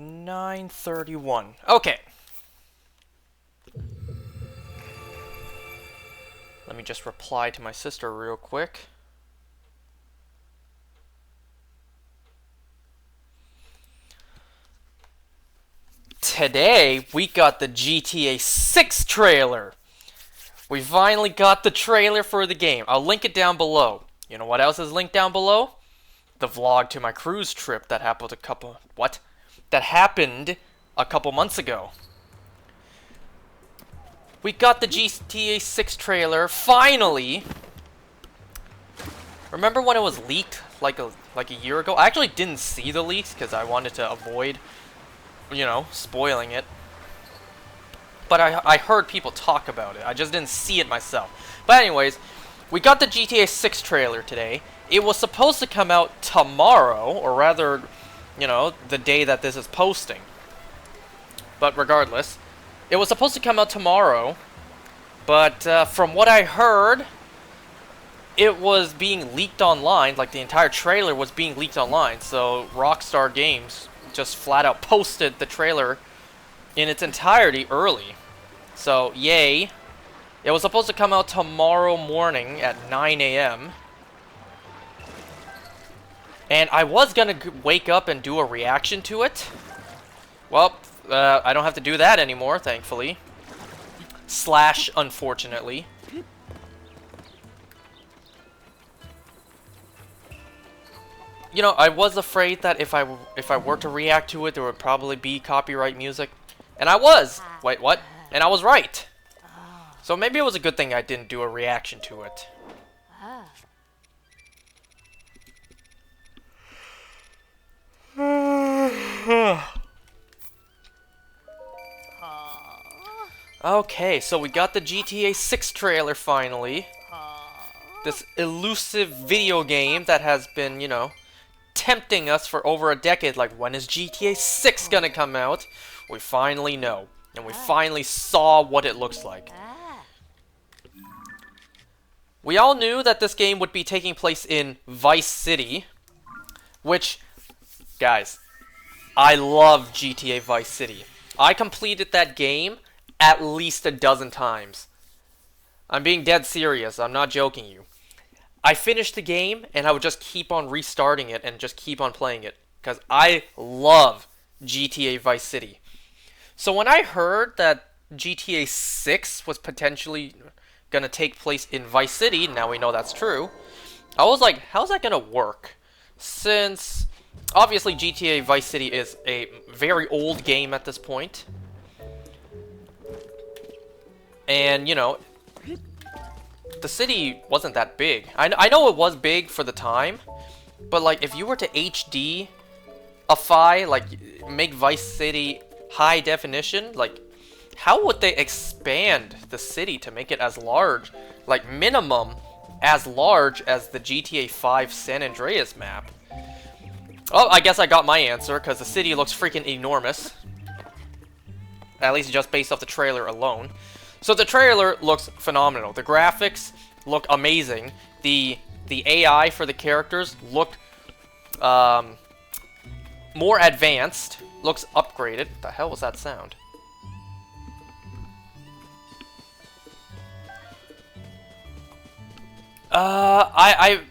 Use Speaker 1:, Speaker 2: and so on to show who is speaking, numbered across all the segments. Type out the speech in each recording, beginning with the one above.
Speaker 1: 9:31. Okay. Let me just reply to my sister real quick. Today, we got the GTA 6 trailer. We finally got the trailer for the game. I'll link it down below. You know what else is linked down below? The vlog to my cruise trip that happened a couple months ago. We got the GTA 6 trailer, finally! Remember when it was leaked like a year ago? I actually didn't see the leaks because I wanted to avoid, you know, spoiling it. But I heard people talk about it. I just didn't see it myself. But anyways, we got the GTA 6 trailer today. It was supposed to come out tomorrow, or rather, you know, the day that this is posting. But regardless, it was supposed to come out tomorrow, but from what I heard, it was being leaked online, like the entire trailer was being leaked online, so Rockstar Games just flat out posted the trailer in its entirety early. So, yay. It was supposed to come out tomorrow morning at 9 a.m. And I was gonna wake up and do a reaction to it. Well, I don't have to do that anymore, thankfully. / unfortunately. You know, I was afraid that if I were to react to it, there would probably be copyright music. And I was! Wait, what? And I was right! So maybe it was a good thing I didn't do a reaction to it. Okay, so we got the GTA 6 trailer finally. This elusive video game that has been, you know, tempting us for over a decade. Like, when is GTA 6 gonna come out? We finally know. And we finally saw what it looks like. We all knew that this game would be taking place in Vice City. Which, guys, I love GTA Vice City. I completed that game at least a dozen times. I'm being dead serious. I'm not joking you. I finished the game, and I would just keep on restarting it and just keep on playing it. Because I love GTA Vice City. So when I heard that GTA 6 was potentially going to take place in Vice City, now we know that's true, I was like, how's that going to work? Since, obviously, GTA Vice City is a very old game at this point. And, you know, the city wasn't that big. I know it was big for the time, but, like, if you were to HD-ify, like, make Vice City high definition, like, how would they expand the city to make it as large, like, minimum as large as the GTA 5 San Andreas map? Oh, I guess I got my answer, because the city looks freaking enormous. At least just based off the trailer alone. So the trailer looks phenomenal. The graphics look amazing. The AI for the characters looked more advanced. Looks upgraded. What the hell was that sound? I'm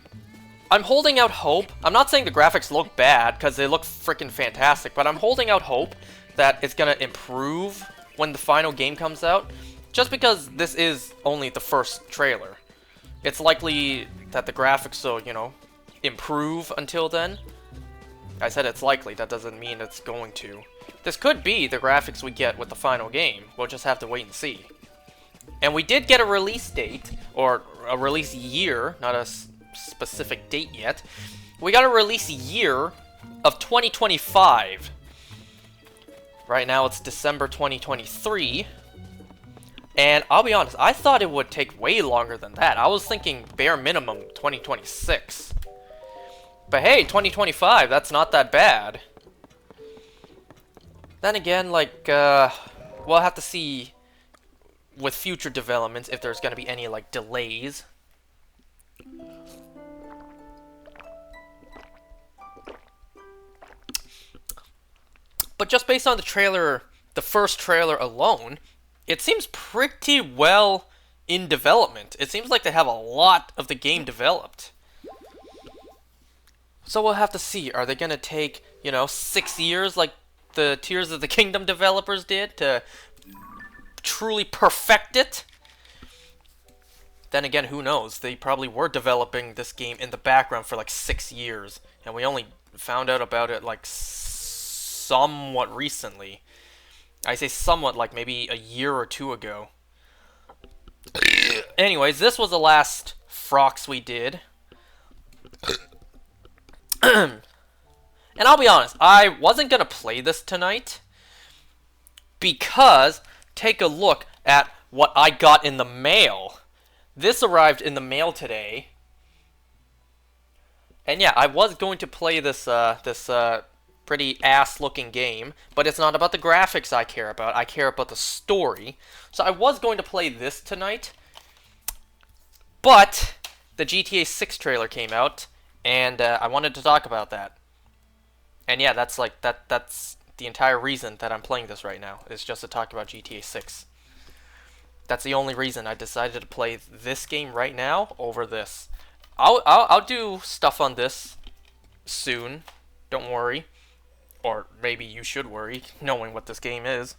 Speaker 1: holding out hope. I'm not saying the graphics look bad, because they look freaking fantastic, but I'm holding out hope that it's gonna improve when the final game comes out. Just because this is only the first trailer. It's likely that the graphics will, you know, improve until then. I said it's likely, that doesn't mean it's going to. This could be the graphics we get with the final game. We'll just have to wait and see. And we did get a release date, or a release year, not a specific date yet. We got a release year of 2025. Right now it's December 2023. And I'll be honest, I thought it would take way longer than that. I was thinking bare minimum 2026. But hey, 2025, that's not that bad. Then again, like, we'll have to see with future developments if there's gonna be any, like, delays. But just based on the trailer, the first trailer alone, it seems pretty well in development. It seems like they have a lot of the game developed. So we'll have to see. Are they going to take, 6 years like the Tears of the Kingdom developers did to truly perfect it? Then again, who knows? They probably were developing this game in the background for like 6 years, and we only found out about it like somewhat recently. I say somewhat, like maybe a year or two ago. Anyways, this was the last Frox we did. And I'll be honest, I wasn't going to play this tonight because take a look at what I got in the mail. This arrived in the mail today. And yeah, I was going to play this pretty ass-looking game, but it's not about the graphics I care about. I care about the story. So I was going to play this tonight, but the GTA 6 trailer came out, and I wanted to talk about that. And yeah, that's the entire reason that I'm playing this right now, is just to talk about GTA 6. That's the only reason I decided to play this game right now over this. I'll do stuff on this soon. Don't worry. Or maybe you should worry, knowing what this game is.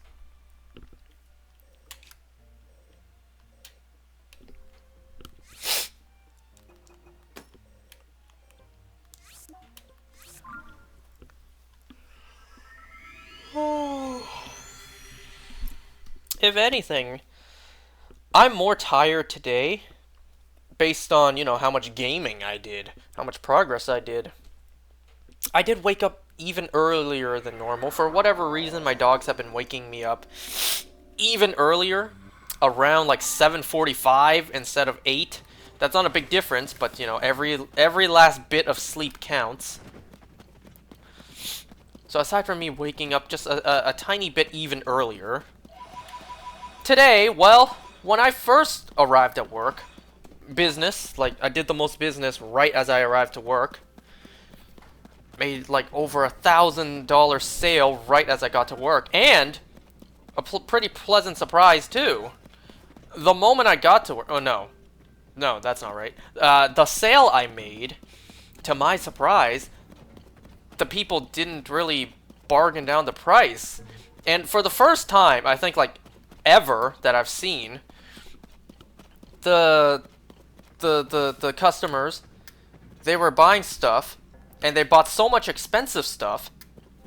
Speaker 1: If anything, I'm more tired today based on, how much gaming I did, how much progress I did. I did wake up even earlier than normal. For whatever reason, my dogs have been waking me up even earlier, around like 7:45 instead of 8. That's not a big difference, but every last bit of sleep counts. So aside from me waking up just a tiny bit even earlier, today, well, when I first arrived at work, business, like I did the most business right as I arrived to work. Made like over $1,000 sale right as I got to work, and a pretty pleasant surprise too. The moment I got to work, oh no, that's not right. The sale I made, to my surprise, the people didn't really bargain down the price, and for the first time, I think like ever that I've seen, the customers, they were buying stuff. And they bought so much expensive stuff,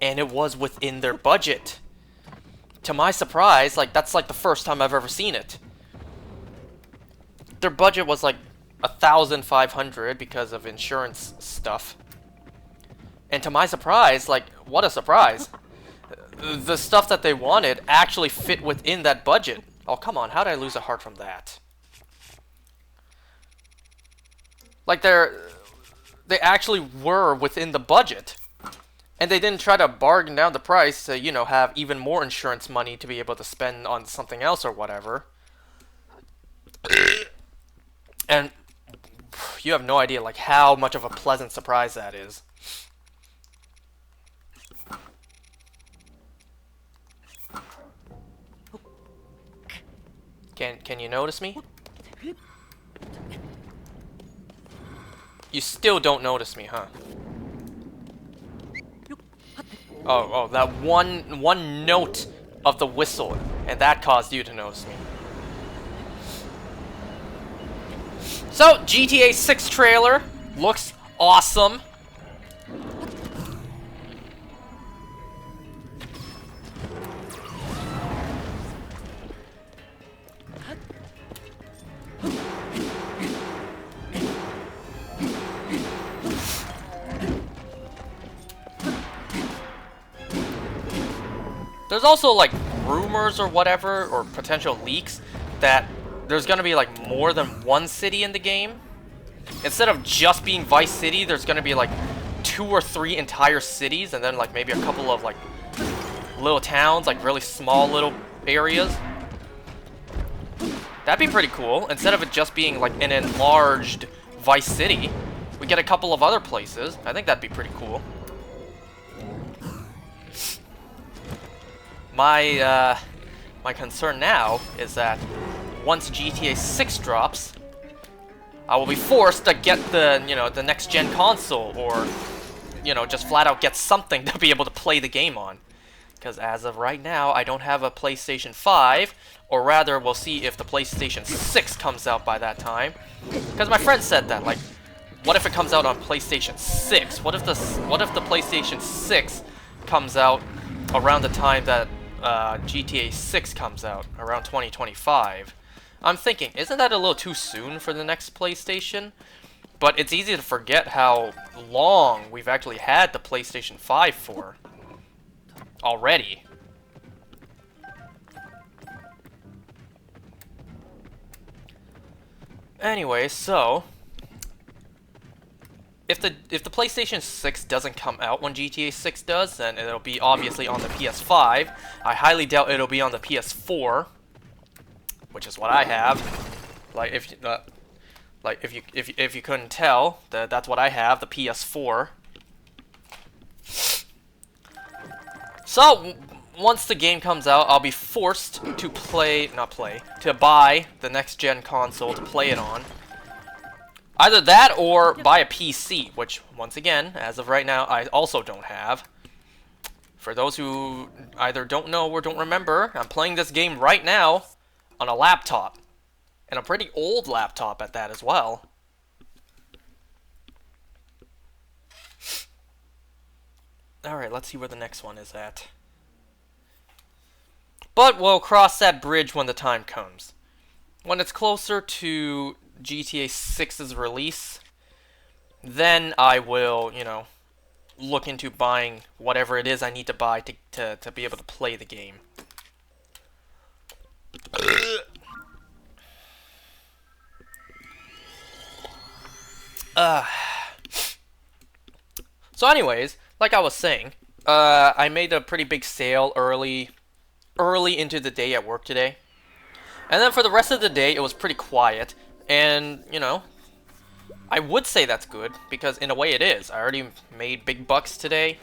Speaker 1: and it was within their budget. To my surprise, like that's like the first time I've ever seen it. Their budget was like 1,500 because of insurance stuff. And to my surprise, like what a surprise. The stuff that they wanted actually fit within that budget. Oh, come on, how did I lose a heart from that? Like they actually were within the budget. And they didn't try to bargain down the price to, have even more insurance money to be able to spend on something else or whatever. And you have no idea, like, how much of a pleasant surprise that is. Can you notice me? You still don't notice me, huh? Oh, that one note of the whistle, and that caused you to notice me. So, GTA 6 trailer looks awesome. There's also, like, rumors or whatever, or potential leaks, that there's gonna be, like, more than one city in the game. Instead of just being Vice City, there's gonna be, like, 2 or 3 entire cities, and then, like, maybe a couple of, like, little towns, like, really small little areas. That'd be pretty cool. Instead of it just being, like, an enlarged Vice City, we get a couple of other places. I think that'd be pretty cool. my concern now is that once GTA 6 drops, I will be forced to get the, you know, the next gen console, or, you know, just flat out get something to be able to play the game on. Because as of right now, I don't have a PlayStation 5, or rather, we'll see if the PlayStation 6 comes out by that time. Because my friend said that, like, what if it comes out on PlayStation 6? What if the PlayStation 6 comes out around the time that GTA 6 comes out, around 2025? I'm thinking, isn't that a little too soon for the next PlayStation? But it's easy to forget how long we've actually had the PlayStation 5 for already. Anyway, so if the PlayStation 6 doesn't come out when GTA 6 does, then it'll be obviously on the PS5. I highly doubt it'll be on the PS4, which is what I have. Like if you couldn't tell, that's what I have, the PS4. So once the game comes out, I'll be forced to buy the next gen console to play it on. Either that or buy a PC, which once again, as of right now, I also don't have. For those who either don't know or don't remember, I'm playing this game right now on a laptop. And a pretty old laptop at that as well. Alright, let's see where the next one is at. But we'll cross that bridge when the time comes. When it's closer to GTA 6's release, then I will, you know, look into buying whatever it is I need to buy to be able to play the game. So anyways, like I was saying, I made a pretty big sale early into the day at work today. And then for the rest of the day, it was pretty quiet. And, you know, I would say that's good, because in a way it is. I already made big bucks today.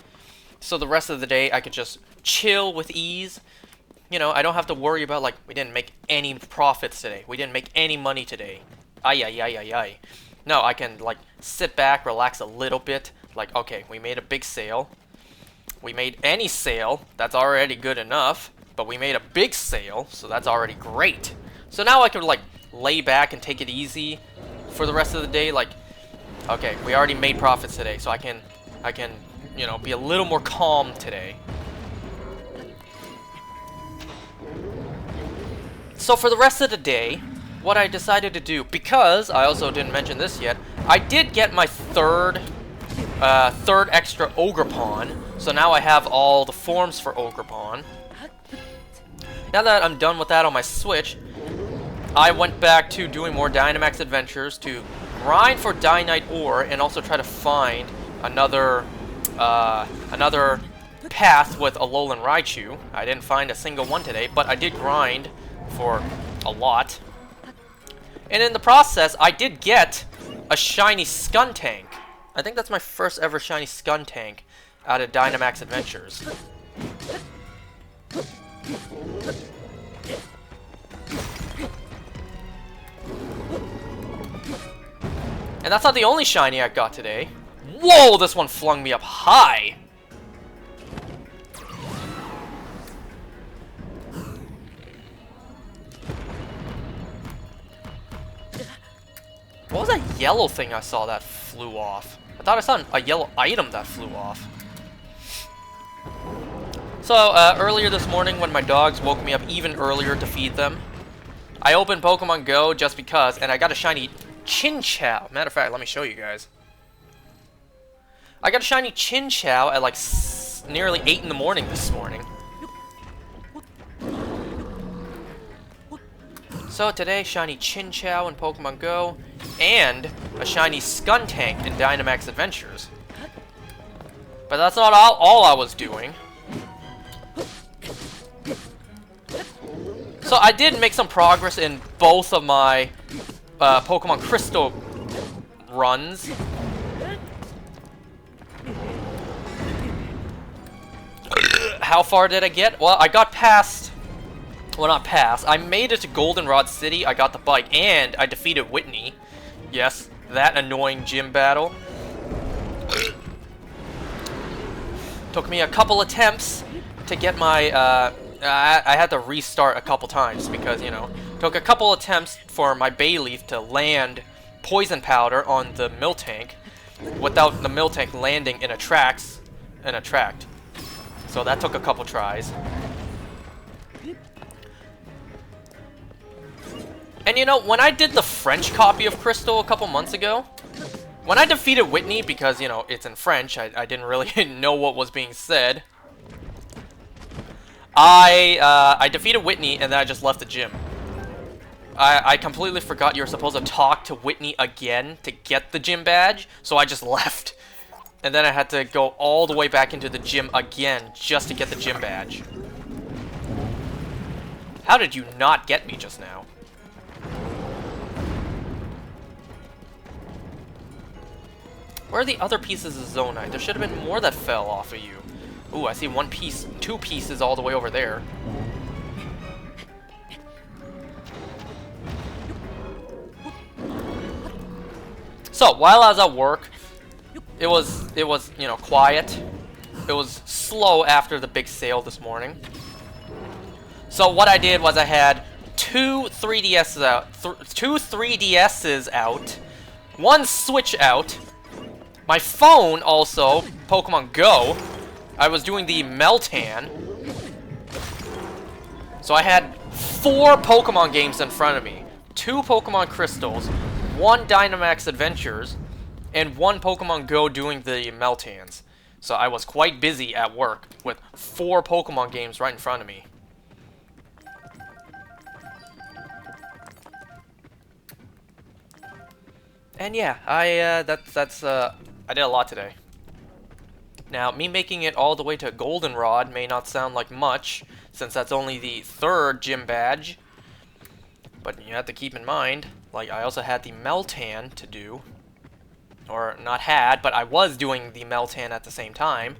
Speaker 1: So the rest of the day, I could just chill with ease. You know, I don't have to worry about, like, we didn't make any profits today. We didn't make any money today. Ay, ay, ay, ay, ay. No, I can, like, sit back, relax a little bit. Like, okay, we made a big sale. We made any sale. That's already good enough. But we made a big sale, so that's already great. So now I could, like, lay back and take it easy for the rest of the day. Like, okay, we already made profits today, so I can, you know, be a little more calm today. So for the rest of the day, what I decided to do, because I also didn't mention this yet, I did get my third extra Ogre Pawn. So now I have all the forms for Ogre Pawn. Now that I'm done with that on my Switch, I went back to doing more Dynamax adventures to grind for Dynite ore and also try to find another path with Alolan Raichu. I didn't find a single one today, but I did grind for a lot. And in the process, I did get a shiny Skuntank. I think that's my first ever shiny Skuntank out of Dynamax Adventures. And that's not the only shiny I got today. Whoa, this one flung me up high! What was that yellow thing I saw that flew off? I thought I saw a yellow item that flew off. So, earlier this morning when my dogs woke me up even earlier to feed them, I opened Pokemon Go just because, and I got a shiny Chinchou. Matter of fact, let me show you guys. I got a shiny Chinchou at like nearly 8 in the morning this morning. So today, shiny Chinchou in Pokemon Go, and a shiny Skuntank in Dynamax Adventures. But that's not all I was doing. So I did make some progress in both of my Pokemon Crystal runs. how far did I get? Well, I got past... Well, not past. I made it to Goldenrod City. I got the bike, and I defeated Whitney. Yes, that annoying gym battle. Took me a couple attempts to get my, I had to restart a couple times because, you know, took a couple attempts for my Bayleaf to land poison powder on the Miltank without the Miltank landing in a tract. So that took a couple tries. And you know, when I did the French copy of Crystal a couple months ago, when I defeated Whitney, because, you know, it's in French, I didn't really know what was being said. I defeated Whitney, and then I just left the gym. I completely forgot you were supposed to talk to Whitney again to get the gym badge, so I just left. And then I had to go all the way back into the gym again just to get the gym badge. How did you not get me just now? Where are the other pieces of Zonite? There should have been more that fell off of you. Ooh, I see one piece, two pieces all the way over there. So, while I was at work, it was, you know, quiet. It was slow after the big sale this morning. So what I did was I had two 3DSs out, one Switch out, my phone also, Pokemon Go. I was doing the Meltan. So I had 4 Pokemon games in front of me. 2 Pokemon Crystals, 1 Dynamax Adventures, and 1 Pokemon Go doing the Meltans. So I was quite busy at work with 4 Pokemon games right in front of me. And yeah, I did a lot today. Now, me making it all the way to Goldenrod may not sound like much, since that's only the 3rd gym badge. But you have to keep in mind, like, I also had the Meltan to do. Or, not had, but I was doing the Meltan at the same time.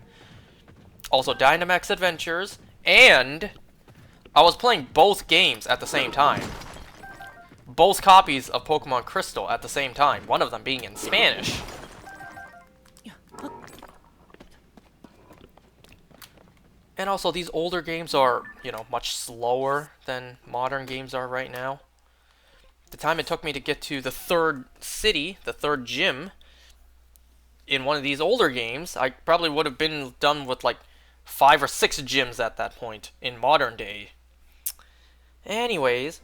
Speaker 1: Also, Dynamax Adventures, and I was playing both games at the same time. Both copies of Pokemon Crystal at the same time, one of them being in Spanish. And also, these older games are, you know, much slower than modern games are right now. The time it took me to get to the 3rd city, the 3rd gym, in one of these older games, I probably would have been done with like 5 or 6 gyms at that point in modern day. Anyways,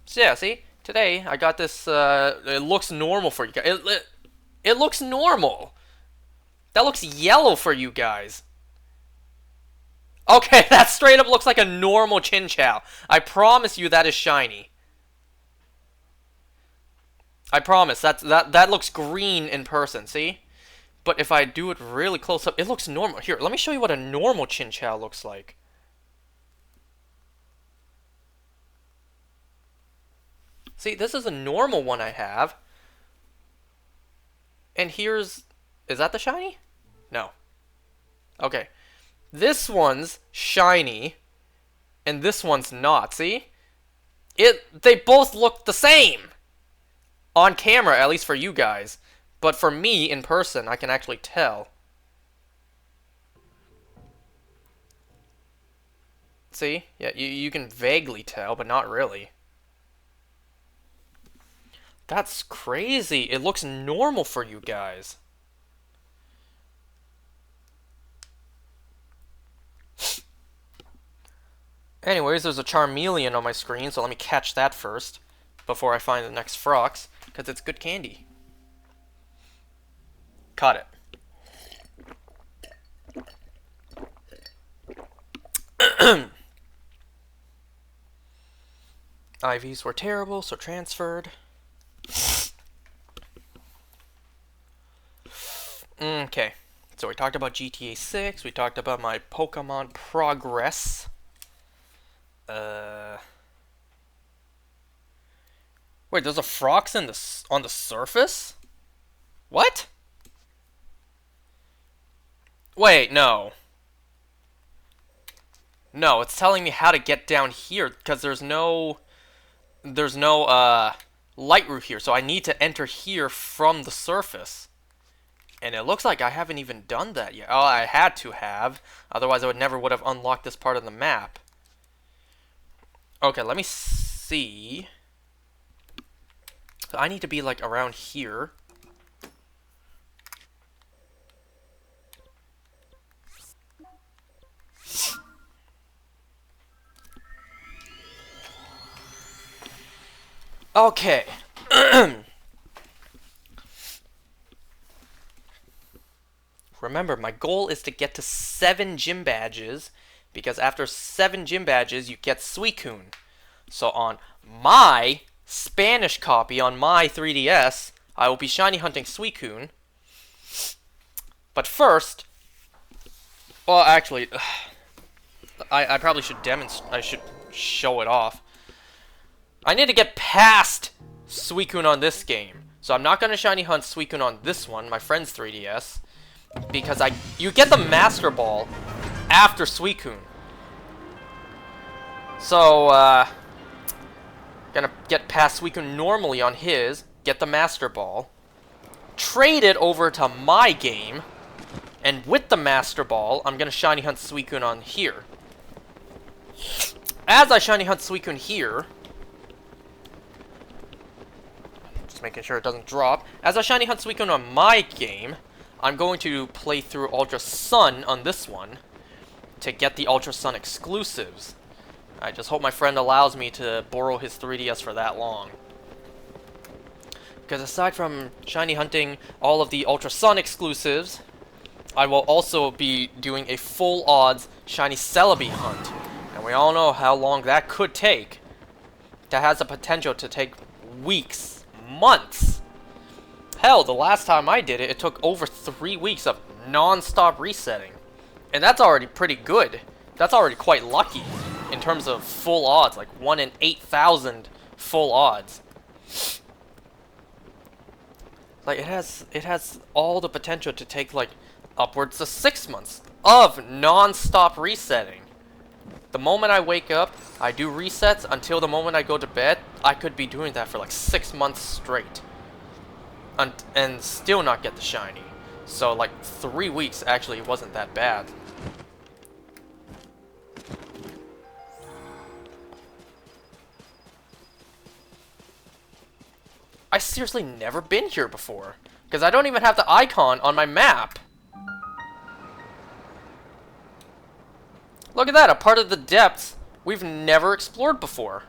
Speaker 1: so yeah, see, today I got this, it looks normal for you guys. It looks normal. That looks yellow for you guys. Okay, that straight up looks like a normal Chinchou. I promise you that is shiny. I promise, that looks green in person, see? But if I do it really close up, it looks normal. Here, let me show you what a normal Chinchou looks like. See, this is a normal one I have. And here's... Is that the shiny? No. Okay. This one's shiny, and this one's not, see? They both look the same! On camera, at least for you guys. But for me, in person, I can actually tell. See? Yeah, you can vaguely tell, but not really. That's crazy. It looks normal for you guys. Anyways, there's a Charmeleon on my screen, so let me catch that first before I find the next Frox, because it's good candy. Caught it. IVs were terrible, so transferred. Okay, so we talked about GTA 6, we talked about my Pokemon progress. Wait, there's a Frox on the surface? What? Wait, no. No, it's telling me how to get down here, because there's no light route here, so I need to enter here from the surface. And it looks like I haven't even done that yet. Oh, I had to have, otherwise I would have unlocked this part of the map. Okay, let me see. So I need to be like around here. Okay. Remember, my goal is to get to 7 gym badges, because after 7 gym badges, you get Suicune. So on my Spanish copy, on my 3DS, I will be shiny hunting Suicune. But first, well, actually, I probably should I should show it off. I need to get past Suicune on this game. So I'm not going to shiny hunt Suicune on this one, my friend's 3DS. Because you get the Master Ball after Suicune. So, gonna get past Suicune normally on his, get the Master Ball, trade it over to my game, and with the Master Ball, I'm gonna shiny hunt Suicune on here. As I shiny hunt Suicune here, just making sure it doesn't drop, as I shiny hunt Suicune on my game, I'm going to play through Ultra Sun on this one to get the Ultra Sun exclusives. I just hope my friend allows me to borrow his 3DS for that long. Because aside from shiny hunting all of the Ultra Sun exclusives, I will also be doing a full odds shiny Celebi hunt. And we all know how long that could take. That has the potential to take weeks, months. Hell, the last time I did it, it took over 3 weeks of non-stop resetting. And that's already pretty good. That's already quite lucky in terms of full odds, like 1 in 8,000 full odds. Like, it has all the potential to take, like, upwards to 6 months of non-stop resetting. The moment I wake up, I do resets until the moment I go to bed. I could be doing that for like 6 months straight. And still not get the shiny. So like 3 weeks actually wasn't that bad. I seriously never been here before, because I don't even have the icon on my map. Look at that, a part of the depths we've never explored before.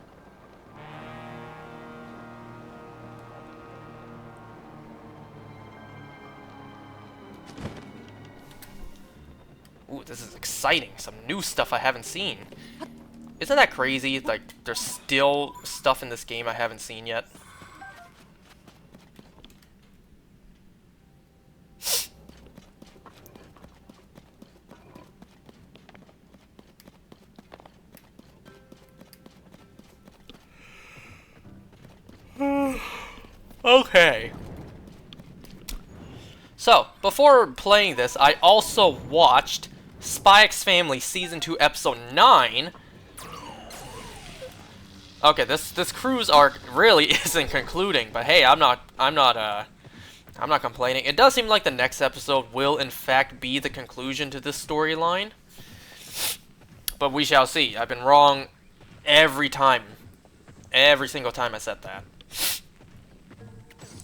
Speaker 1: Ooh, this is exciting. Some new stuff I haven't seen. Isn't that crazy? Like, there's still stuff in this game I haven't seen yet. Okay. So, before playing this, I also watched Spy X Family Season 2 Episode 9. Okay, this cruise arc really isn't concluding, but hey, I'm not complaining. It does seem like the next episode will in fact be the conclusion to this storyline. But we shall see. I've been wrong every time. Every single time I said that.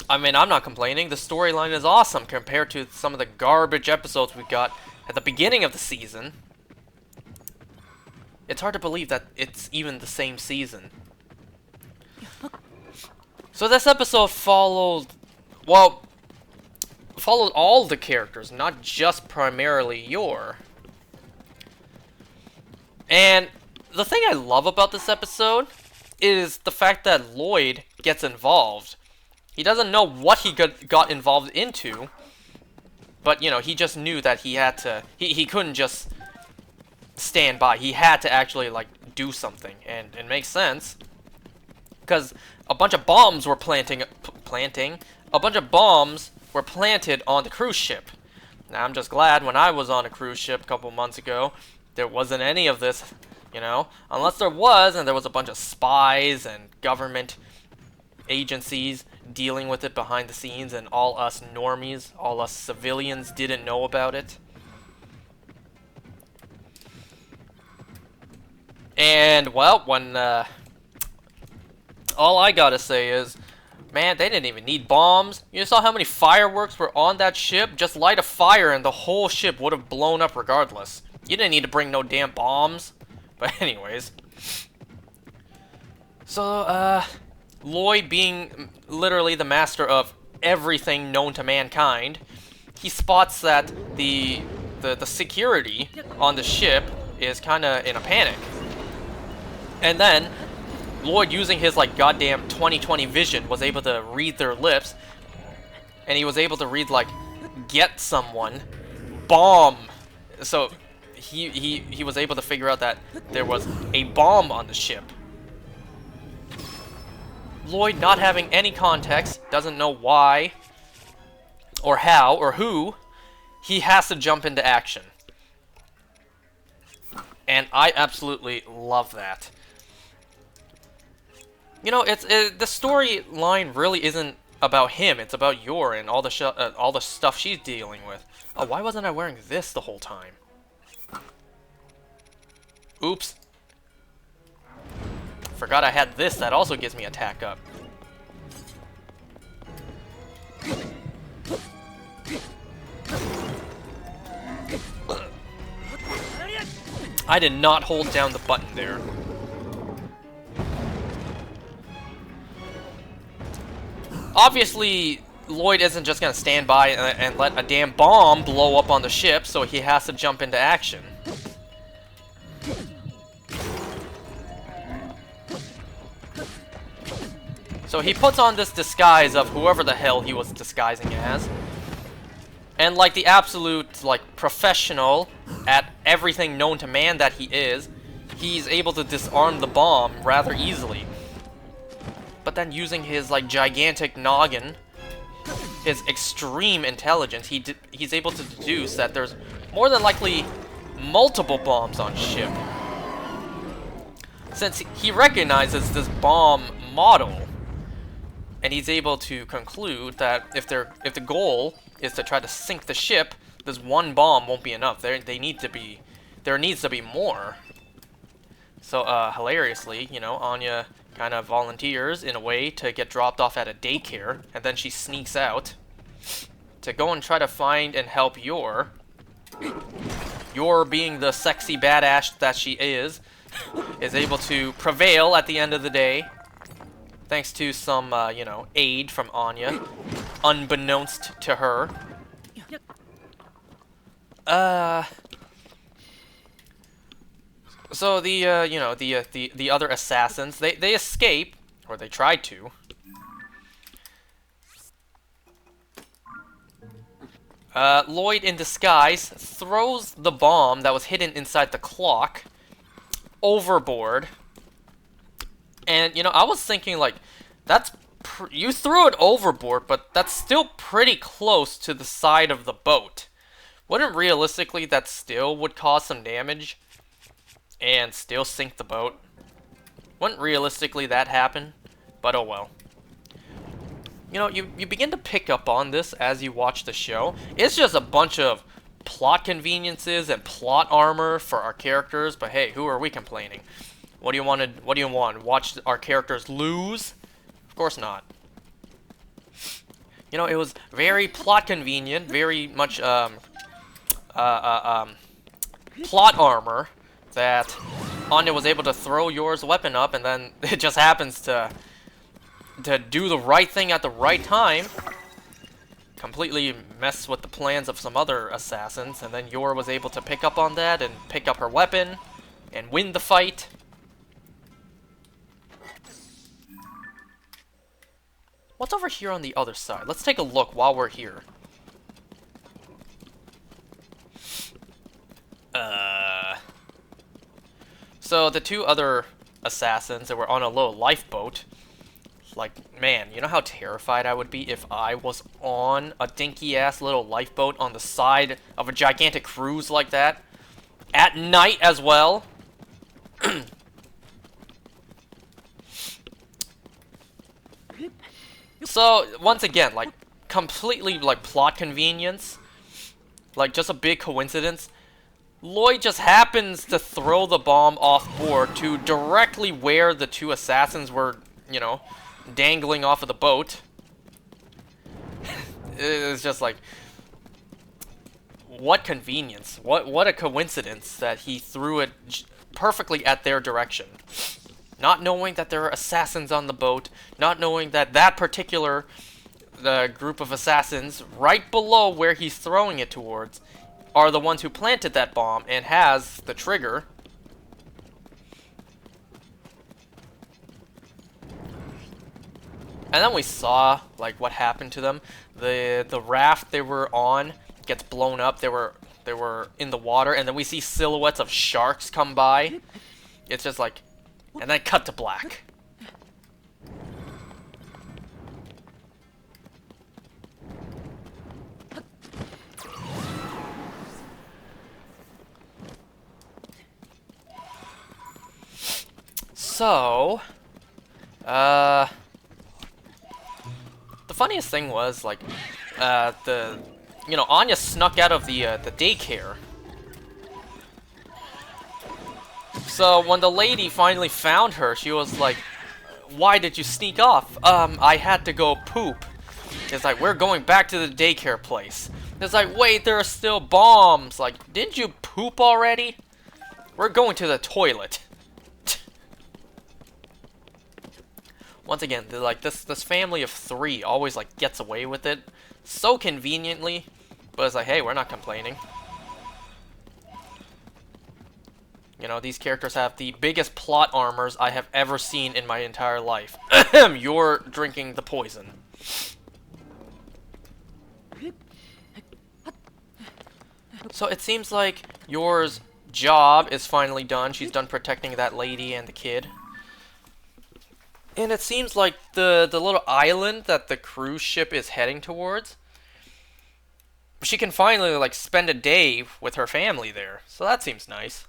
Speaker 1: I mean, I'm not complaining. The storyline is awesome compared to some of the garbage episodes we got at the beginning of the season. It's hard to believe that it's even the same season. So this episode followed all the characters, not just primarily Yor. And the thing I love about this episode is the fact that Lloyd gets involved. He doesn't know what he got involved into, but, you know, he just knew that he had to, he couldn't just stand by. He had to actually, like, do something, and it makes sense, because a bunch of bombs were planted on the cruise ship. Now, I'm just glad when I was on a cruise ship a couple months ago, there wasn't any of this You know? Unless there was, and there was a bunch of spies and government agencies dealing with it behind the scenes, and all us normies, all us civilians didn't know about it. And, well, when, all I gotta say is, man, they didn't even need bombs. You saw how many fireworks were on that ship? Just light a fire and the whole ship would have blown up regardless. You didn't need to bring no damn bombs. But anyways. So, Lloyd, being literally the master of everything known to mankind, he spots that the security on the ship is kind of in a panic. And then Lloyd, using his like goddamn 20/20 vision, was able to read their lips, and he was able to read like "get someone," "bomb." So he was able to figure out that there was a bomb on the ship. Lloyd, not having any context, doesn't know why, or how, or who, he has to jump into action. And I absolutely love that. You know, the storyline really isn't about him. It's about Yor and all the stuff she's dealing with. Oh, why wasn't I wearing this the whole time? Oops. Forgot I had this. That also gives me attack up. I did not hold down the button there. Obviously, Lloyd isn't just gonna stand by and let a damn bomb blow up on the ship, so he has to jump into action. So he puts on this disguise of whoever the hell he was disguising as. And like the absolute, like, professional at everything known to man that he is, he's able to disarm the bomb rather easily. But then using his, like, gigantic noggin, his extreme intelligence, he's able to deduce that there's more than likely multiple bombs on ship. Since he recognizes this bomb model, and he's able to conclude that if the goal is to try to sink the ship, this one bomb won't be enough. There needs to be more. So, hilariously, you know, Anya kind of volunteers in a way to get dropped off at a daycare, and then she sneaks out to go and try to find and help Yor. Yor, being the sexy badass that she is able to prevail at the end of the day, thanks to some, you know, aid from Anya, unbeknownst to her. So the, you know, the other assassins, they escape, or they tried to. Lloyd, in disguise, throws the bomb that was hidden inside the clock overboard. And, you know, I was thinking, like, that's you threw it overboard, but that's still pretty close to the side of the boat. Wouldn't realistically that still would cause some damage and still sink the boat? Wouldn't realistically that happen? But oh well. You know, you begin to pick up on this as you watch the show. It's just a bunch of plot conveniences and plot armor for our characters, but hey, who are we complaining? What do you want? Watch our characters lose? Of course not. You know, it was very plot convenient, very much plot armor that Anya was able to throw Yor's weapon up, and then it just happens to do the right thing at the right time, completely mess with the plans of some other assassins, and then Yor was able to pick up on that and pick up her weapon and win the fight. What's over here on the other side? Let's take a look while we're here. So the two other assassins that were on a little lifeboat, like, man, you know how terrified I would be if I was on a dinky-ass little lifeboat on the side of a gigantic cruise like that? At night as well? So, once again, like, completely, like, plot convenience. Like, just a big coincidence. Lloyd just happens to throw the bomb off board to directly where the two assassins were, you know, dangling off of the boat. It's just like, what convenience. What a coincidence that he threw it perfectly at their direction. Not knowing that there are assassins on the boat, not knowing that that particular group of assassins right below where he's throwing it towards are the ones who planted that bomb and has the trigger. And then we saw like what happened to them. The raft they were on gets blown up. They were in the water, and then we see silhouettes of sharks come by. It's just like, and then cut to black. So, the funniest thing was like, Anya snuck out of the daycare. So when the lady finally found her, she was like, "Why did you sneak off?" I had to go poop." It's like, "We're going back to the daycare place." It's like, "Wait, there are still bombs." Like, "Didn't you poop already?" "We're going to the toilet." Once again, like this family of three always like gets away with it so conveniently, but it's like, hey, we're not complaining. You know, these characters have the biggest plot armors I have ever seen in my entire life. You're drinking the poison. So it seems like Yor's job is finally done. She's done protecting that lady and the kid. And it seems like the little island that the cruise ship is heading towards, she can finally like spend a day with her family there. So that seems nice.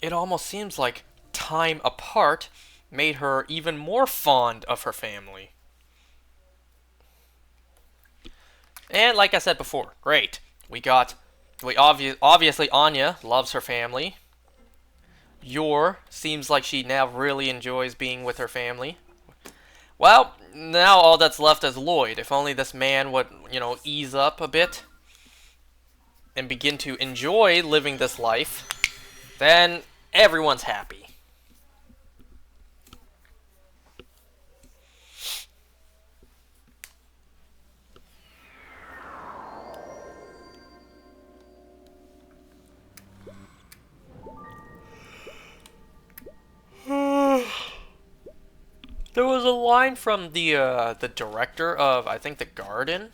Speaker 1: It almost seems like time apart made her even more fond of her family. And like I said before, great. Obviously Anya loves her family. Yor seems like she now really enjoys being with her family. Well, now all that's left is Lloyd. If only this man would, you know, ease up a bit and begin to enjoy living this life, then everyone's happy. There was a line from the director of, I think, The Garden.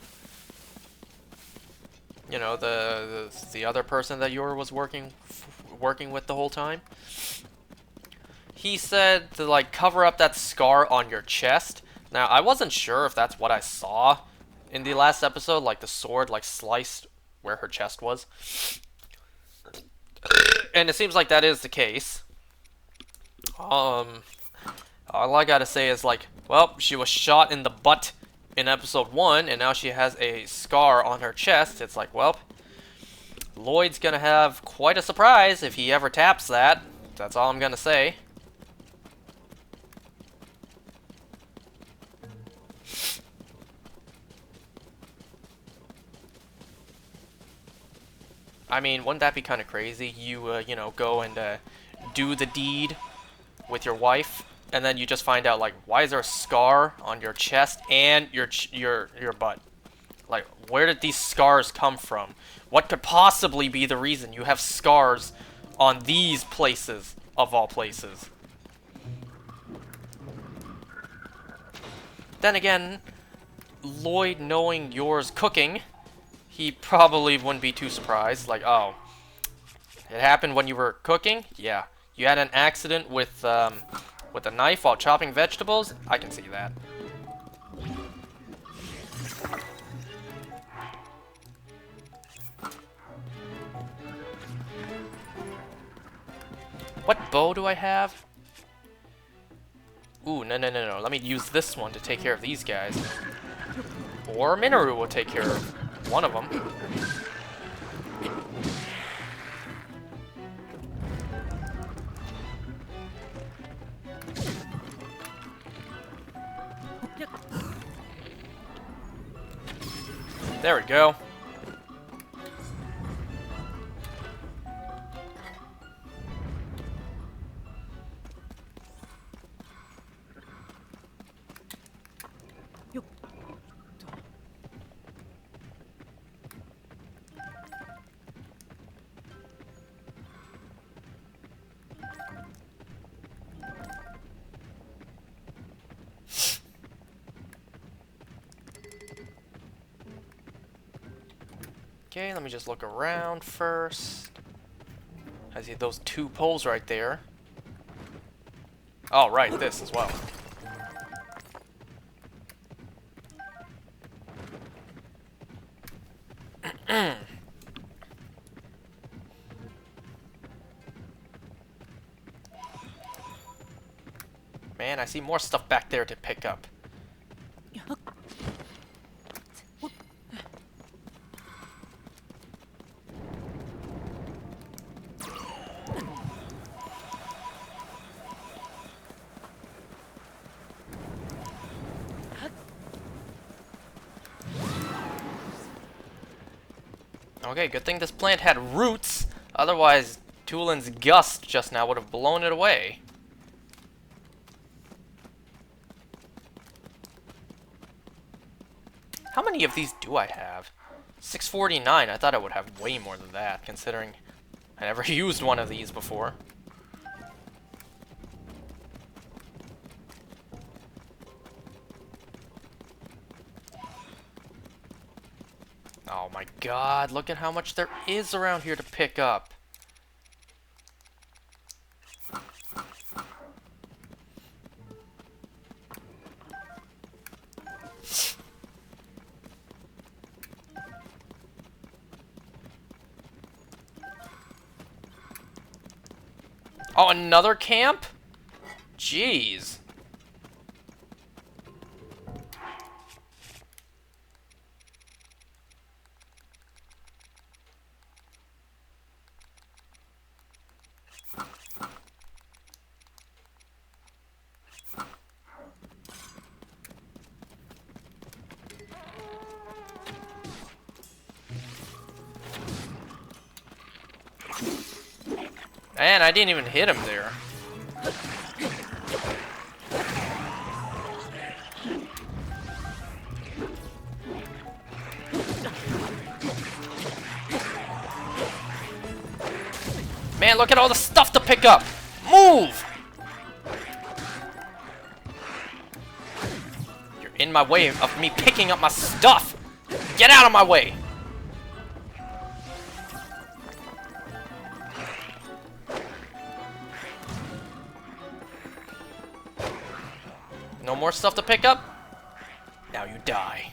Speaker 1: You know, the other person that Yor was working with the whole time. He said to like cover up that scar on your chest. Now I wasn't sure if that's what I saw in the last episode, like the sword like sliced where her chest was. And it seems like that is the case. All I gotta say is like, well, she was shot in the butt in episode 1, and now she has a scar on her chest. It's like, well, Lloyd's gonna have quite a surprise if he ever taps that. That's all I'm gonna say. I mean, wouldn't that be kind of crazy? You know, go and do the deed with your wife, and then you just find out like, why is there a scar on your chest and your butt? Like, where did these scars come from? What could possibly be the reason you have scars on these places of all places? Then again, Lloyd knowing Yor's cooking, he probably wouldn't be too surprised. Like, oh, it happened when you were cooking? Yeah. You had an accident with a knife while chopping vegetables? I can see that. What bow do I have? Ooh, no, no, no, no. Let me use this one to take care of these guys. Or Minoru will take care of one of them. There we go. Okay, let me just look around first. I see those two poles right there. Oh, right, this as well. Man, I see more stuff back there to pick up. Okay, good thing this plant had roots. Otherwise, Tulin's gust just now would have blown it away. How many of these do I have? 649. I thought I would have way more than that, considering I never used one of these before. Oh my god, look at how much there is around here to pick up. Oh, another camp? Jeez. Man, I didn't even hit him there. Man, look at all the stuff to pick up! Move! You're in my way of me picking up my stuff! Get out of my way! No more stuff to pick up? Now you die.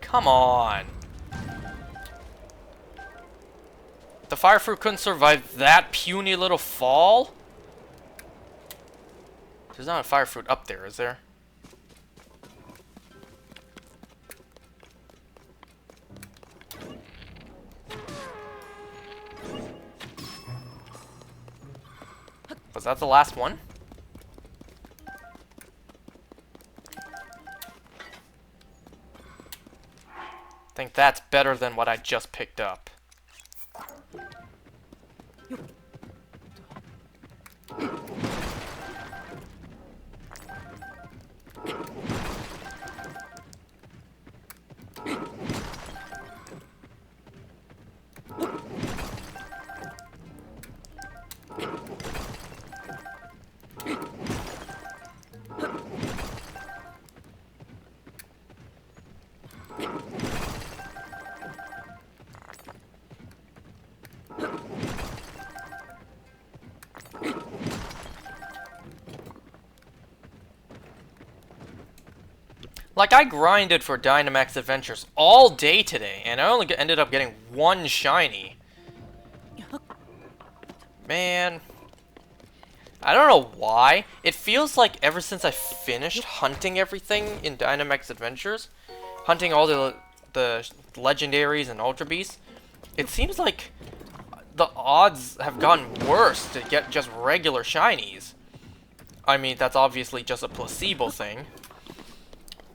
Speaker 1: Come on. The fire fruit couldn't survive that puny little fall? There's not a fire fruit up there, is there? that the last one? I think that's better than what I just picked up. Like, I grinded for Dynamax Adventures all day today, and I only ended up getting one shiny. Man. I don't know why. It feels like ever since I finished hunting everything in Dynamax Adventures, hunting all the legendaries and Ultra Beasts, it seems like the odds have gotten worse to get just regular shinies. I mean, that's obviously just a placebo thing.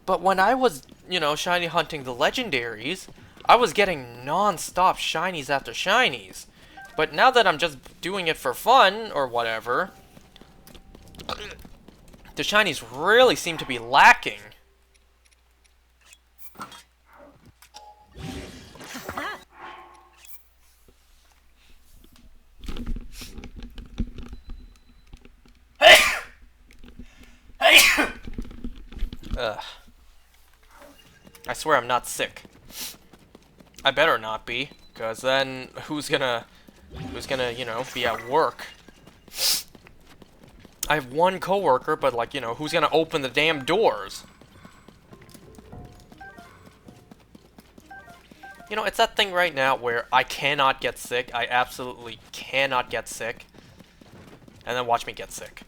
Speaker 1: But when I was, you know, shiny hunting the legendaries, I was getting non-stop shinies after shinies. But now that I'm just doing it for fun, or whatever, the shinies really seem to be lacking. Ugh. I swear I'm not sick. I better not be, because then who's gonna, you know, be at work? I have one coworker, but like, you know, who's gonna open the damn doors? You know, it's that thing right now where I cannot get sick. I absolutely cannot get sick. And then watch me get sick.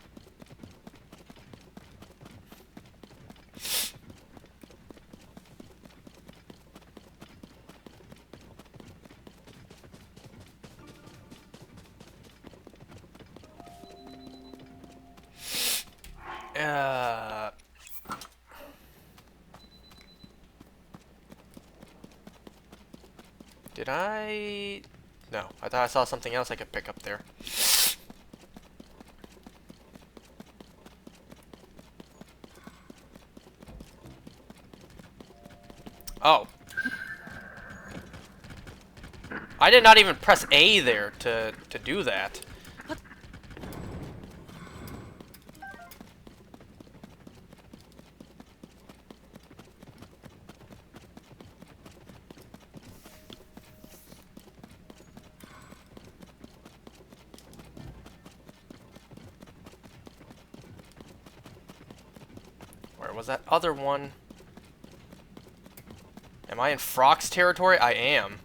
Speaker 1: Did I... No, I thought I saw something else I could pick up there. Oh. I did not even press A there to do that. Where was that other one? Am I in Frock's territory? I am.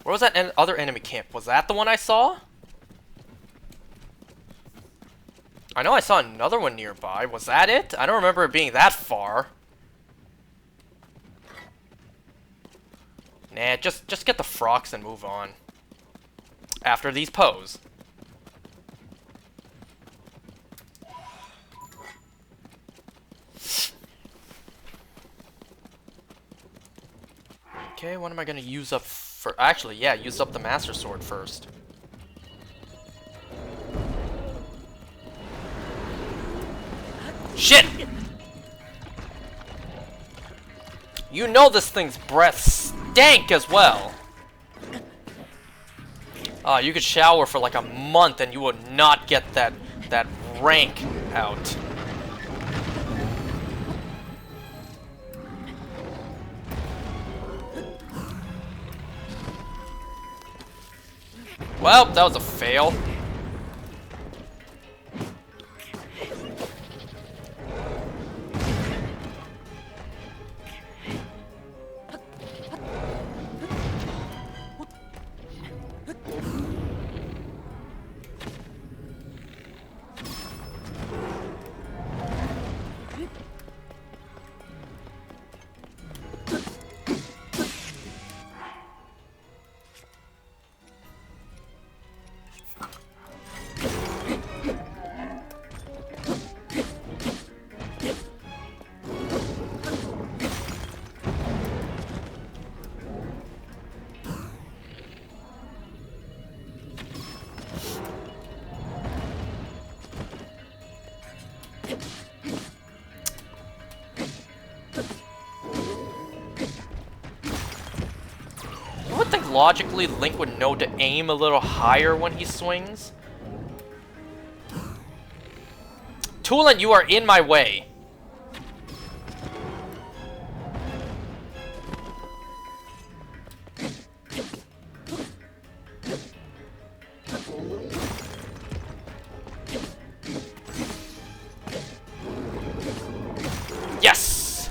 Speaker 1: Where was that other enemy camp? Was that the one I saw? I know I saw another one nearby. Was that it? I don't remember it being that far. Nah, just get the Frocks and move on. After these pose. Okay, what am I gonna use up for? Actually, yeah, use up the Master Sword first. Shit! You know this thing's breath stank as well. You could shower for like a month and you would not get that rank out. Well, that was a fail. I would think logically Link would know to aim a little higher when he swings. Toolan, you are in my way. Yes!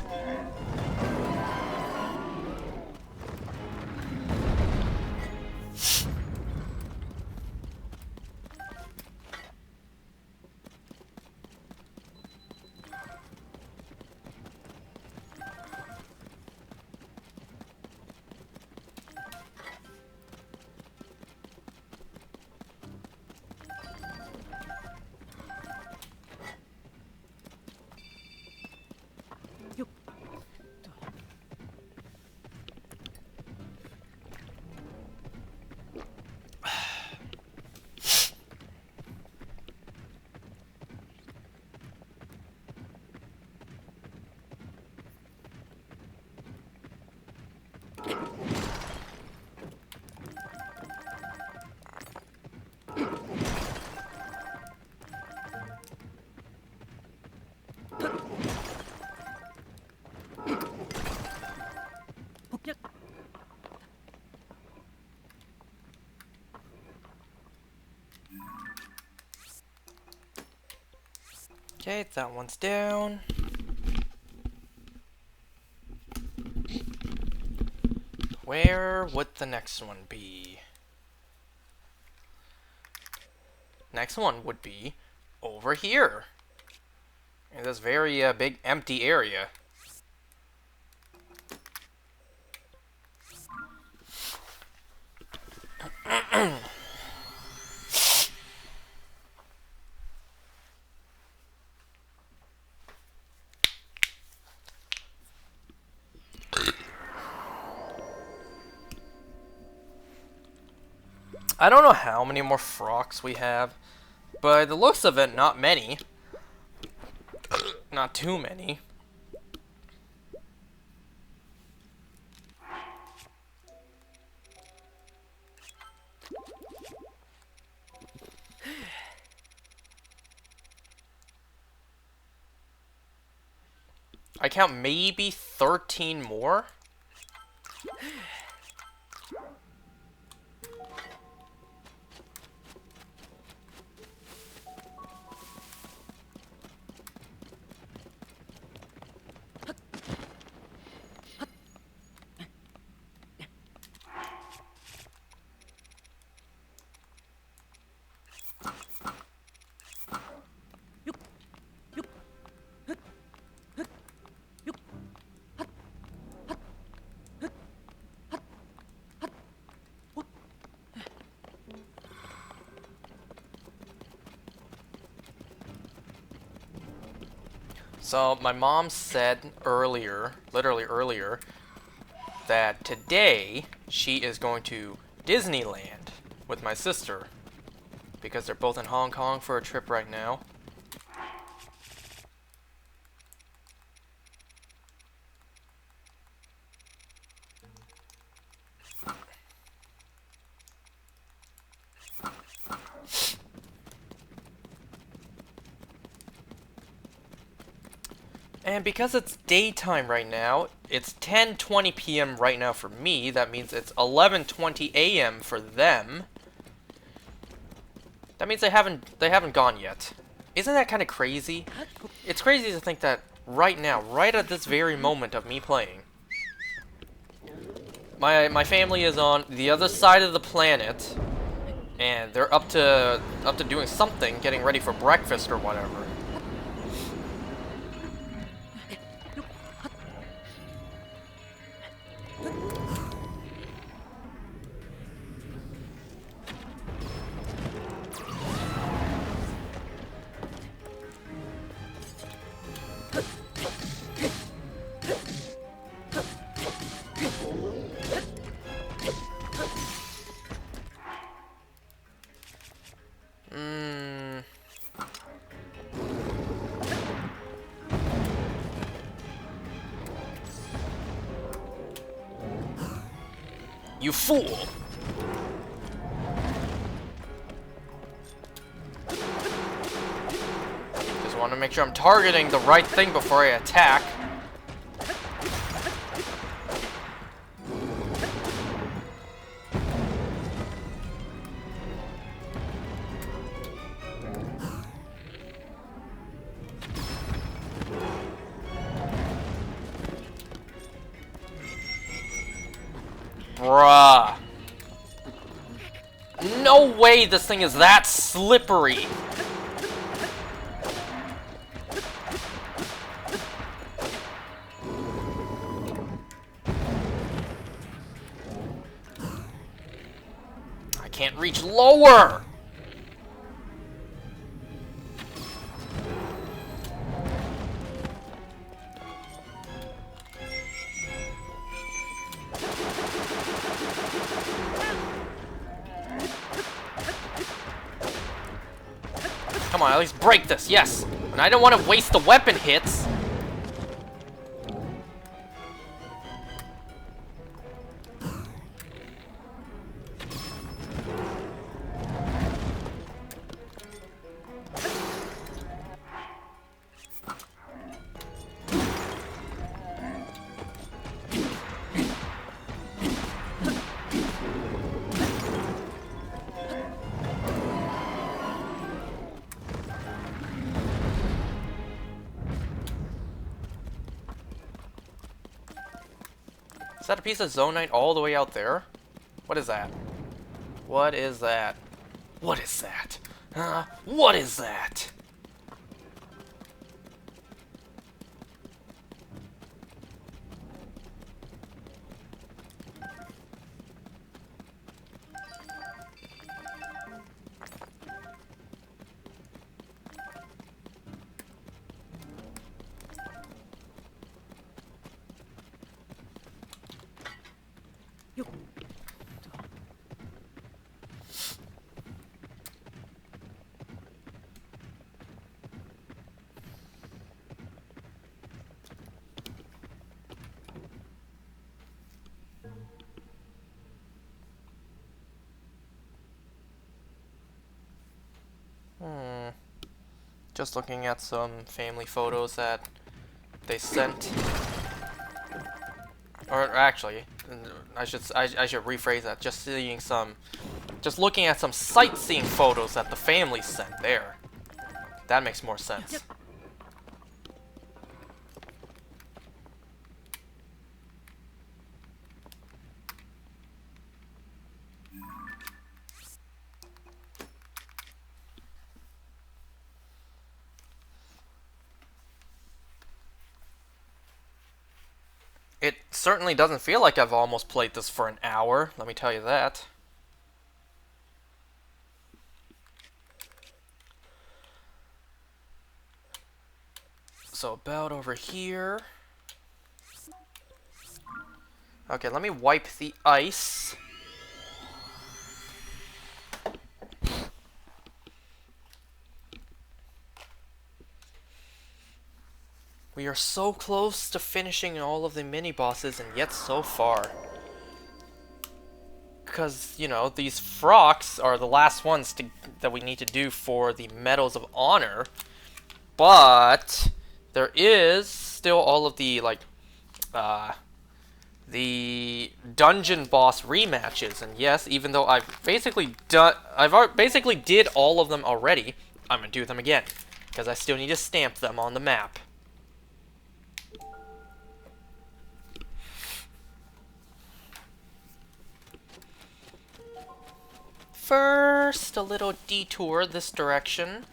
Speaker 1: Okay, that one's down. Where would the next one be? Next one would be over here. In this very big empty area. I don't know how many more frocks we have, but by the looks of it, not many. Not too many. I count maybe 13 more? So, my mom said earlier, literally earlier, that today she is going to Disneyland with my sister. Because they're both in Hong Kong for a trip right now. And because it's daytime right now, it's 10:20 p.m. right now for me. That means it's 11:20 a.m. for them. That means they haven't gone yet. Isn't that kind of crazy? It's crazy to think that right now, right at this very moment of me playing, my family is on the other side of the planet, and they're up to doing something, getting ready for breakfast or whatever. You fool! Just want to make sure I'm targeting the right thing before I attack. Bruh. No way this thing is that slippery. I can't reach lower. Come on, at least break this, yes! And I don't want to waste the weapon hits! Is that a piece of Zonaite all the way out there? What is that? What is that? What is that? What is that? Just looking at some family photos that they sent. Or actually, I should rephrase that. Just looking at some sightseeing photos that the family sent there. That makes more sense. It certainly doesn't feel like I've almost played this for an hour, let me tell you that. So about over here. Okay, let me wipe the ice. We are so close to finishing all of the mini-bosses, and yet so far. Because, you know, these frocks are the last ones that we need to do for the Medals of Honor. But there is still all of the, like, the dungeon boss rematches. And yes, even though I've basically did all of them already, I'm gonna do them again. Because I still need to stamp them on the map. First, a little detour this direction.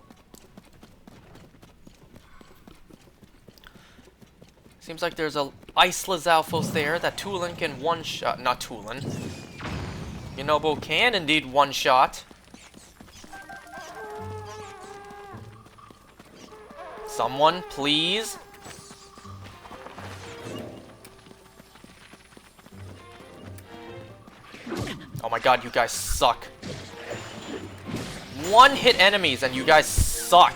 Speaker 1: Seems like there's a Isla Zalfos there that Tulin can one-shot. Not Tulin. Yunobo can indeed one-shot. Someone, please. Oh my god, you guys suck. One-hit enemies and you guys suck.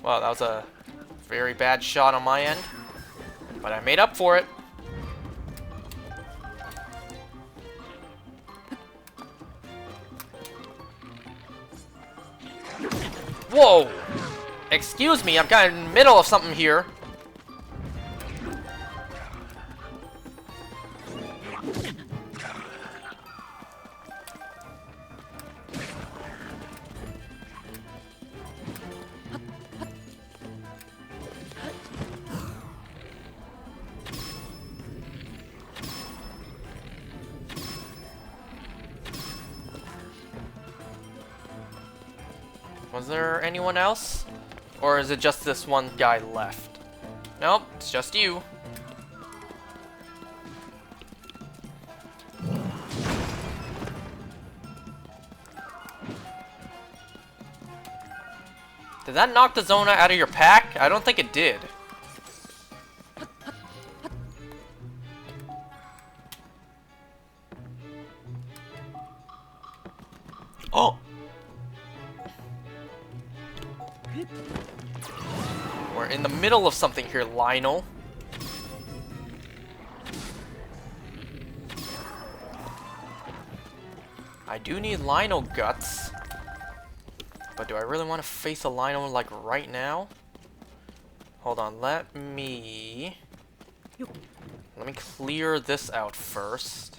Speaker 1: Well, that was a very bad shot on my end, but I made up for it. Whoa! Excuse me, I'm kind of in the middle of something here. Was there anyone else? Or is it just this one guy left? Nope, it's just you. Did that knock the Zona out of your pack? I don't think it did. Oh! We're in the middle of something here, Lionel. I do need Lionel guts. But do I really want to face a Lionel like right now? Hold on, let me clear this out first.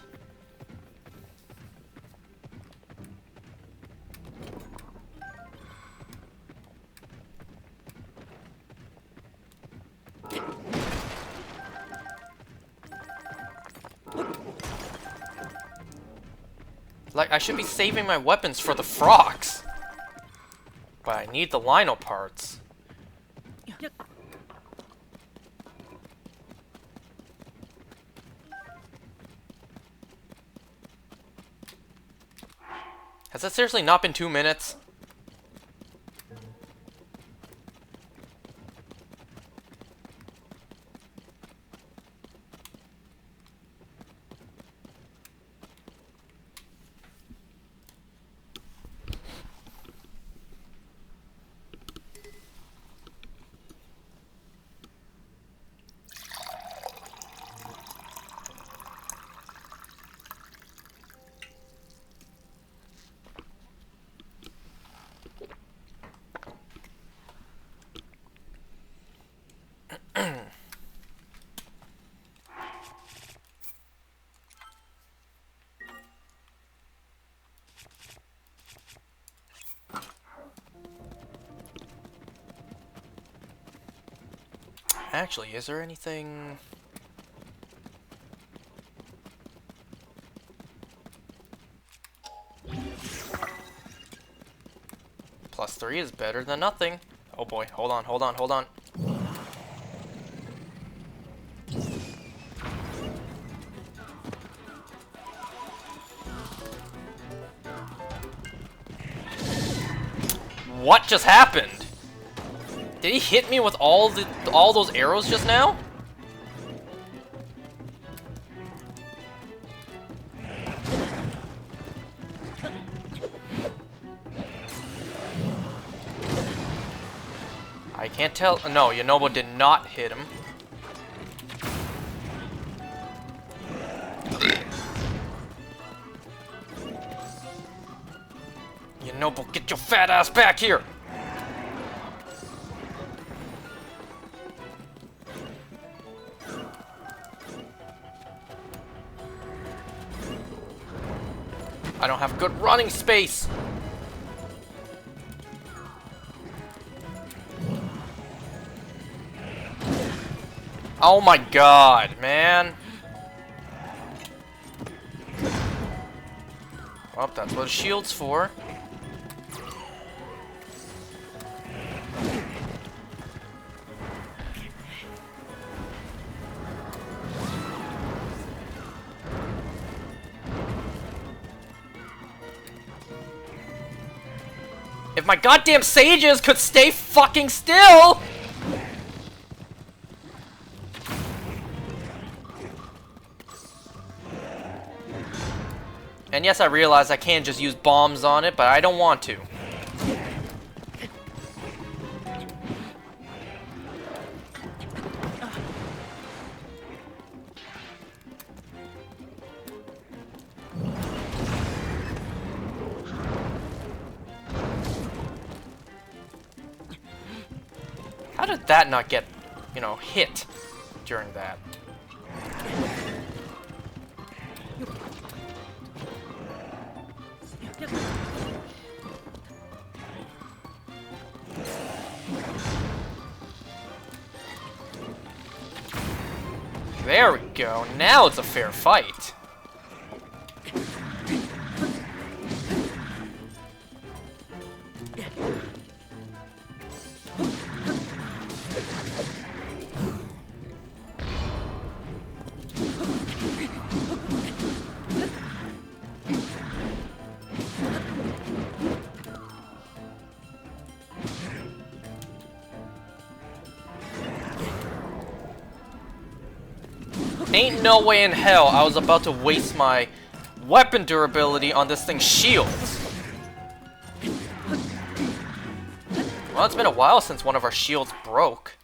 Speaker 1: Like, I should be saving my weapons for the frogs. But I need the Lionel parts. Has that seriously not been 2 minutes? Actually, is there anything... +3 is better than nothing. Oh boy, hold on, hold on, hold on. What just happened? Did he hit me with all those arrows just now? I can't tell. No, Yunobo did not hit him. Yunobo, get your fat ass back here! I don't have good running space. Oh my god, man. Well, that's what a shield's for. If my goddamn sages could stay fucking still! And yes, I realize I can just use bombs on it, but I don't want to. did that not get, you know, hit during that? There we go. Now it's a fair fight. Ain't no way in hell I was about to waste my weapon durability on this thing's shield. Well, it's been a while since one of our shields broke.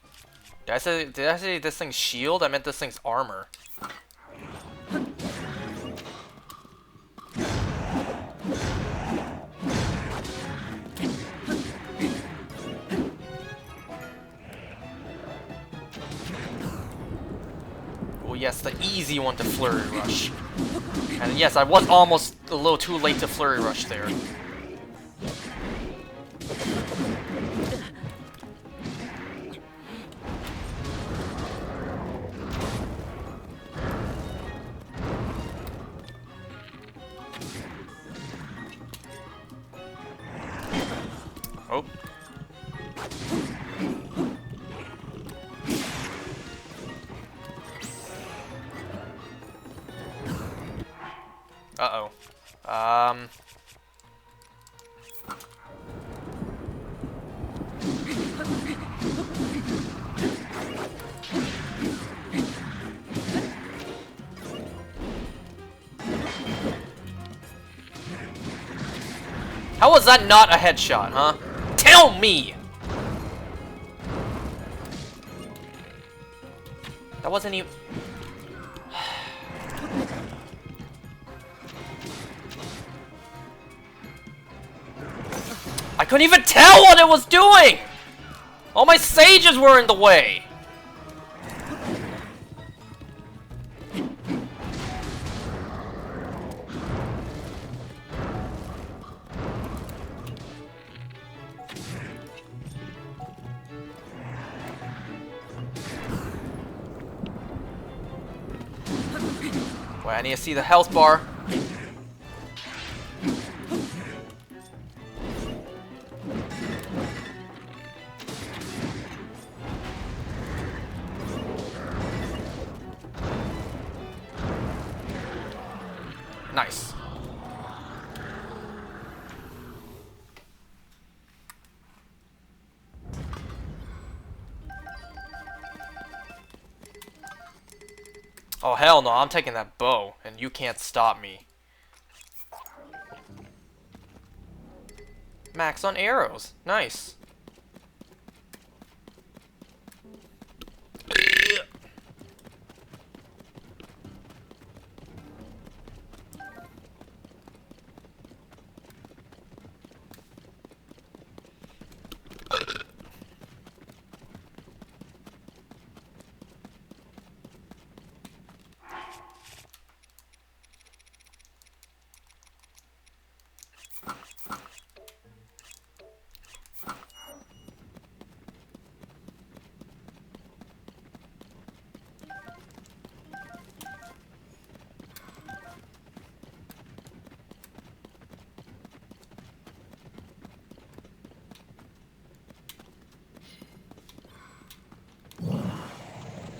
Speaker 1: Did I say this thing's shield? I meant this thing's armor. Yes, the easy one to Flurry Rush. And yes, I was almost a little too late to Flurry Rush there. Oh. Uh-oh. How was that not a headshot, huh? Tell me! That wasn't even... I couldn't even tell what it was doing! All my sages were in the way! Wait, I need to see the health bar. Nice. Oh, hell no, I'm taking that bow, and you can't stop me. Max on arrows. Nice.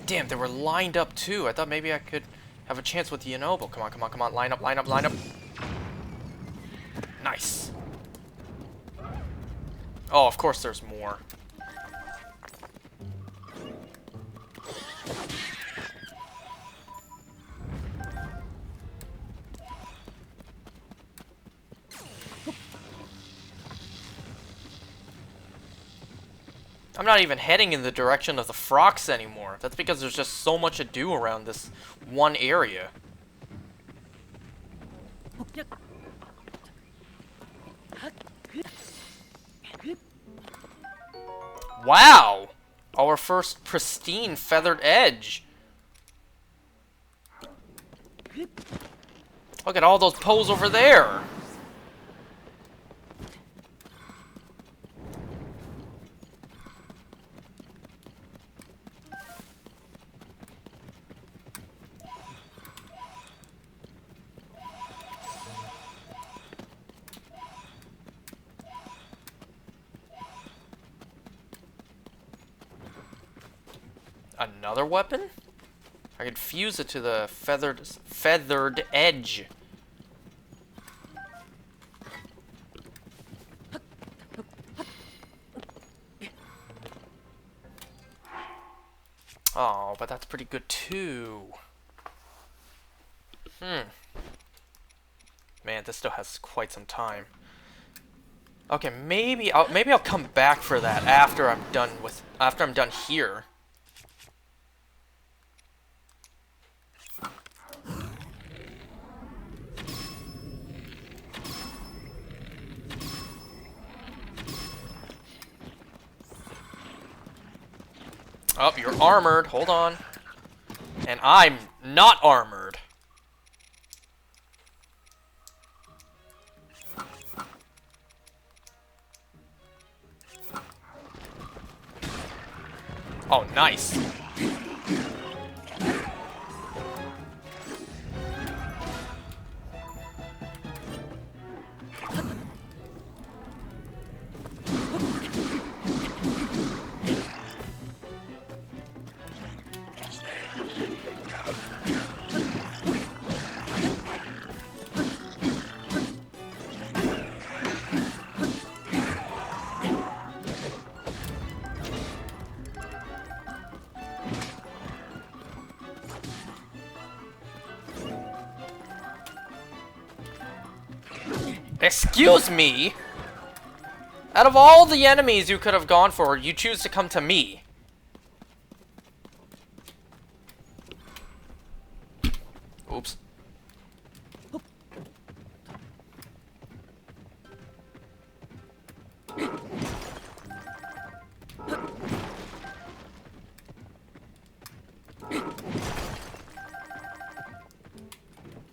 Speaker 1: Damn, they were lined up too. I thought maybe I could have a chance with Yunobo. Come on, come on, come on. Line up, line up, line up. Nice. Oh, of course there's more. I'm not even heading in the direction of the Frox anymore. That's because there's just so much to do around this one area. Wow! Our first pristine feathered edge. Look at all those poes over there. Another weapon? I could fuse it to the feathered edge. Oh, but that's pretty good too. Man, this still has quite some time. Okay, maybe I'll come back for that after I'm done here. Oh, you're armored. Hold on. And I'm not armored. Oh, nice. Excuse me? Out of all the enemies you could have gone for, you choose to come to me. Oops.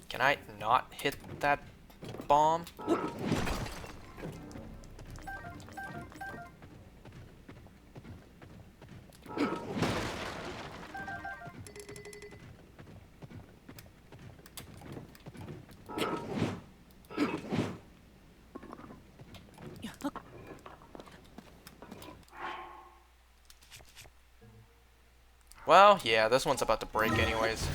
Speaker 1: Can I not hit that bomb? Well, yeah, this one's about to break anyways.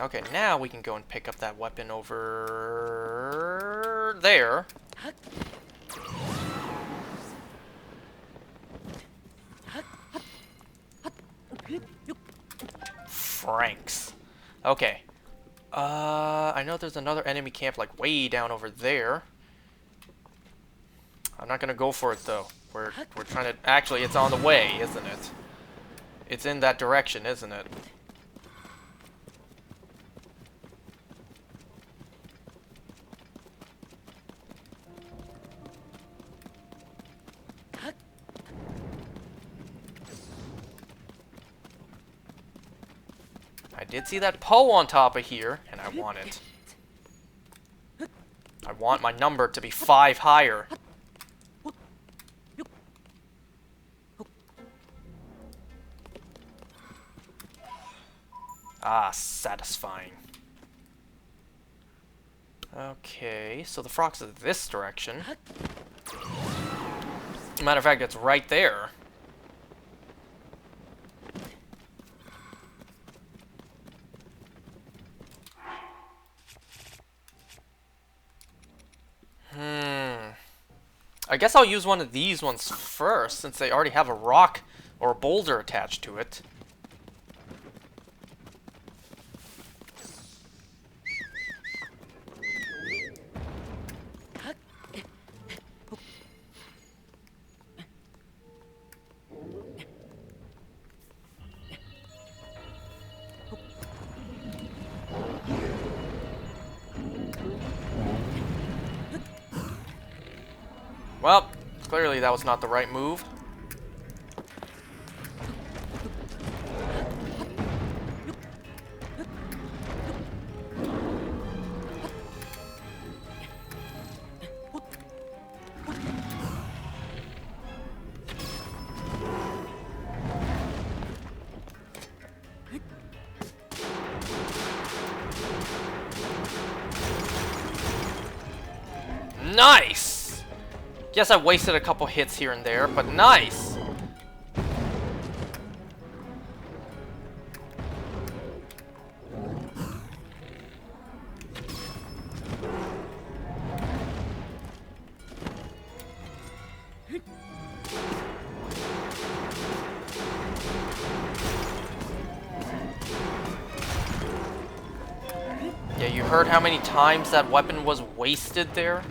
Speaker 1: Okay, now we can go and pick up that weapon over there. Franks. Okay. I know there's another enemy camp like way down over there. I'm not gonna go for it though. We're trying to actually it's on the way, isn't it? It's in that direction, isn't it? I did see that Poe on top of here, and I want it. I want my number to be 5 higher. Ah, satisfying. Okay, so the frog's is this direction. Matter of fact, it's right there. I guess I'll use one of these ones first, since they already have a rock or a boulder attached to it. Clearly that was not the right move. Nice! Guess I wasted a couple hits here and there, but nice! Yeah, you heard how many times that weapon was wasted there?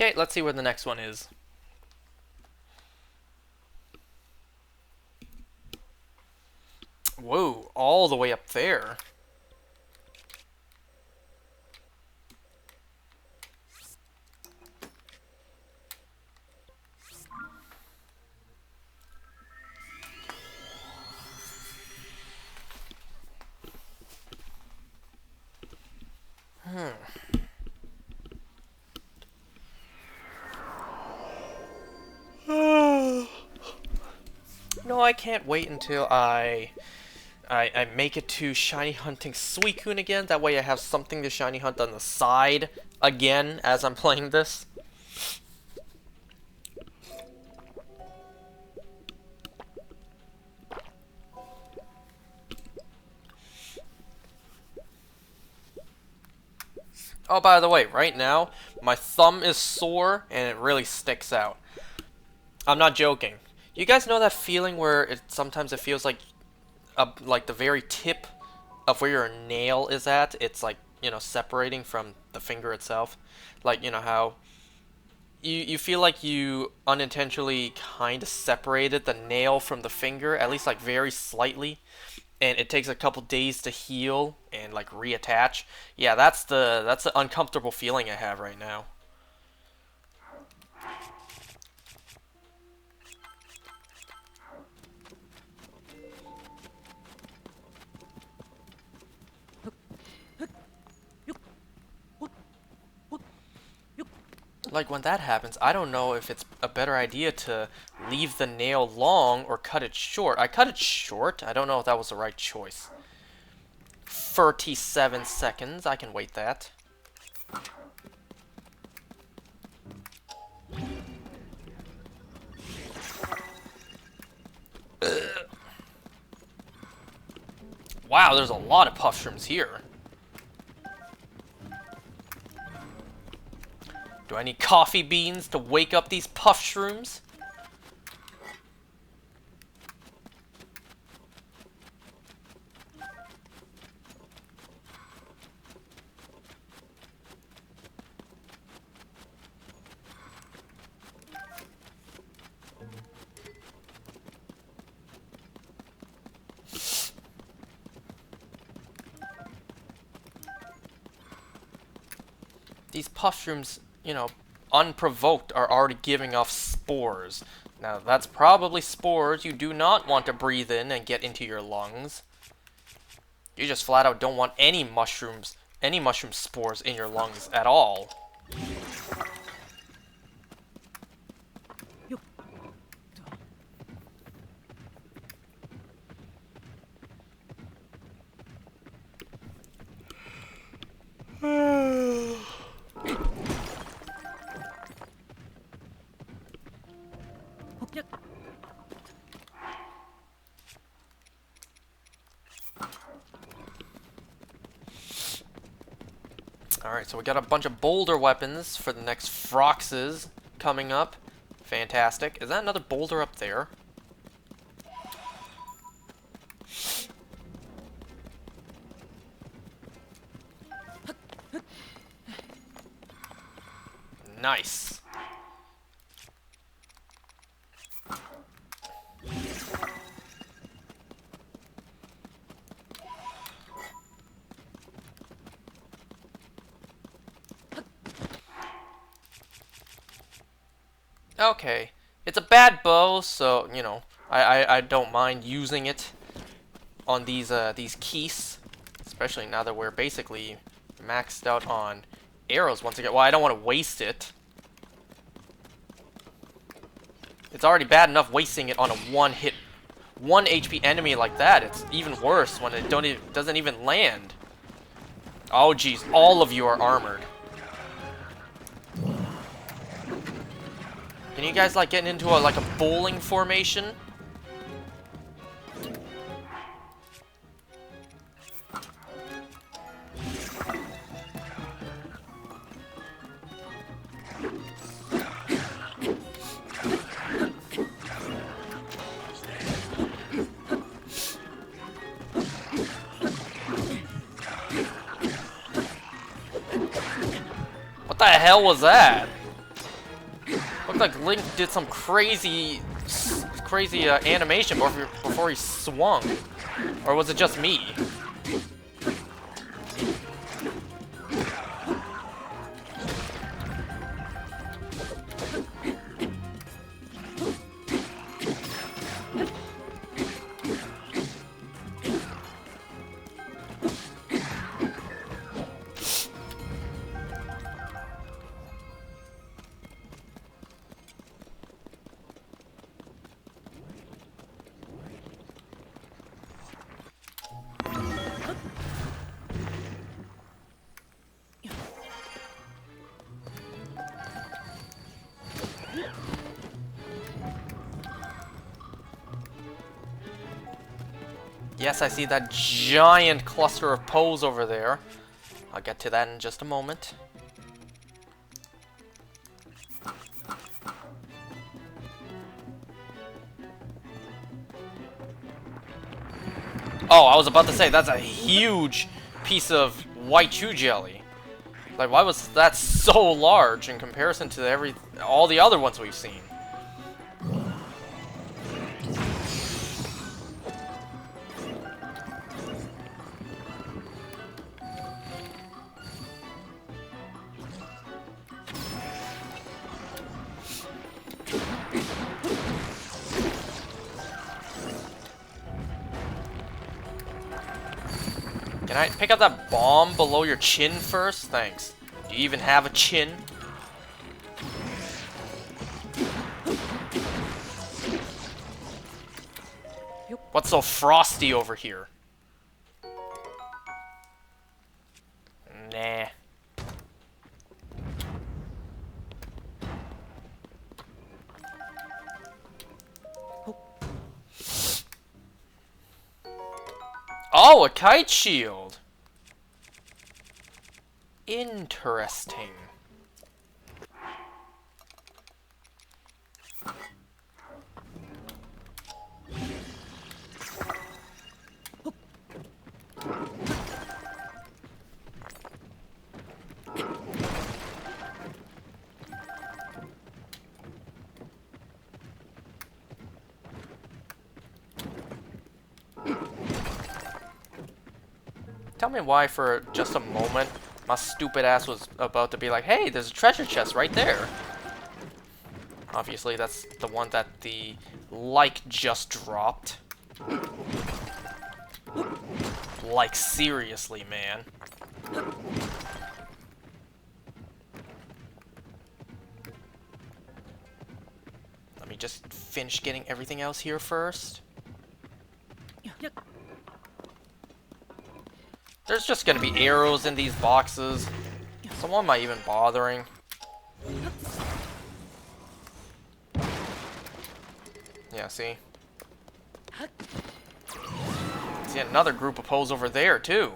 Speaker 1: Okay, let's see where the next one is. Whoa, all the way up there. No, I can't wait until I make it to shiny hunting Suicune again. That way I have something to shiny hunt on the side again as I'm playing this. Oh, by the way, right now, my thumb is sore and it really sticks out. I'm not joking. You guys know that feeling where sometimes it feels like the very tip of where your nail is at, it's like, you know, separating from the finger itself? Like, you know how you feel like you unintentionally kind of separated the nail from the finger, at least like very slightly, and it takes a couple days to heal and like reattach. Yeah, that's the uncomfortable feeling I have right now. Like, when that happens, I don't know if it's a better idea to leave the nail long or cut it short. I cut it short. I don't know if that was the right choice. 37 seconds. I can wait that. Wow, there's a lot of puff shrooms here. Do I need coffee beans to wake up these puff shrooms? These puff shrooms, you know, unprovoked, are already giving off spores. Now, that's probably spores you do not want to breathe in and get into your lungs. You just flat out don't want any mushroom spores in your lungs at all. Alright, so we got a bunch of boulder weapons for the next Froxes coming up. Fantastic. Is that another boulder up there? Nice. Okay. It's a bad bow, so, you know, I don't mind using it on these keys. Especially now that we're basically maxed out on arrows once again. Well, I don't want to waste it. It's already bad enough wasting it on a one HP enemy like that. It's even worse when it doesn't even land. Oh geez, all of you are armored. Can you guys like get into like a bowling formation? What the hell was that? Looked like Link did some crazy animation before he swung. Or was it just me? Yes, I see that giant cluster of Poes over there. I'll get to that in just a moment. Oh, I was about to say, that's a huge piece of white chew jelly. Like, why was that so large in comparison to all the other ones we've seen? Can I pick up that bomb below your chin first? Thanks. Do you even have a chin? What's so frosty over here? Nah. Oh, a kite shield. Interesting. Tell me why for just a moment my stupid ass was about to be like, hey, there's a treasure chest right there. Obviously, that's the one that the like just dropped. Like, seriously, man. Let me just finish getting everything else here first. There's just gonna be arrows in these boxes. So why am I even bothering? Yeah, see? See another group of Poes over there, too.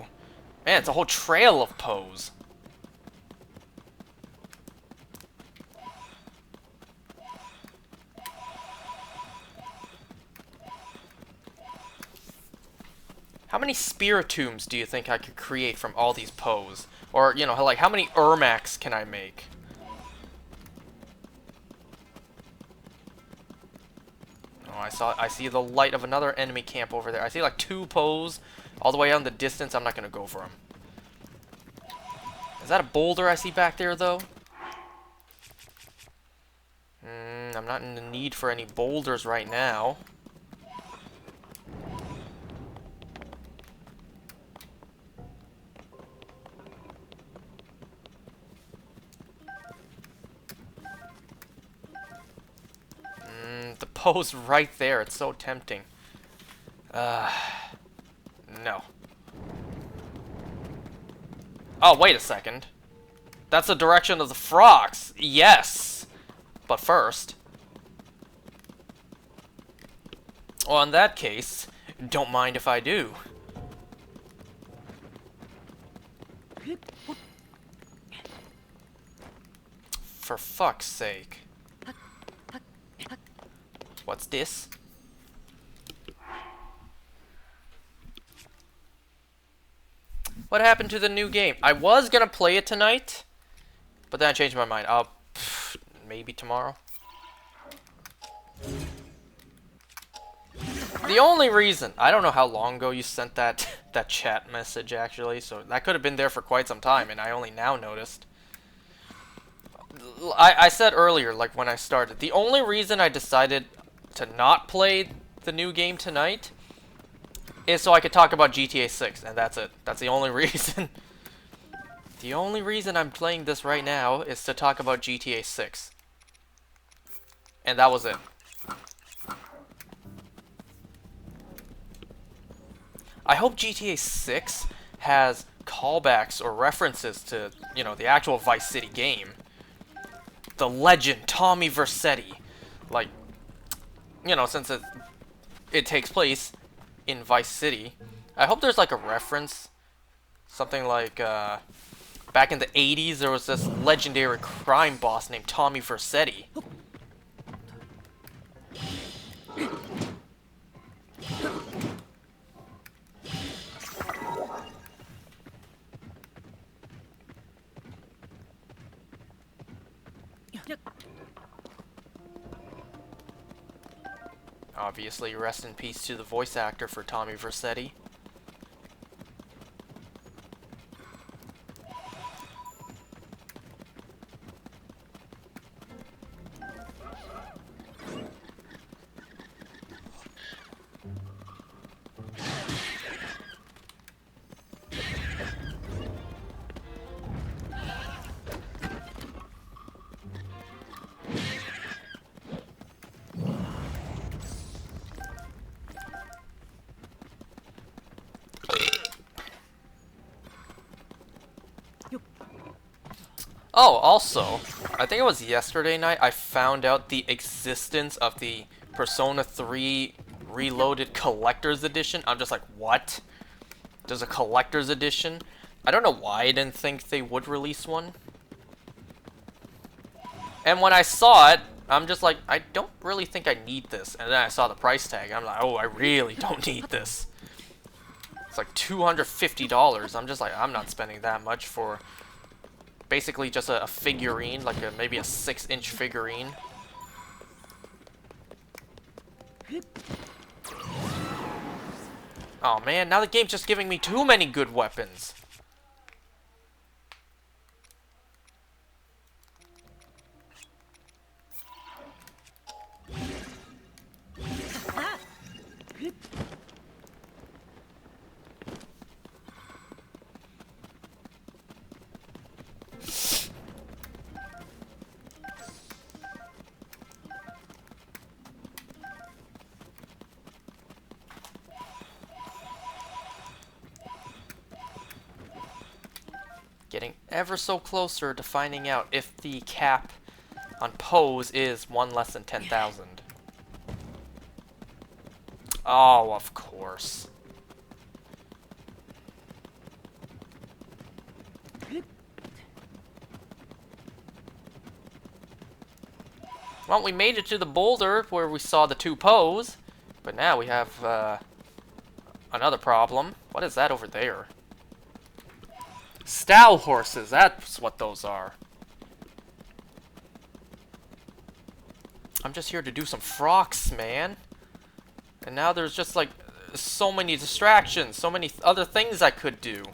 Speaker 1: Man, it's a whole trail of Poes. How many Spiritombs do you think I could create from all these Poes? Or, you know, like, how many Ermacs can I make? Oh, I see the light of another enemy camp over there. I see like 2 Poes all the way out in the distance. I'm not gonna go for them. Is that a boulder I see back there, though? I'm not in the need for any boulders right now. The Poe's right there. It's so tempting. No. Oh, wait a second. That's the direction of the frogs. Yes. But first... well, in that case, don't mind if I do. For fuck's sake. What's this? What happened to the new game? I was gonna play it tonight, but then I changed my mind. Maybe tomorrow. The only reason, I don't know how long ago you sent that chat message actually, so that could have been there for quite some time, and I only now noticed. I said earlier, like when I started, the only reason I decided to not play the new game tonight is so I could talk about GTA 6, and that's it. That's the only reason. The only reason I'm playing this right now is to talk about GTA 6. And that was it. I hope GTA 6 has callbacks or references to, you know, the actual Vice City game. The legend, Tommy Vercetti. Like, you know, since it takes place in Vice City, I hope there's like a reference. Something like, back in the 80s, there was this legendary crime boss named Tommy Vercetti. Obviously, rest in peace to the voice actor for Tommy Vercetti. Oh, also, I think it was yesterday night, I found out the existence of the Persona 3 Reloaded Collector's Edition. I'm just like, what? There's a Collector's Edition? I don't know why I didn't think they would release one. And when I saw it, I'm just like, I don't really think I need this. And then I saw the price tag, I'm like, oh, I really don't need this. It's like $250. I'm just like, I'm not spending that much for... basically just a figurine, like maybe a 6-inch figurine. Oh man, now the game's just giving me too many good weapons. Getting ever so closer to finding out if the cap on Poes is one less than 10,000. Oh, of course. Well, we made it to the boulder where we saw the 2 Poes, but now we have another problem. What is that over there? Stall horses, that's what those are. I'm just here to do some frocks, man. And now there's just like so many distractions, so many other things I could do.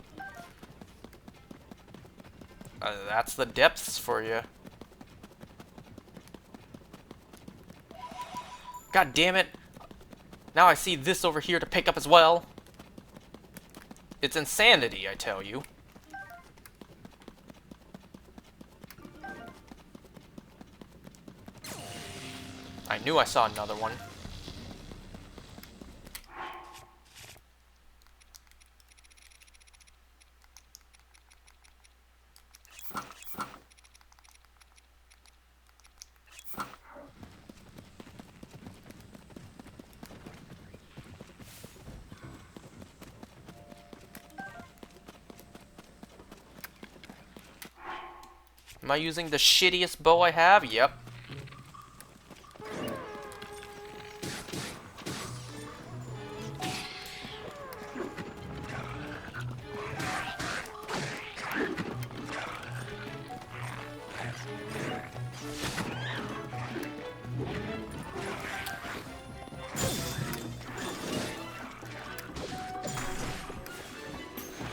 Speaker 1: That's the depths for you. God damn it. Now I see this over here to pick up as well. It's insanity, I tell you. I knew I saw another one. Am I using the shittiest bow I have? Yep.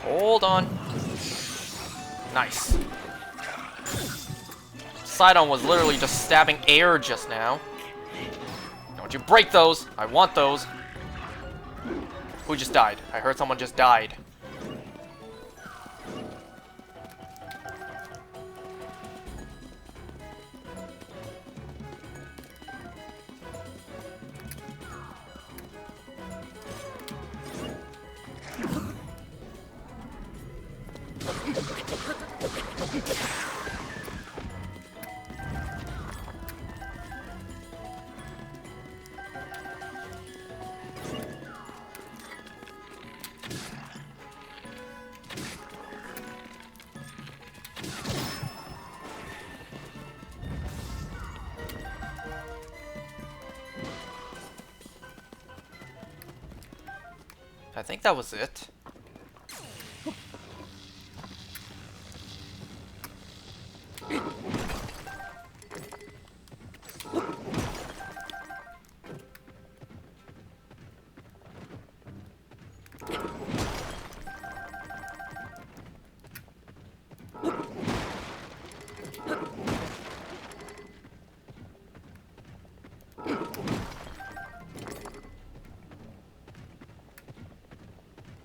Speaker 1: Hold on. Nice. Sidon was literally just stabbing air just now. Don't you break those. I want those. Who just died? I heard someone just died. I think that was it.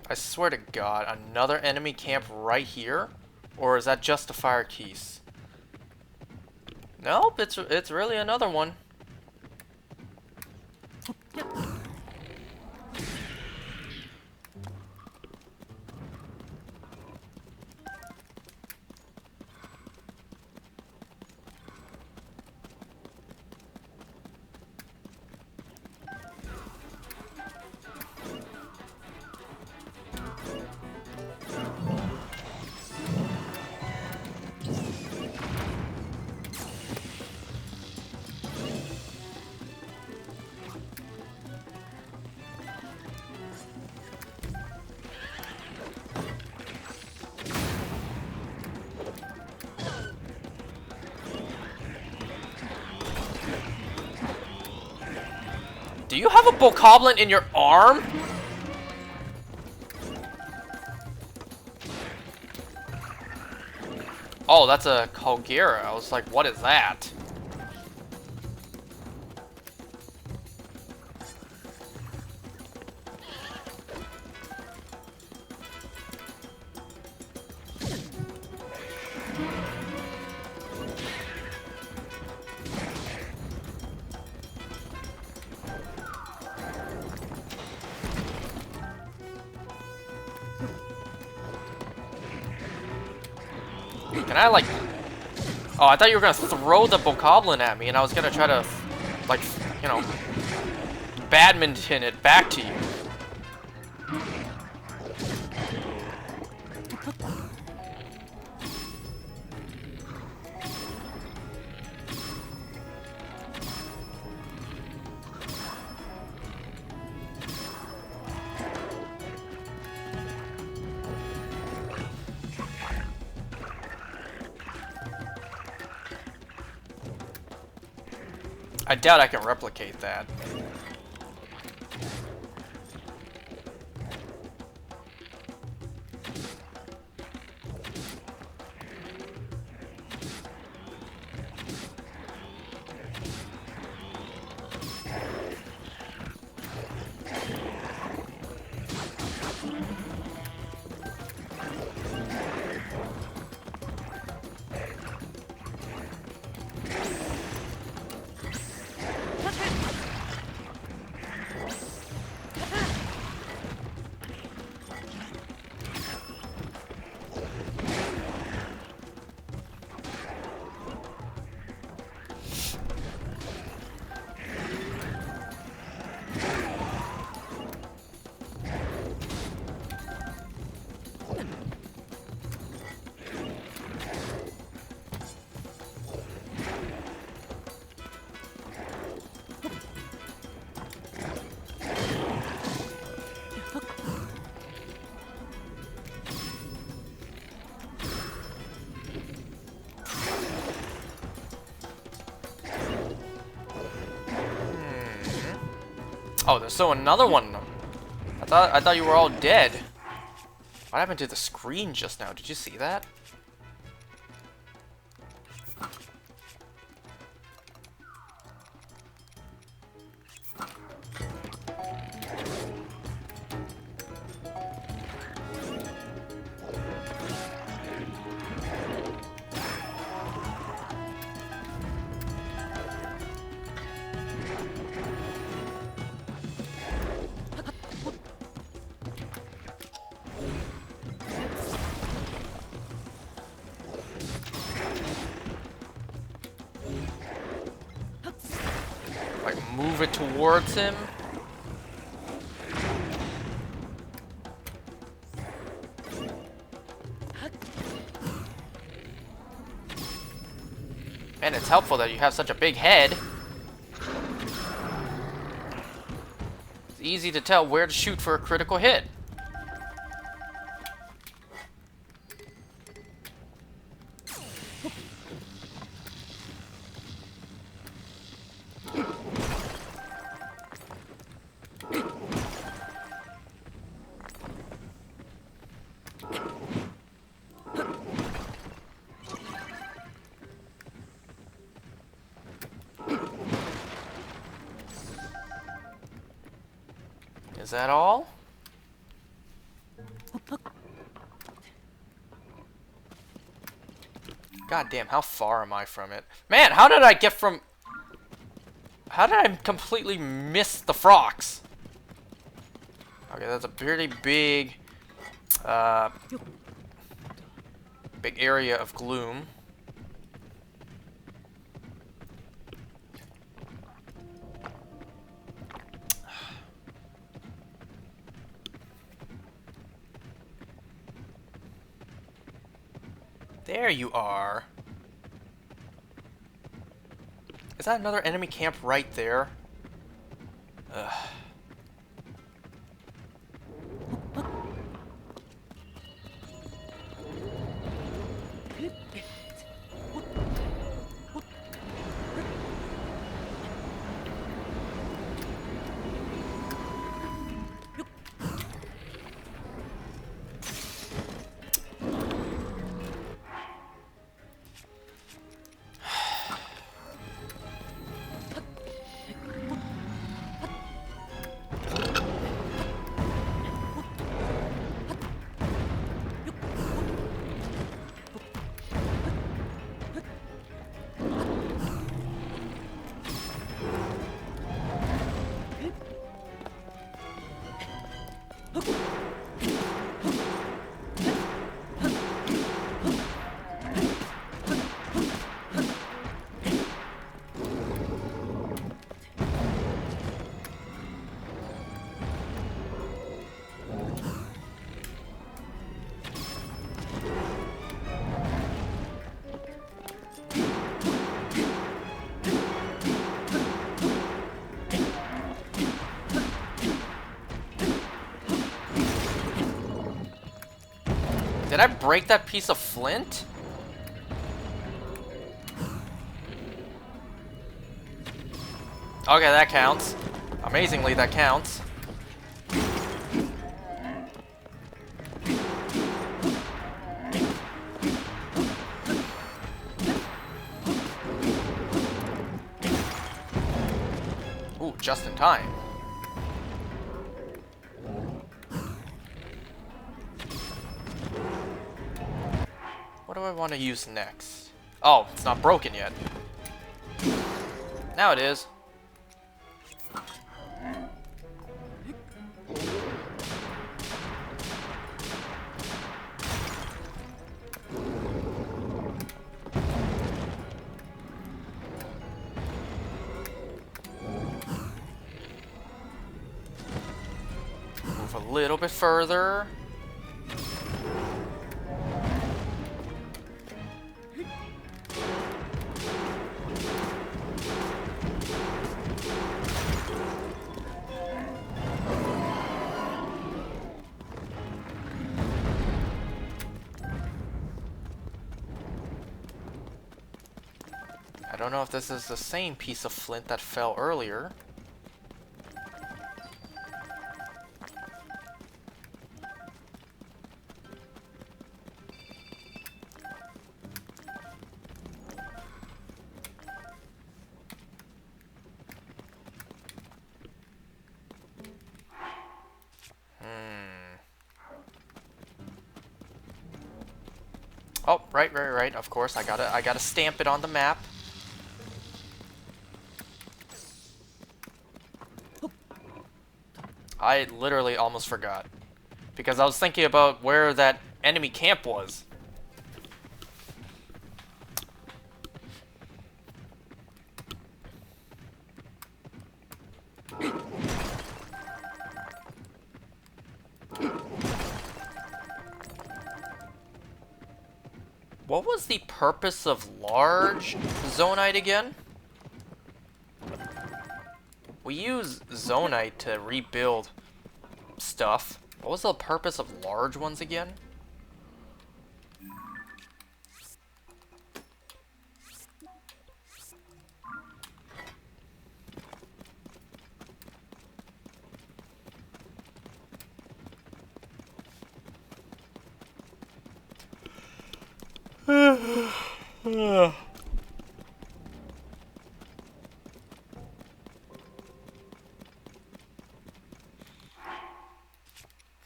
Speaker 1: I swear to God, another enemy camp right here? Or is that just a fire keys? Nope, it's really another one. Do you have a bokoblin in your arm? Oh, that's a Kogera. I was like, what is that? Can I, like... Oh, I thought you were gonna throw the bokoblin at me, and I was gonna try to, like, you know, badminton it back to you. I doubt I can replicate that. Oh, there's still another one. I thought you were all dead. What happened to the screen just now? Did you see that? Like, move it towards him. And it's helpful that you have such a big head. It's easy to tell where to shoot for a critical hit. Is that all? God damn, how far am I from it? Man, how did I get from... How did I completely miss the frogs? Okay, that's a pretty big... big area of gloom. There you are. Is that another enemy camp right there? Ugh. Did I break that piece of flint? Okay, that counts. Amazingly, that counts. Ooh, just in time. What do I want to use next? Oh, it's not broken yet. Now it is. Move a little bit further. I don't know if this is the same piece of flint that fell earlier. Oh, right. Of course, I gotta stamp it on the map. I literally almost forgot. Because I was thinking about where that enemy camp was. What was the purpose of large Zonite again? We use Zonite to rebuild stuff. What was the purpose of large ones again?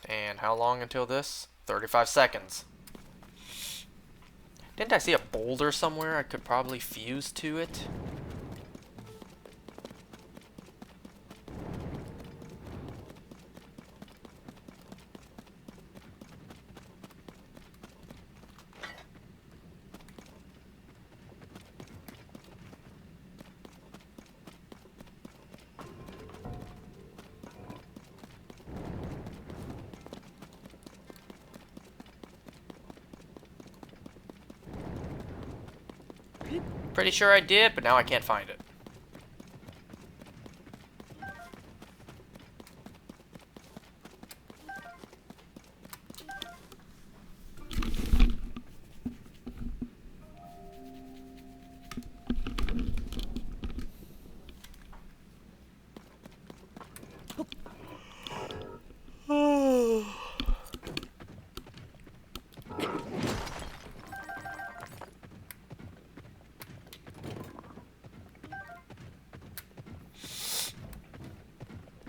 Speaker 1: And how long until this? 35 seconds. Didn't I see a boulder somewhere I could probably fuse to it? Pretty sure I did, but now I can't find it.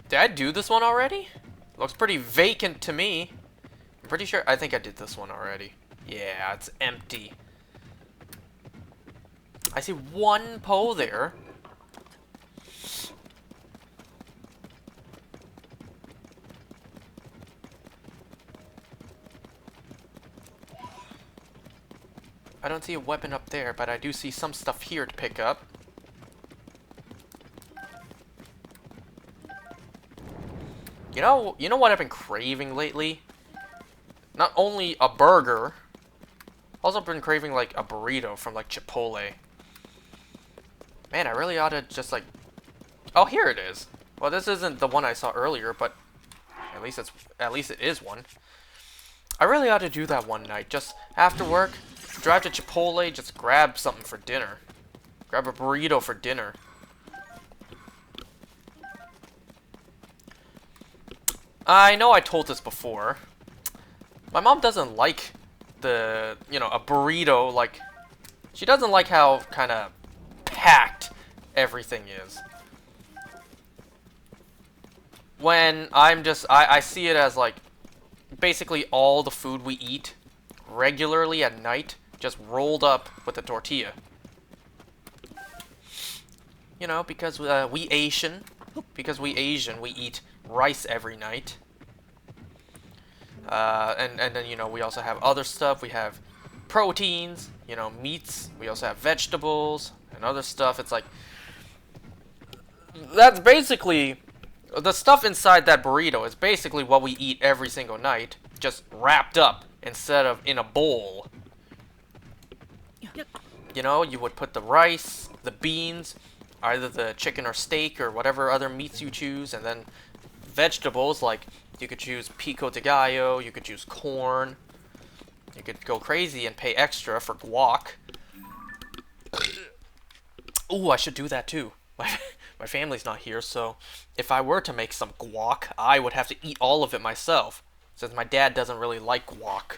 Speaker 1: Did I do this one already? Looks pretty vacant to me. I'm pretty sure. I think I did this one already. Yeah, it's empty. I see one Poe there. I don't see a weapon up there, but I do see some stuff here to pick up. You know what I've been craving lately? Not only a burger, also been craving like a burrito from like Chipotle. Man, I really ought to just like... Oh, here it is. Well, this isn't the one I saw earlier, but at least it is one. I really ought to do that one night. Just after work, drive to Chipotle, just grab something for dinner. Grab a burrito for dinner. I know I told this before. My mom doesn't like the, you know, a burrito, like, she doesn't like how kind of packed everything is. When I see it as like, basically all the food we eat regularly at night, just rolled up with a tortilla. You know, because we Asian, we eat rice every night. And then, you know, we also have other stuff. We have proteins, you know, meats. We also have vegetables and other stuff. It's like, that's basically, the stuff inside that burrito is basically what we eat every single night, just wrapped up instead of in a bowl. You know, you would put the rice, the beans, either the chicken or steak or whatever other meats you choose, and then vegetables, like you could choose pico de gallo, you could choose corn, you could go crazy and pay extra for guac. Ooh, I should do that too. My family's not here, so if I were to make some guac, I would have to eat all of it myself, since my dad doesn't really like guac.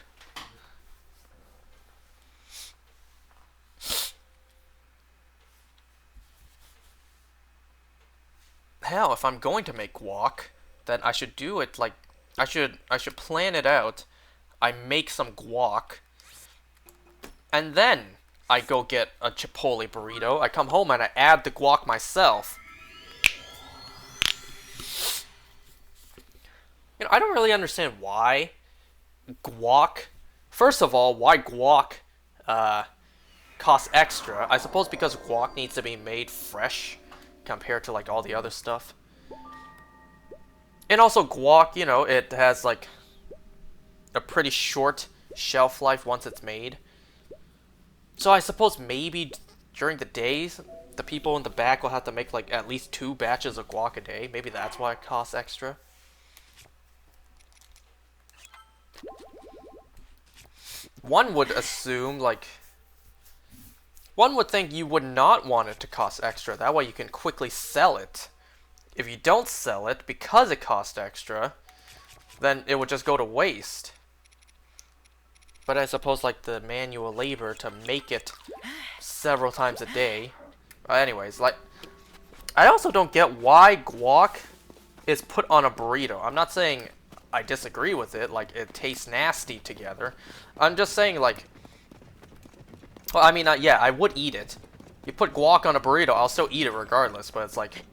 Speaker 1: Hell, if I'm going to make guac, then I should do it like, I should plan it out. I make some guac, and then I go get a Chipotle burrito. I come home and I add the guac myself. You know, I don't really understand why guac. First of all, why guac costs extra. I suppose because guac needs to be made fresh compared to like all the other stuff. And also guac, you know, it has like a pretty short shelf life once it's made. So I suppose maybe during the days, the people in the back will have to make like at least 2 batches of guac a day. Maybe that's why it costs extra. One would assume, like, one would think you would not want it to cost extra. That way you can quickly sell it. If you don't sell it because it costs extra, then it would just go to waste. But I suppose, like, the manual labor to make it several times a day. Anyways, like, I also don't get why guac is put on a burrito. I'm not saying I disagree with it, like, it tastes nasty together. I'm just saying, like, well, I mean, yeah, I would eat it. You put guac on a burrito, I'll still eat it regardless, but it's like,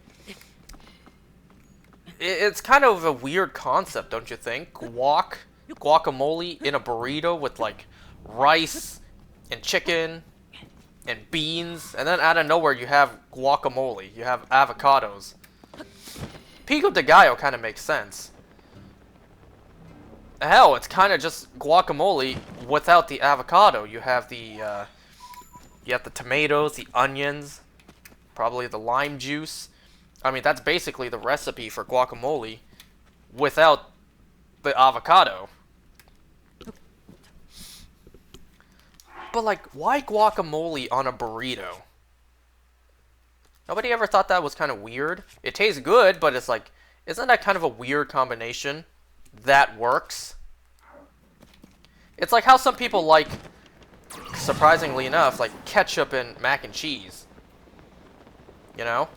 Speaker 1: it's kind of a weird concept, don't you think? Guacamole in a burrito with, like, rice and chicken and beans, and then out of nowhere you have guacamole, you have avocados. Pico de gallo kind of makes sense. Hell, it's kind of just guacamole without the avocado. You have the tomatoes, the onions, probably the lime juice. I mean, that's basically the recipe for guacamole without the avocado. But, like, why guacamole on a burrito? Nobody ever thought that was kind of weird? It tastes good, but it's like, isn't that kind of a weird combination that works? It's like how some people like, surprisingly enough, like ketchup and mac and cheese. You know?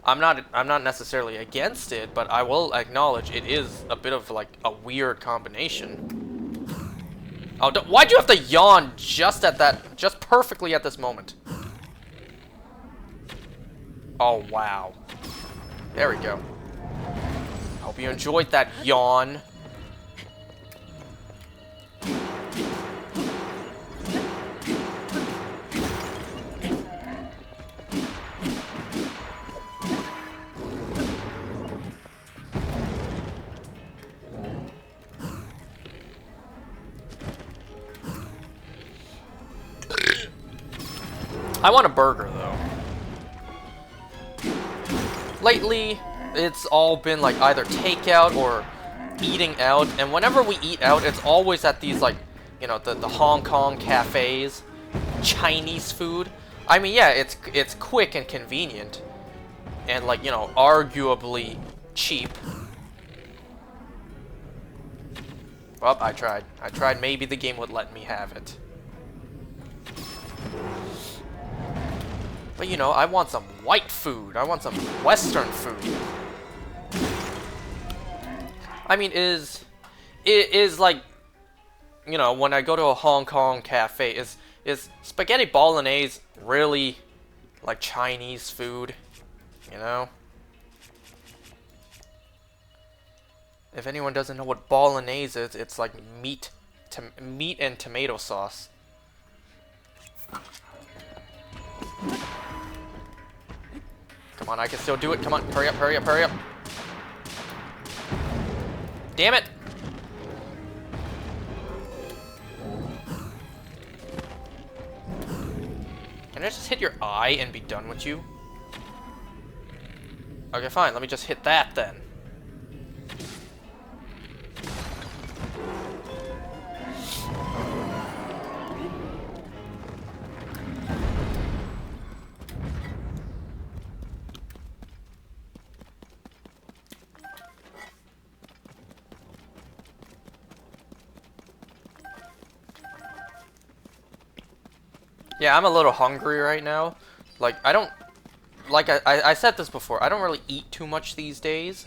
Speaker 1: I'm not necessarily against it, but I will acknowledge it is a bit of like a weird combination. Oh, why'd you have to yawn just perfectly at this moment? Oh, wow. There we go. Hope you enjoyed that yawn. I want a burger, though. Lately, it's all been, like, either takeout or eating out. And whenever we eat out, it's always at these, like, you know, the Hong Kong cafes. Chinese food. I mean, yeah, it's quick and convenient. And, like, you know, arguably cheap. Well, I tried. I tried. Maybe the game would let me have it. But you know, I want some white food. I want some Western food. I mean, it is like, you know, when I go to a Hong Kong cafe, is spaghetti bolognese really like Chinese food? You know? If anyone doesn't know what bolognese is, it's like meat and tomato sauce. Come on, I can still do it. Come on, hurry up, hurry up, hurry up. Damn it! Can I just hit your eye and be done with you? Okay, fine. Let me just hit that then. Yeah, I'm a little hungry right now. Like, I don't... Like, I said this before, I don't really eat too much these days.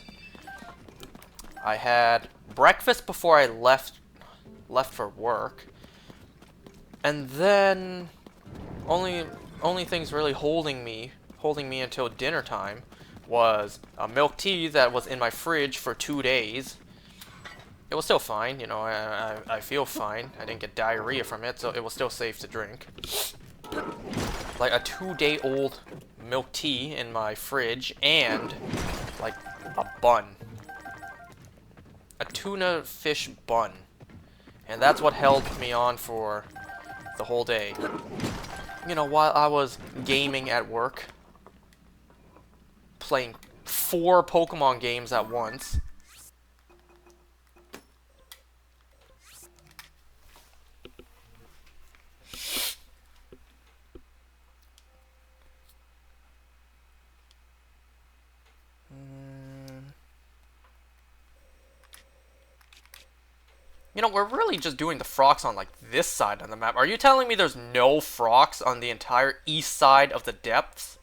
Speaker 1: I had breakfast before I left for work. And then... Only things really holding me until dinner time was a milk tea that was in my fridge for 2 days. It was still fine, you know, I feel fine. I didn't get diarrhea from it, so it was still safe to drink. Like a 2-day-old milk tea in my fridge and like a bun. A tuna fish bun. And that's what held me on for the whole day. You know, while I was gaming at work, playing 4 Pokemon games at once. You know, we're really just doing the Frox on, like, this side of the map. Are you telling me there's no Frox on the entire east side of the depths?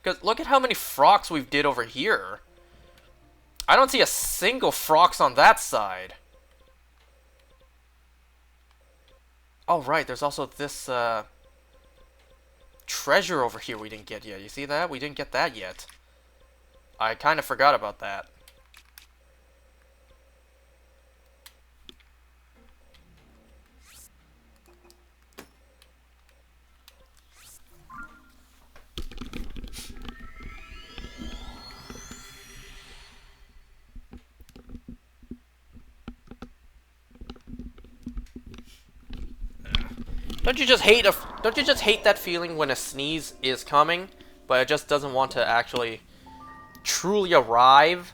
Speaker 1: Because look at how many Frox we've did over here. I don't see a single Frox on that side. Oh, right, there's also this, treasure over here we didn't get yet. You see that? We didn't get that yet. I kind of forgot about that. Don't you just hate that feeling when a sneeze is coming, but it just doesn't want to actually truly arrive?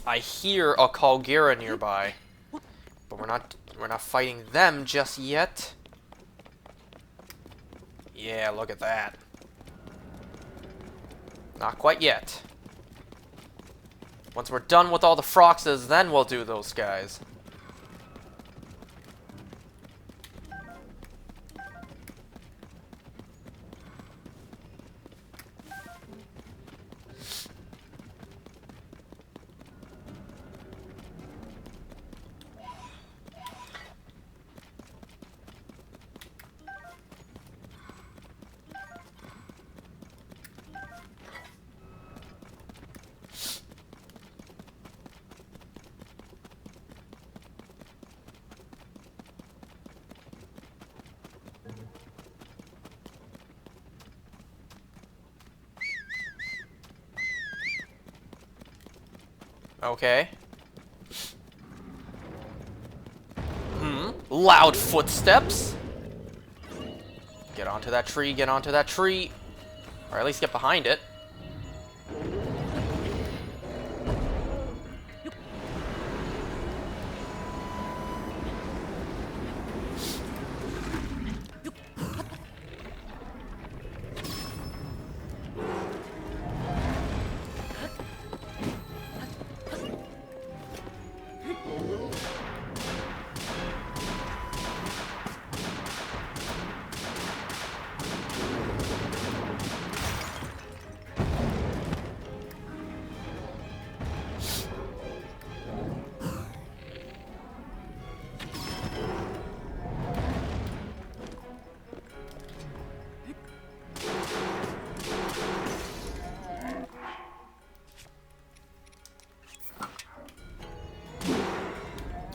Speaker 1: I hear a Kalgira nearby, but we're not fighting them just yet. Yeah, look at that. Not quite yet. Once we're done with all the Froxes, then we'll do those guys. Okay. Loud footsteps. Get onto that tree, get onto that tree. Or at least get behind it.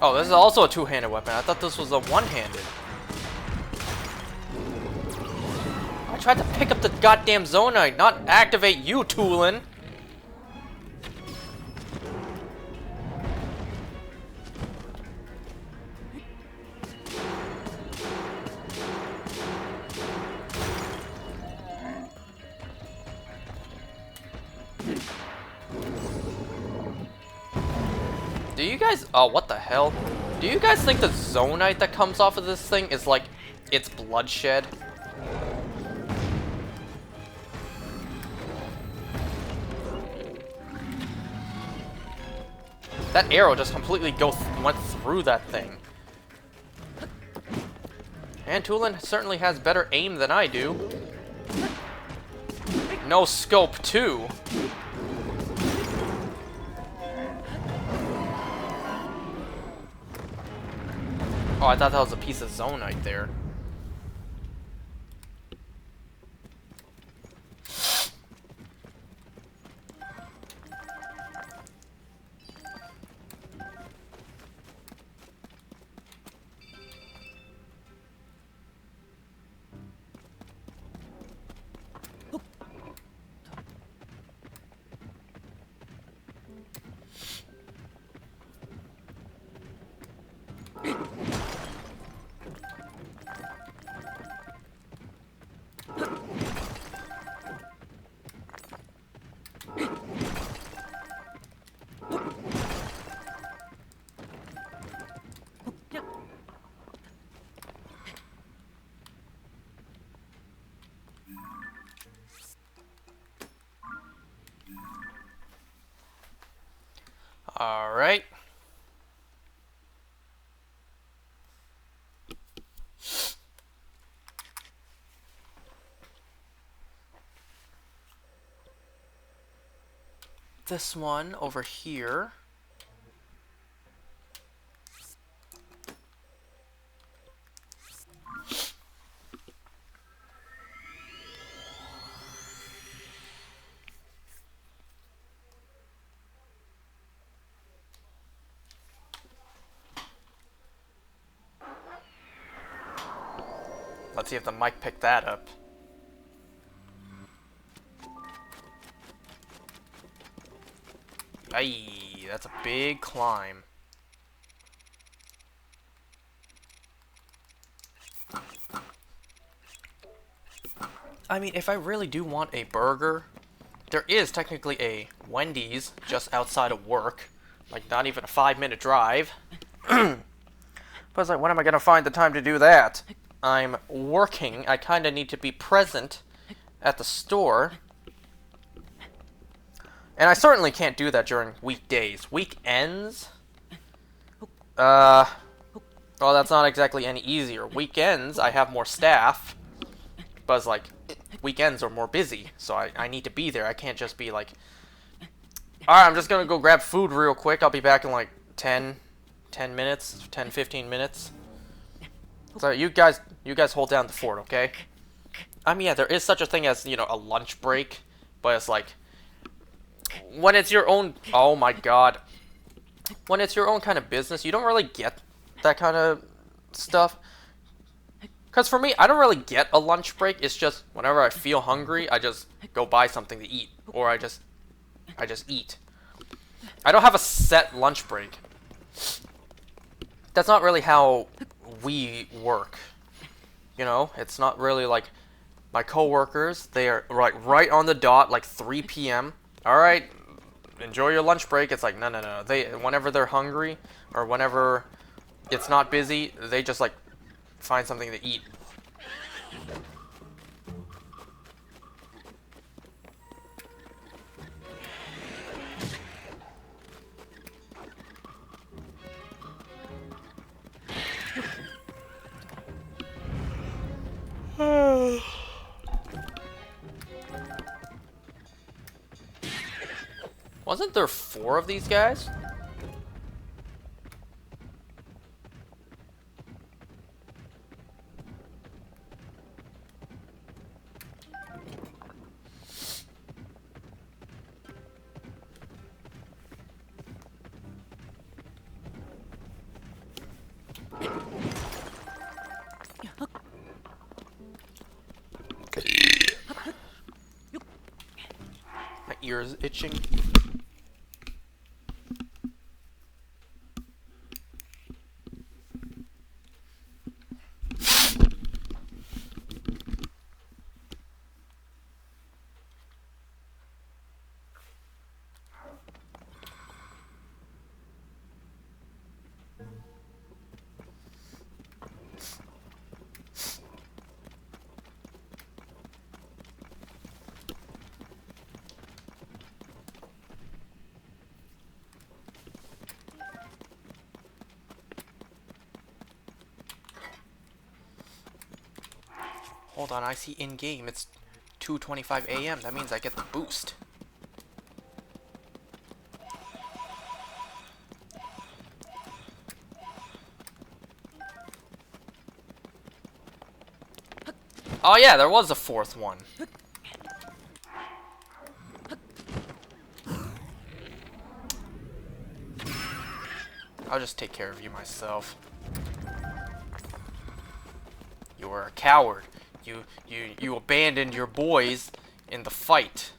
Speaker 1: Oh, this is also a two-handed weapon. I thought this was a one-handed. I tried to pick up the goddamn Zonite, not activate you, Tulin. Do you guys... Oh, what the hell? Do you guys think the Zonite that comes off of this thing is like... it's bloodshed? That arrow just completely went through that thing. And Tulin certainly has better aim than I do. No scope, too. Oh, I thought that was a piece of Zonite there. Alright. This one over here. Let's see if the mic picked that up. Aye, that's a big climb. I mean, if I really do want a burger, there is technically a Wendy's just outside of work. Like, not even a 5-minute drive. But it's like, when am I gonna find the time to do that? I'm working. I kind of need to be present at the store. And I certainly can't do that during weekdays. Weekends? Well, that's not exactly any easier. Weekends, I have more staff. But it's like, weekends are more busy. So I need to be there. I can't just be like, alright, I'm just gonna go grab food real quick. I'll be back in like 10 minutes, 10, 15 minutes. So you guys hold down the fort, okay? I mean, yeah, there is such a thing as, you know, a lunch break, but it's like, when it's your own, oh my god, when it's your own kind of business, you don't really get that kind of stuff. Because for me, I don't really get a lunch break. It's just whenever I feel hungry, I just go buy something to eat, or I just eat. I don't have a set lunch break. That's not really how we work. You know, it's not really like my coworkers. They are right on the dot, like 3 p.m. All right, enjoy your lunch break. It's like no. They whenever they're hungry or whenever it's not busy, they just like find something to eat. Wasn't there 4 of these guys? My ear is itching. Hold on, I see in-game. It's 2:25 a.m. That means I get the boost. Oh yeah, there was a fourth one. I'll just take care of you myself. You were a coward. You abandoned your boys in the fight.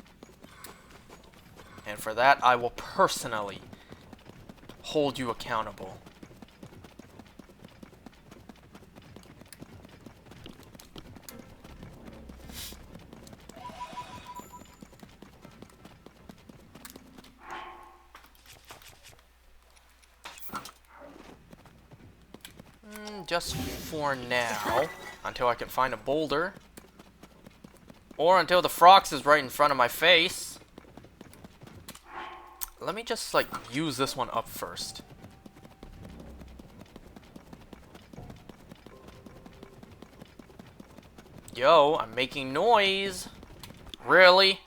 Speaker 1: And for that, I will personally hold you accountable. Just for now, until I can find a boulder. Or until the Frox is right in front of my face. Let me just, like, use this one up first. Yo, I'm making noise. Really?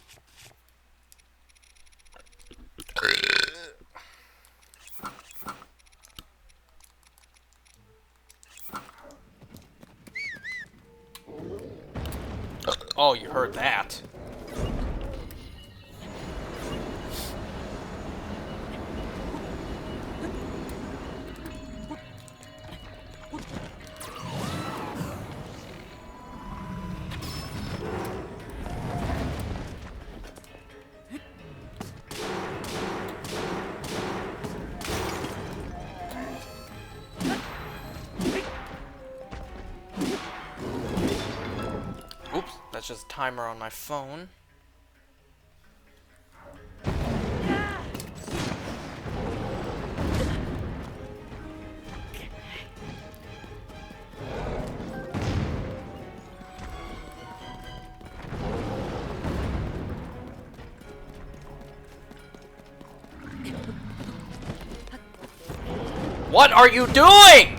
Speaker 1: Oh, you heard that. Oops, that's just a timer on my phone. What are you doing?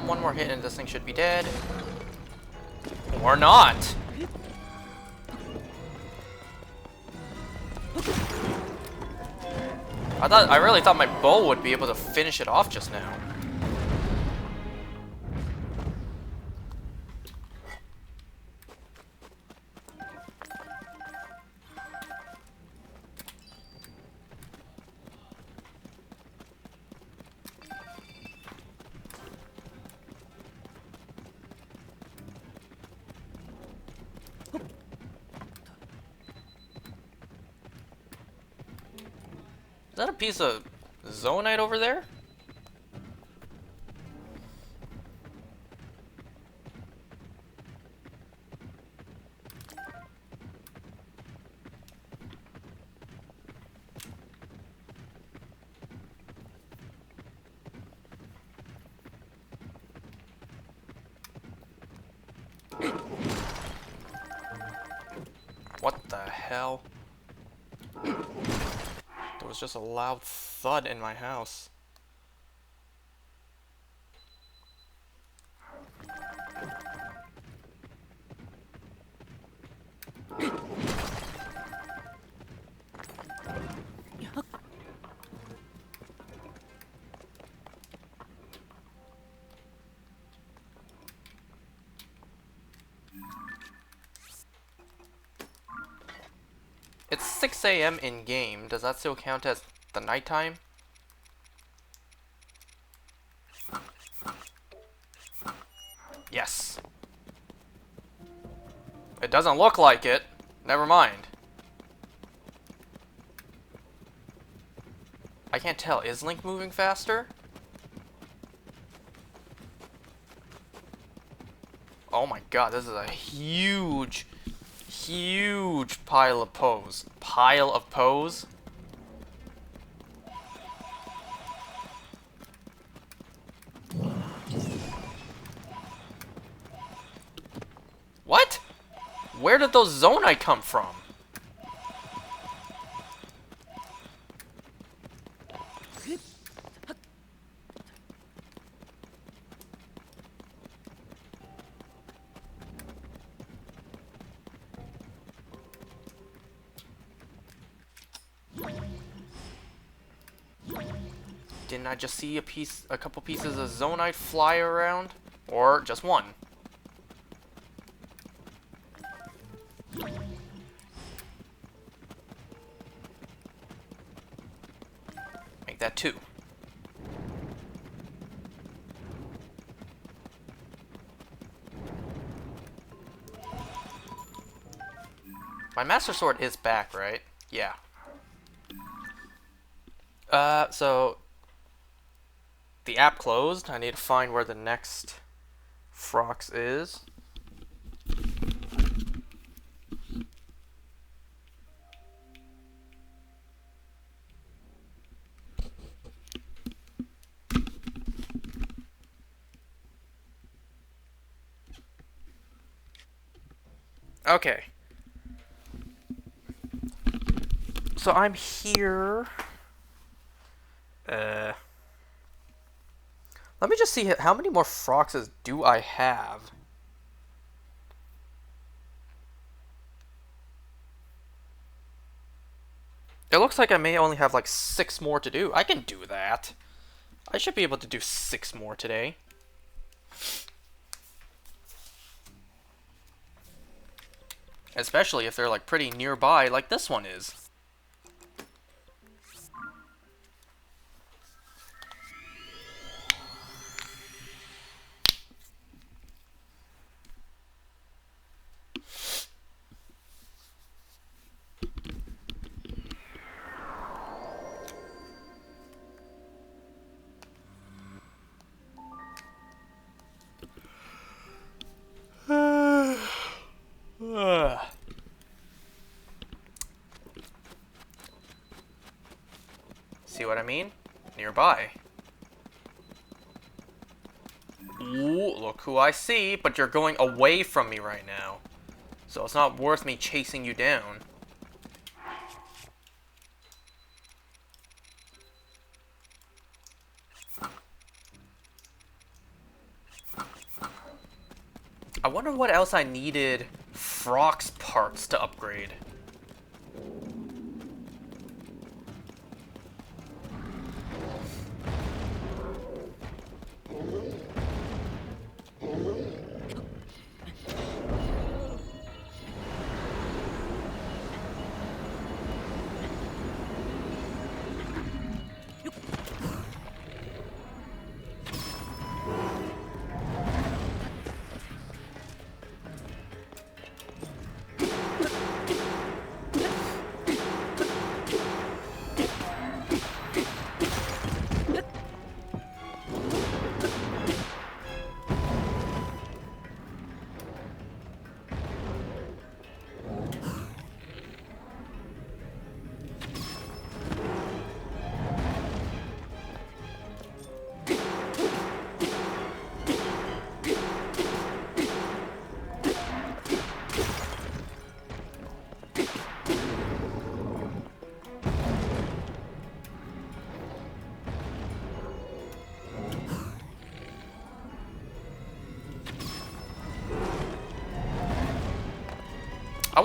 Speaker 1: One more hit and this thing should be dead. Or not. I really thought my bow would be able to finish it off just now. Is that a piece of Zonaite over there? What the hell? There was just a loud thud in my house. It's 6 a.m. in game. Does that still count as the nighttime? Yes. It doesn't look like it. Never mind. I can't tell. Is Link moving faster? Oh my god, this is a huge pile of pose. Pile of pose? What? Where did those Zonai come from? Didn't I just see a couple pieces of Zonite fly around? Or just one? Make that 2. My Master Sword is back, right? Yeah. So the app closed. I need to find where the next Frox is. Okay. So I'm here. Let me just see how many more Froxes do I have. It looks like I may only have like 6 more to do. I can do that. I should be able to do 6 more today. Especially if they're like pretty nearby like this one is. See what I mean? Nearby. Ooh, look who I see, but you're going away from me right now. So it's not worth me chasing you down. I wonder what else I needed Frox parts to upgrade.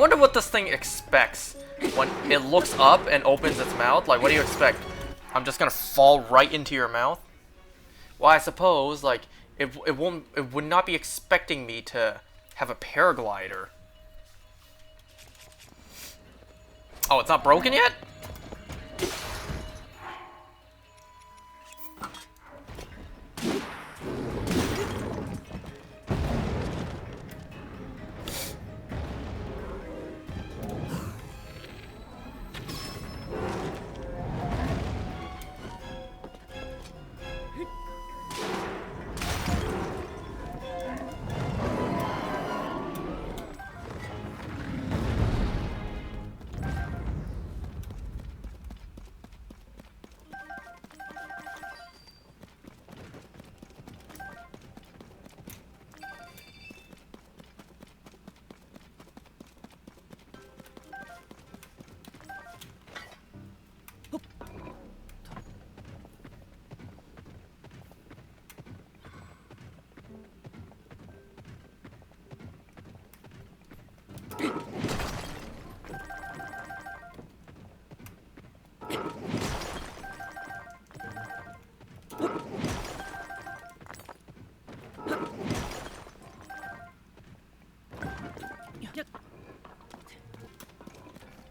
Speaker 1: wonder what this thing expects when it looks up and opens its mouth. Like, what do you expect? I'm just gonna fall right into your mouth? Well, I suppose, like, it would not be expecting me to have a paraglider. Oh, it's not broken yet?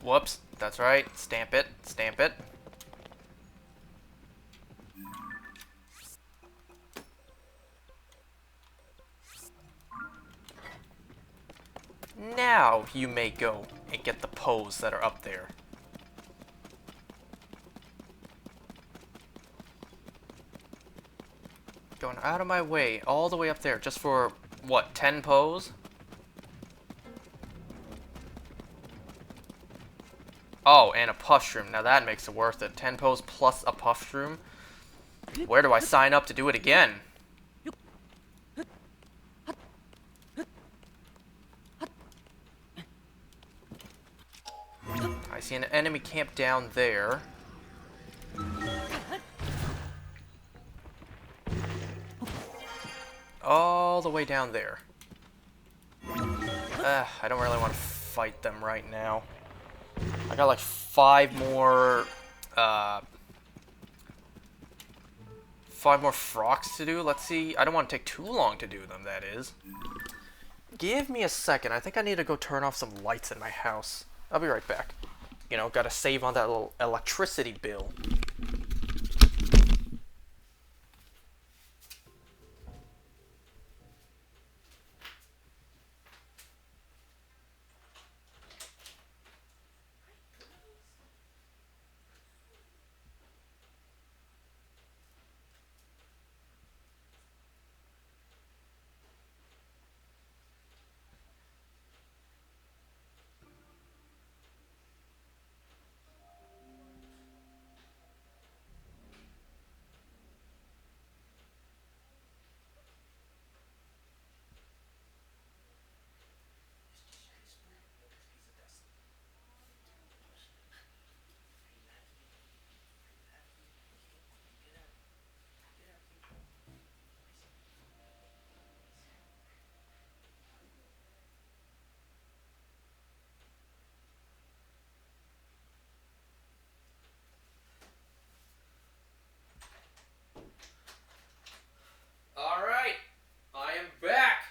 Speaker 1: Whoops, that's right. Stamp it, stamp it. Now you may go and get the Poes that are up there. Going out of my way, all the way up there, just for, what, 10 Poes? Oh, and a Puffshroom. Now that makes it worth it. 10 Poes plus a Puffshroom. Where do I sign up to do it again? I see an enemy camp down there. All the way down there. I don't really want to fight them right now. I got like 5 more frocks to do. Let's see. I don't want to take too long to do them, that is. Give me a second. I think I need to go turn off some lights in my house. I'll be right back. You know, gotta save on that little electricity bill. Alright, I am back.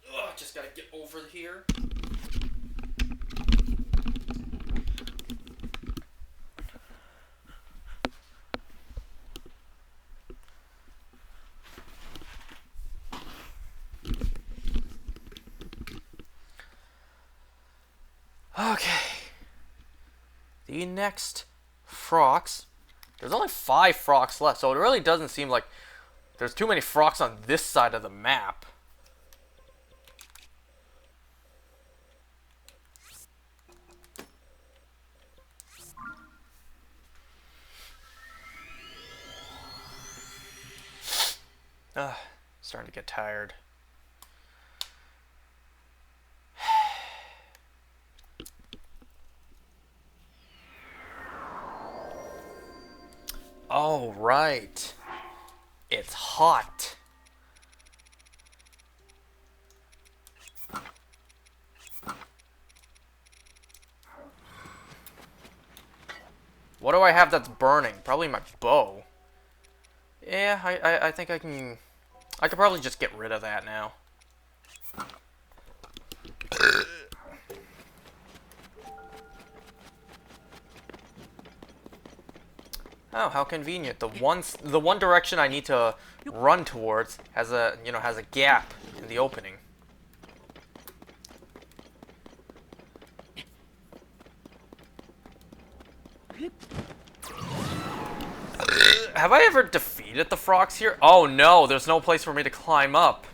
Speaker 1: Ugh, just gotta get over here. Okay. The next frocks. There's only 5 frocks left, so it really doesn't seem like there's too many frocks on this side of the map. Starting to get tired. Oh, right. It's hot. What do I have that's burning? Probably my bow. Yeah, I think I can... I could probably just get rid of that now. Oh, how convenient. The one direction I need to run towards has a, has a gap in the opening. Have I ever defeated the frogs here? Oh no, there's no place for me to climb up.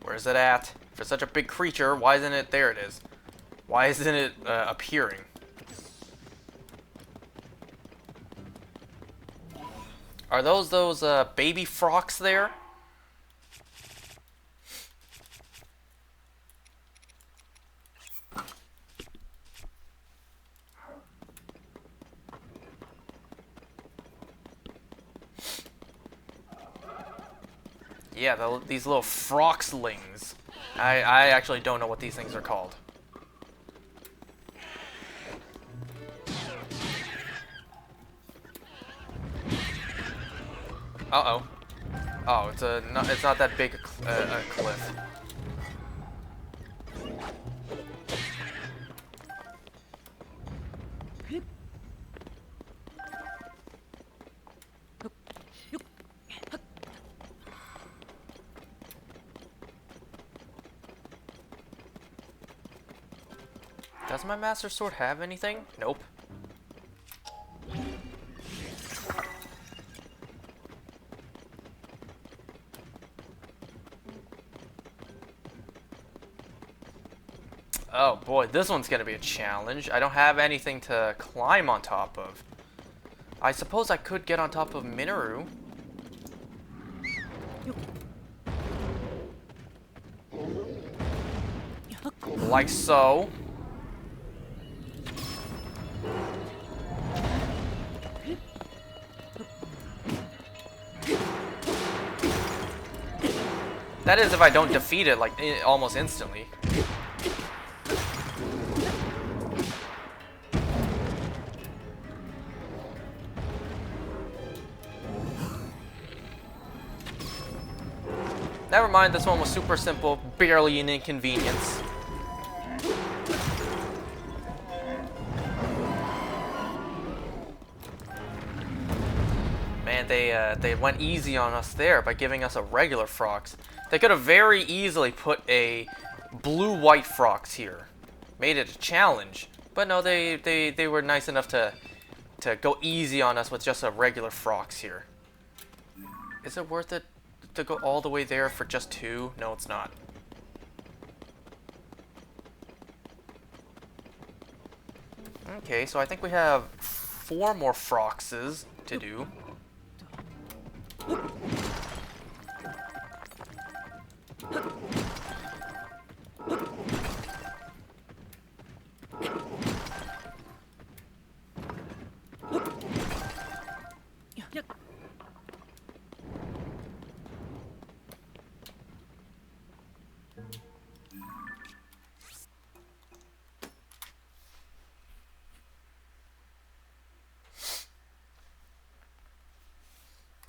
Speaker 1: Where's it at? For such a big creature, why isn't it? There it is. Why isn't it appearing? Are those baby frogs there? Yeah, these little froxlings. I actually don't know what these things are called. Uh-oh. Oh, it's not that big a cliff. Does my Master Sword have anything? Nope. Oh boy, this one's gonna be a challenge. I don't have anything to climb on top of. I suppose I could get on top of Minoru. Like so. That is if I don't defeat it, like, almost instantly. Never mind, this one was super simple, barely an inconvenience. Man, they went easy on us there by giving us a regular frogs. They could have very easily put a blue-white frogs here. Made it a challenge. But no, they were nice enough to go easy on us with just a regular frogs here. Is it worth it to go all the way there for just 2? No, it's not. Okay, so I think we have 4 more froxes to do.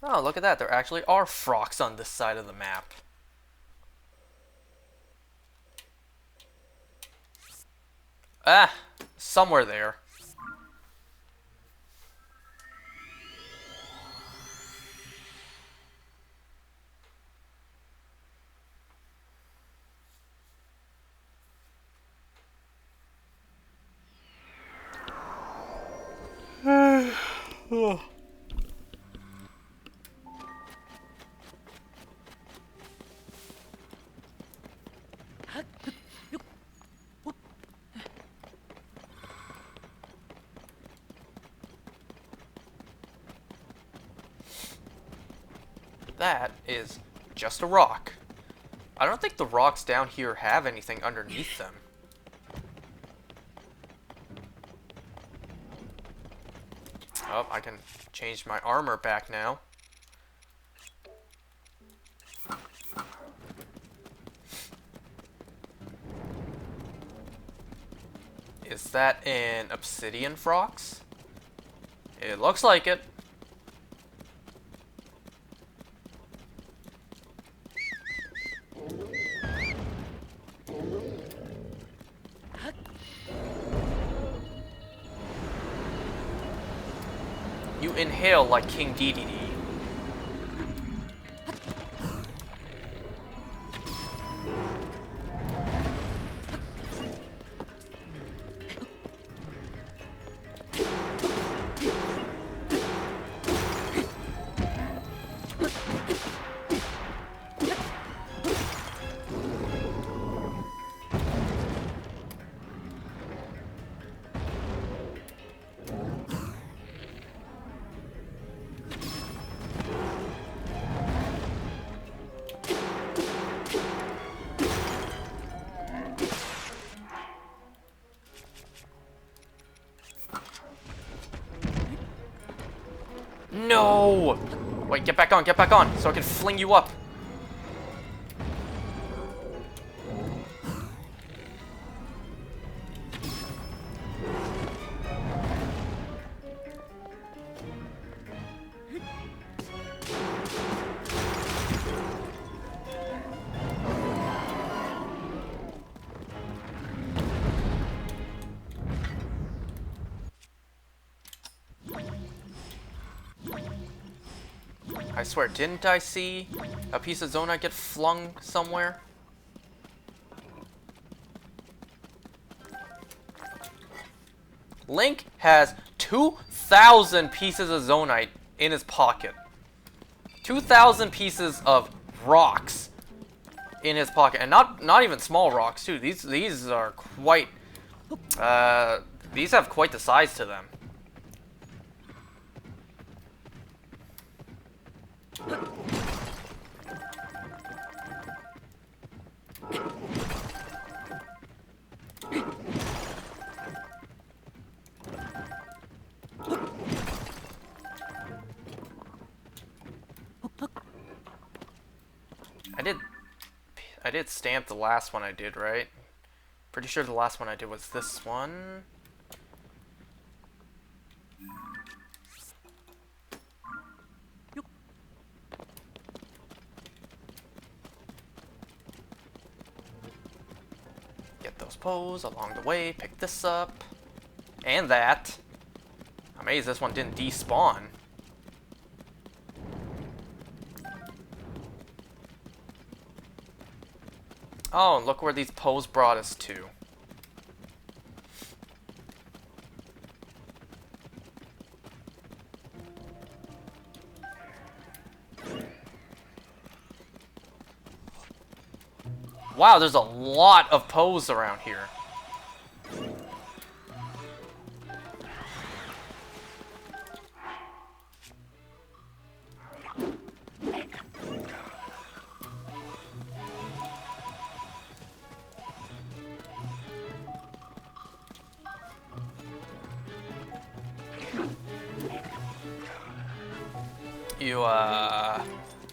Speaker 1: Oh, look at that. There actually are frogs on this side of the map. Ah, somewhere there. That is just a rock. I don't think the rocks down here have anything underneath them. Oh, I can change my armor back now. Is that an obsidian Frox? It looks like it. You inhale like King Dedede. No! Wait, get back on, so I can fling you up. I swear, didn't I see a piece of Zonite get flung somewhere? Link has 2,000 pieces of Zonite in his pocket. 2,000 pieces of rocks in his pocket, and not even small rocks too. These are quite these have quite the size to them. I did stamp the last one I did, right? Pretty sure the last one I did was this one. Get those Poes along the way, pick this up. And that. I'm amazed this one didn't despawn. Oh, and look where these Poes brought us to. Wow, there's a lot of Poes around here.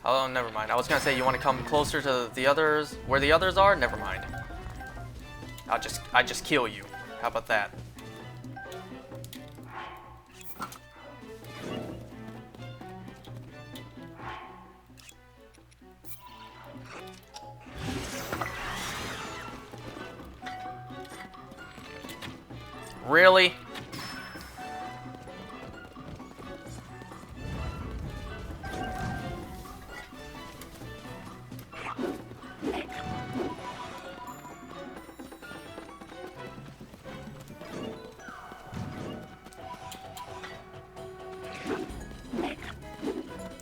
Speaker 1: Oh, never mind. I was gonna say, you want to come closer to the others, where the others are? Never mind. I just kill you. How about that? Really?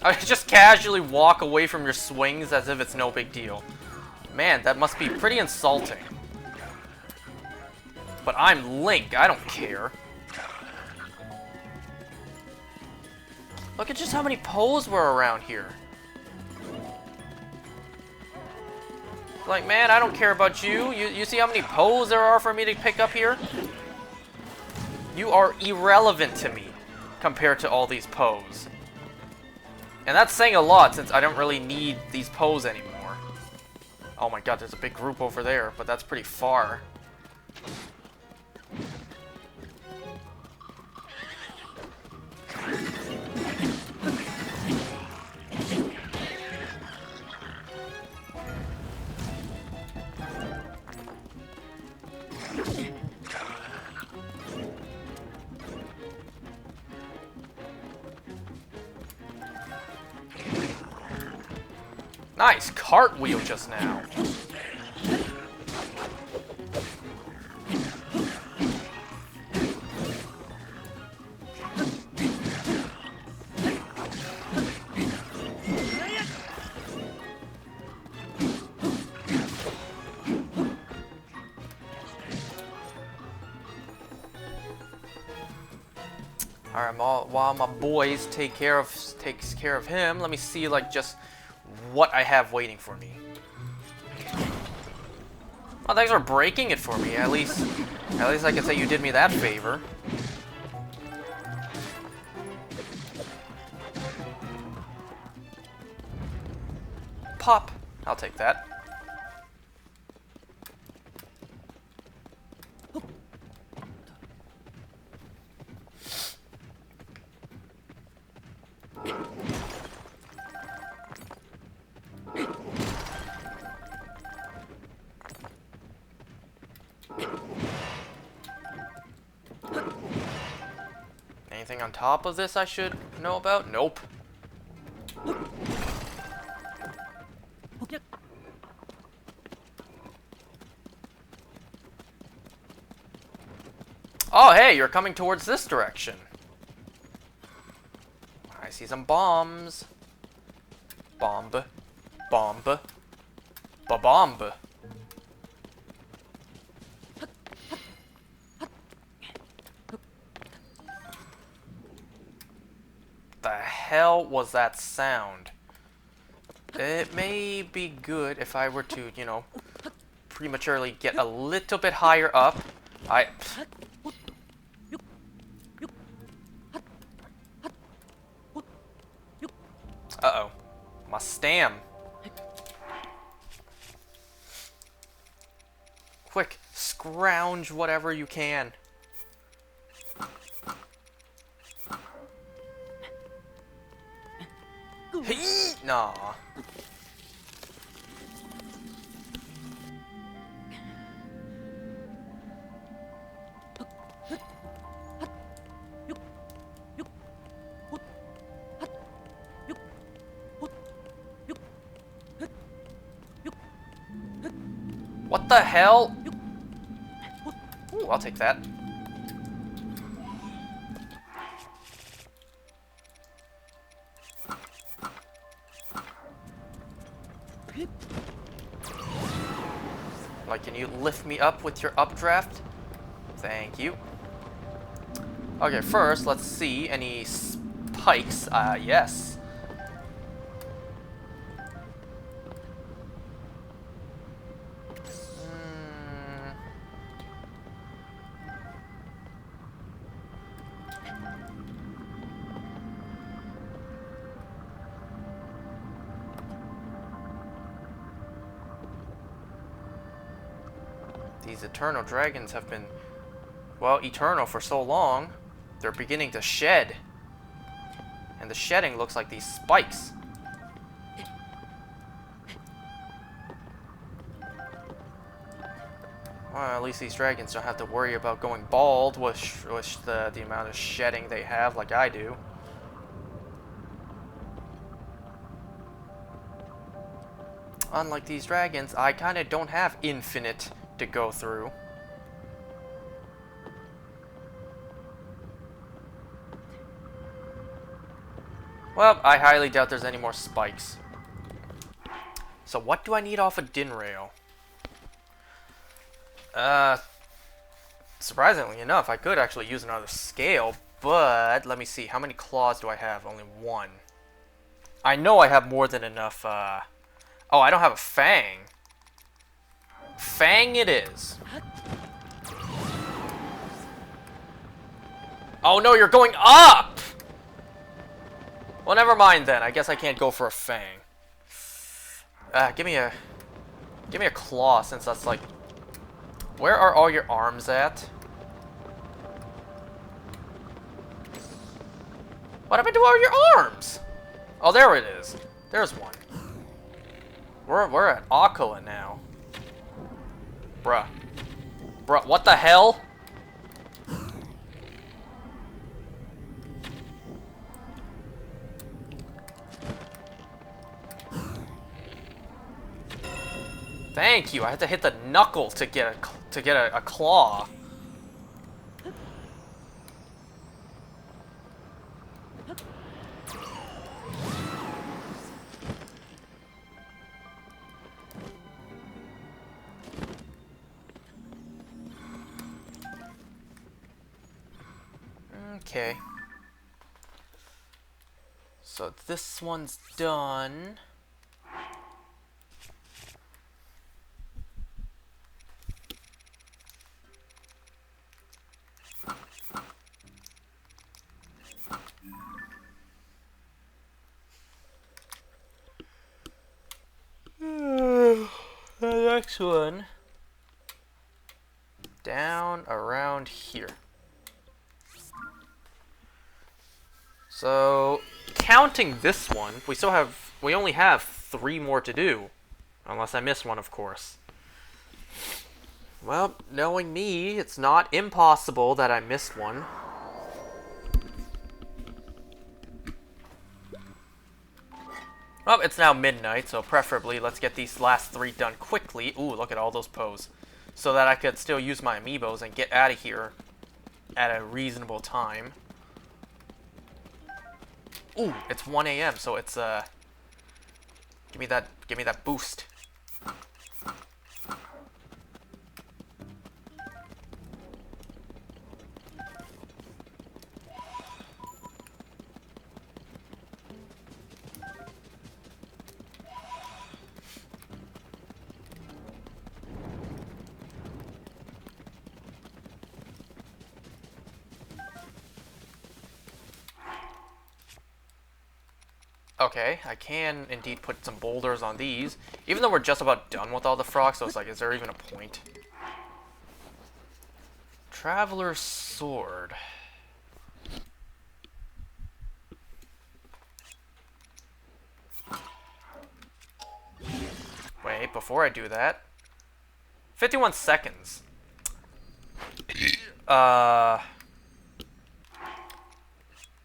Speaker 1: I just casually walk away from your swings as if it's no big deal. Man, that must be pretty insulting. But I'm Link, I don't care. Look at just how many Poes were around here. Like, man, I don't care about you. You see how many Poes there are for me to pick up here? You are irrelevant to me compared to all these Poes. And that's saying a lot, since I don't really need these Poes anymore. Oh my god, there's a big group over there, but that's pretty far. Nice cartwheel just now. Alright, while my boys takes care of him, let me see like just what I have waiting for me. Oh, thanks for breaking it for me. At least I can say you did me that favor. Pop. I'll take that. Anything on top of this I should know about? Nope. Oh, hey, you're coming towards this direction. I see some bombs. Bomb. Bomb. Ba-bomb. The hell was that sound? It may be good if I were to, you know, prematurely get a little bit higher up. Uh-oh. My stam. Quick, scrounge whatever you can. Hey! Nah. What the hell? Ooh, I'll take that. Like, can you lift me up with your updraft? Thank you. Okay, first, let's see. Any spikes? Yes. These eternal dragons have been, well, eternal for so long, they're beginning to shed. And the shedding looks like these spikes. Well, at least these dragons don't have to worry about going bald with the amount of shedding they have like I do. Unlike these dragons, I kind of don't have infinite to go through. Well, I highly doubt there's any more spikes. So what do I need off of Dinraal? Surprisingly enough, I could actually use another scale, but let me see. How many claws do I have? Only one. I know I have more than enough, Oh, I don't have a fang. Fang it is. Oh no, you're going up! Well, never mind then. I guess I can't go for a fang. Give me a claw, since that's like... Where are all your arms at? What happened to all your arms? Oh, there it is. There's one. We're at Akala now. Bruh. Bruh, what the hell? Thank you. I had to hit the knuckle to get a claw. Okay. So this one's done. The next one. Down around here. So, counting this one, we only have 3 more to do. Unless I miss one, of course. Well, knowing me, it's not impossible that I missed one. Well, it's now midnight, so preferably let's get these last 3 done quickly. Ooh, look at all those pose. So that I could still use my amiibos and get out of here at a reasonable time. Ooh, it's 1 a.m., so it's give me that boost. Okay, I can indeed put some boulders on these, even though we're just about done with all the frogs, so it's like, is there even a point? Traveler's Sword. Wait, before I do that... 51 seconds.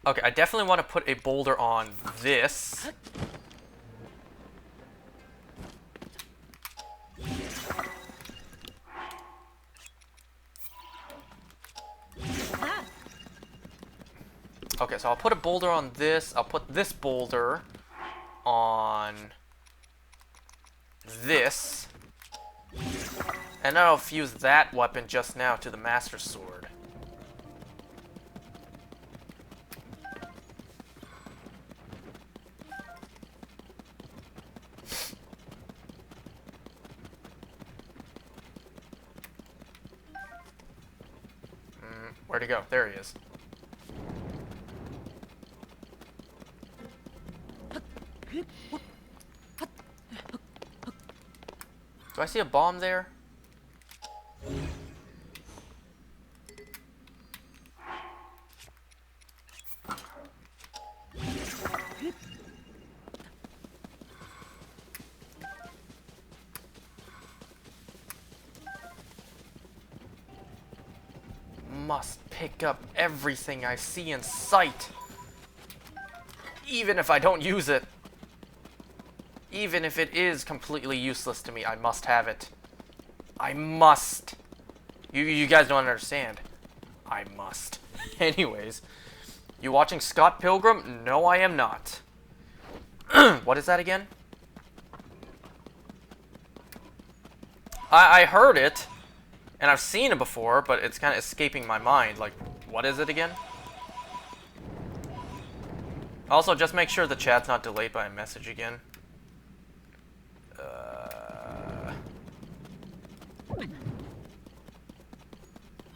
Speaker 1: Okay, I definitely want to put a boulder on this. Okay, so I'll put a boulder on this. I'll put this boulder on this. And then I'll fuse that weapon just now to the Master Sword. Where'd he go? There he is. Do I see a bomb there? Must pick up everything I see in sight. Even if I don't use it. Even if it is completely useless to me, I must have it. I must. You guys don't understand. I must. Anyways. You watching Scott Pilgrim? No, I am not. What is that again? I heard it. And I've seen it before, but it's kind of escaping my mind. Like, what is it again? Also, just make sure the chat's not delayed by a message again.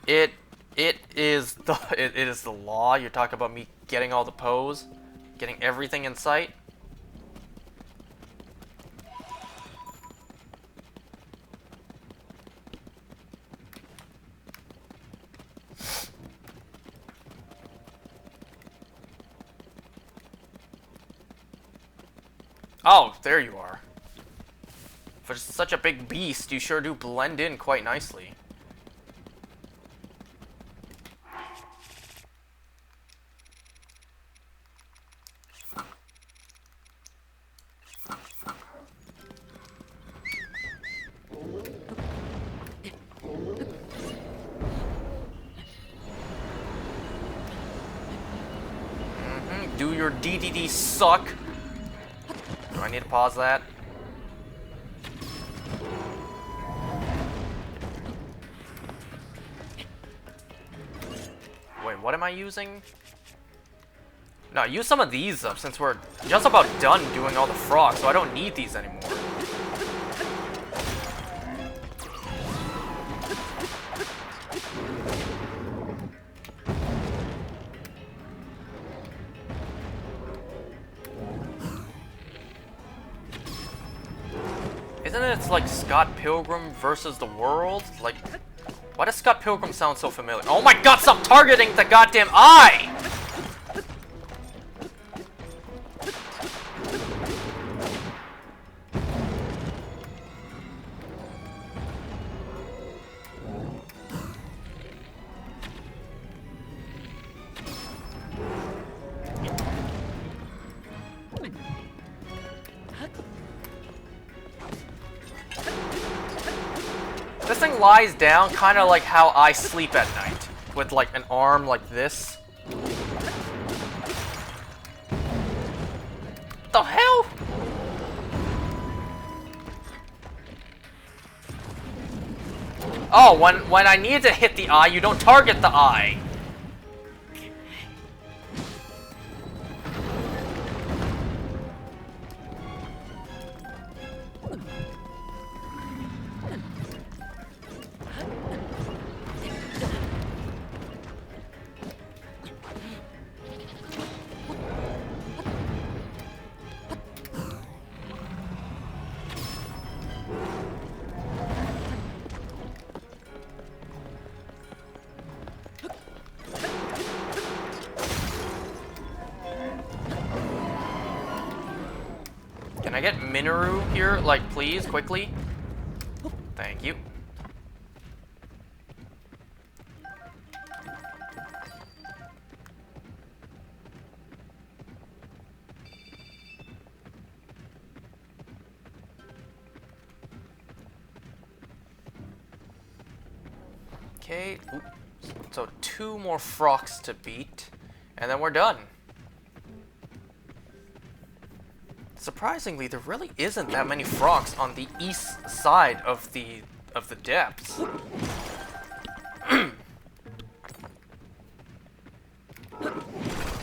Speaker 1: It is the law. You're talking about me getting all the pose, getting everything in sight. Oh, there you are. For such a big beast, you sure do blend in quite nicely. Do your DDD suck? Do I need to pause that? Wait, what am I using? No, use some of these up since we're just about done doing all the frogs, so I don't need these anymore. Isn't it like Scott Pilgrim versus the world? Like, why does Scott Pilgrim sound so familiar? Oh my god, stop targeting the goddamn eye! This thing lies down kind of like how I sleep at night, with like an arm like this. What the hell? Oh, when I need to hit the eye, you don't target the eye. Can I get Minoru here, like, please, quickly? Thank you. Okay, so 2 more frogs to beat, and then we're done. Surprisingly, there really isn't that many frogs on the east side of the depths. You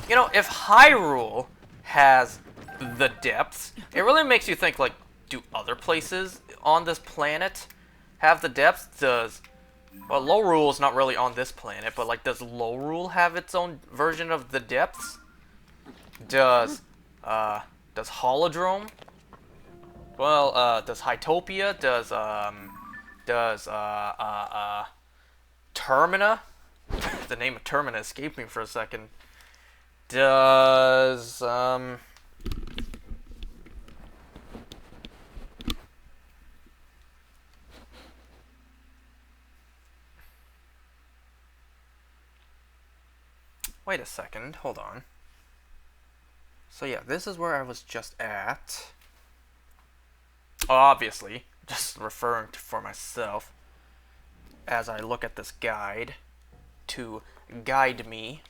Speaker 1: know, if Hyrule has the depths, it really makes you think, like, do other places on this planet have the depths? Well, Lorule is not really on this planet, but, like, does Lorule have its own version of the depths? Does Holodrome? Well, does Hytopia? Does Termina? The name of Termina escaped me for a second. Does, wait a second, hold on. So yeah, this is where I was just at. Obviously, just referring to for myself as I look at this guide to guide me.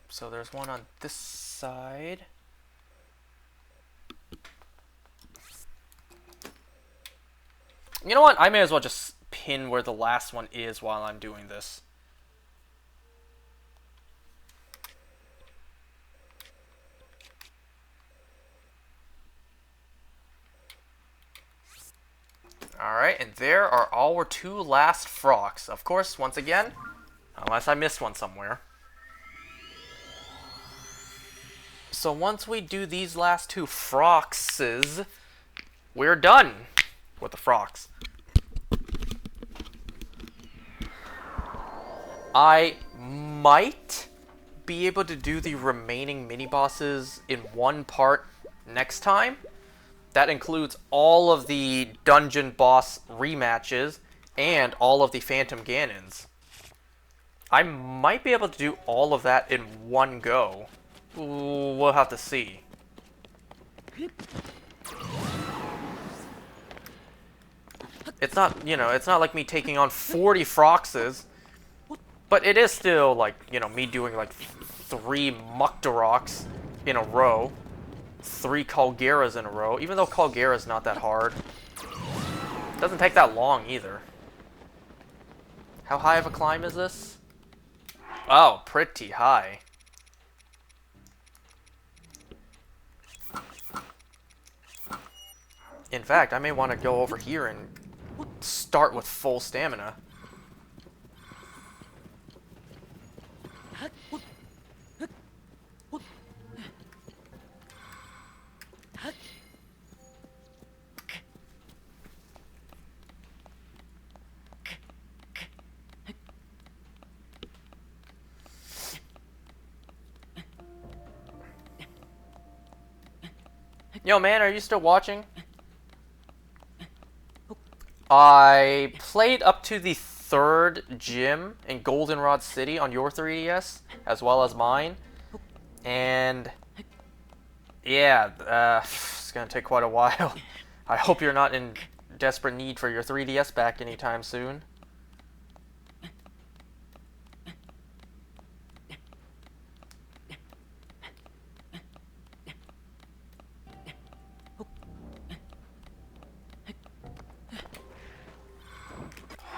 Speaker 1: So there's one on this side. You know what? I may as well just pin where the last one is while I'm doing this. Alright, and there are our 2 last frogs. Of course, once again, unless I missed one somewhere. So once we do these last 2 froxes, we're done with the frogs. I might be able to do the remaining mini-bosses in one part next time. That includes all of the dungeon boss rematches and all of the Phantom Ganons. I might be able to do all of that in one go. We'll have to see. It's not, you know, it's not like me taking on 40 Froxes. But it is still, like, you know, me doing, like, 3 Mukdaroks in a row. 3 Kalgeras in a row. Even though Kalgera's not that hard. It doesn't take that long, either. How high of a climb is this? Oh, pretty high. In fact, I may want to go over here and start with full stamina. Yo, man, are you still watching? I played up to the 3rd gym in Goldenrod City on your 3DS, as well as mine. And yeah, it's gonna take quite a while. I hope you're not in desperate need for your 3DS back anytime soon.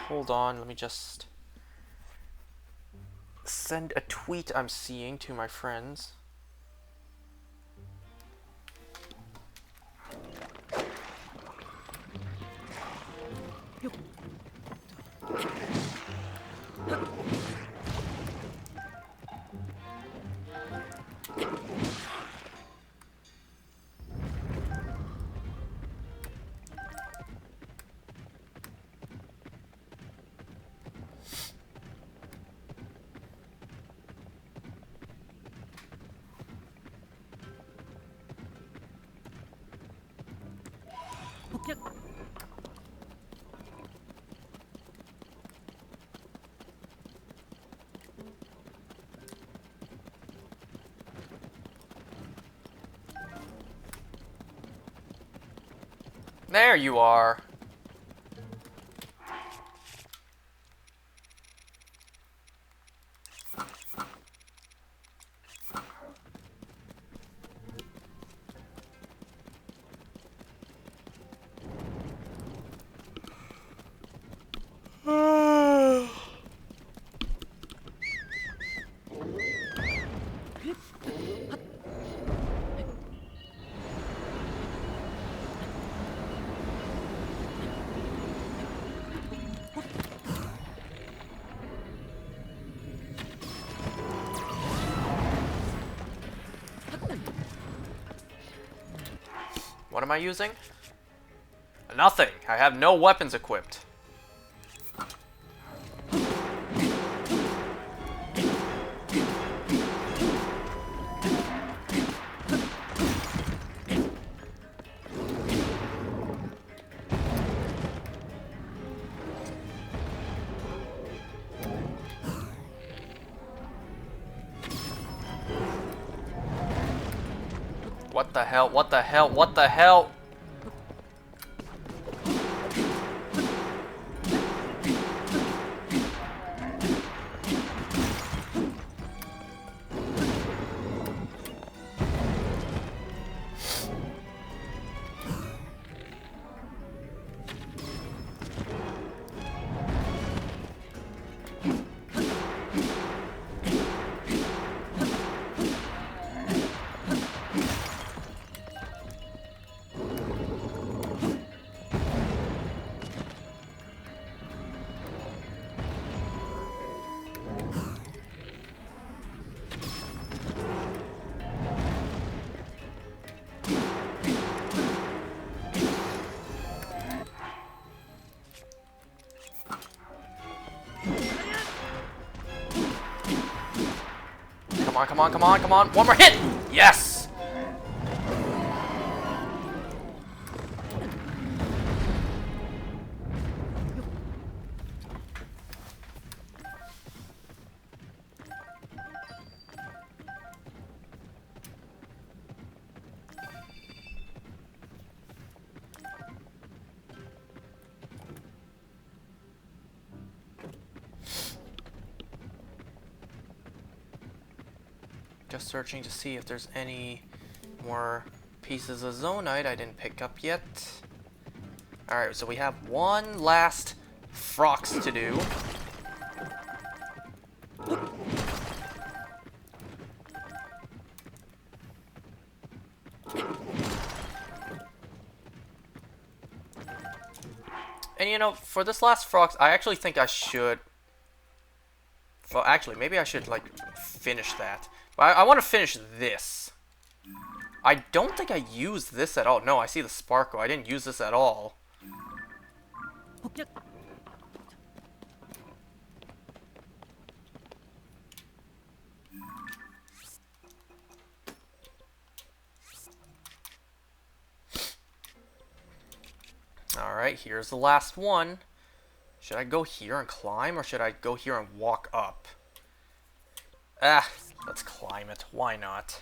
Speaker 1: Hold on, let me just send a tweet I'm seeing to my friends. There you are. What am I using? Nothing. I have no weapons equipped. What the hell? What the hell? What the hell? Come on, come on, come on, come on. One more hit! Yes! just searching to see if there's any more pieces of Zonaite I didn't pick up yet. Alright, so we have one last Frox to do. And you know, for this last Frox, I actually think I should... Well, actually, maybe I should, like, finish that. But I want to finish this. I don't think I used this at all. No, I see the Sparkle. I didn't use this at all. Alright, here's the last one. Should I go here and climb, or should I go here and walk up? Ah, let's climb it. Why not?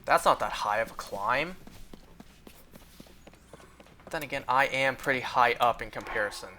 Speaker 1: That's not that high of a climb. But then again, I am pretty high up in comparison.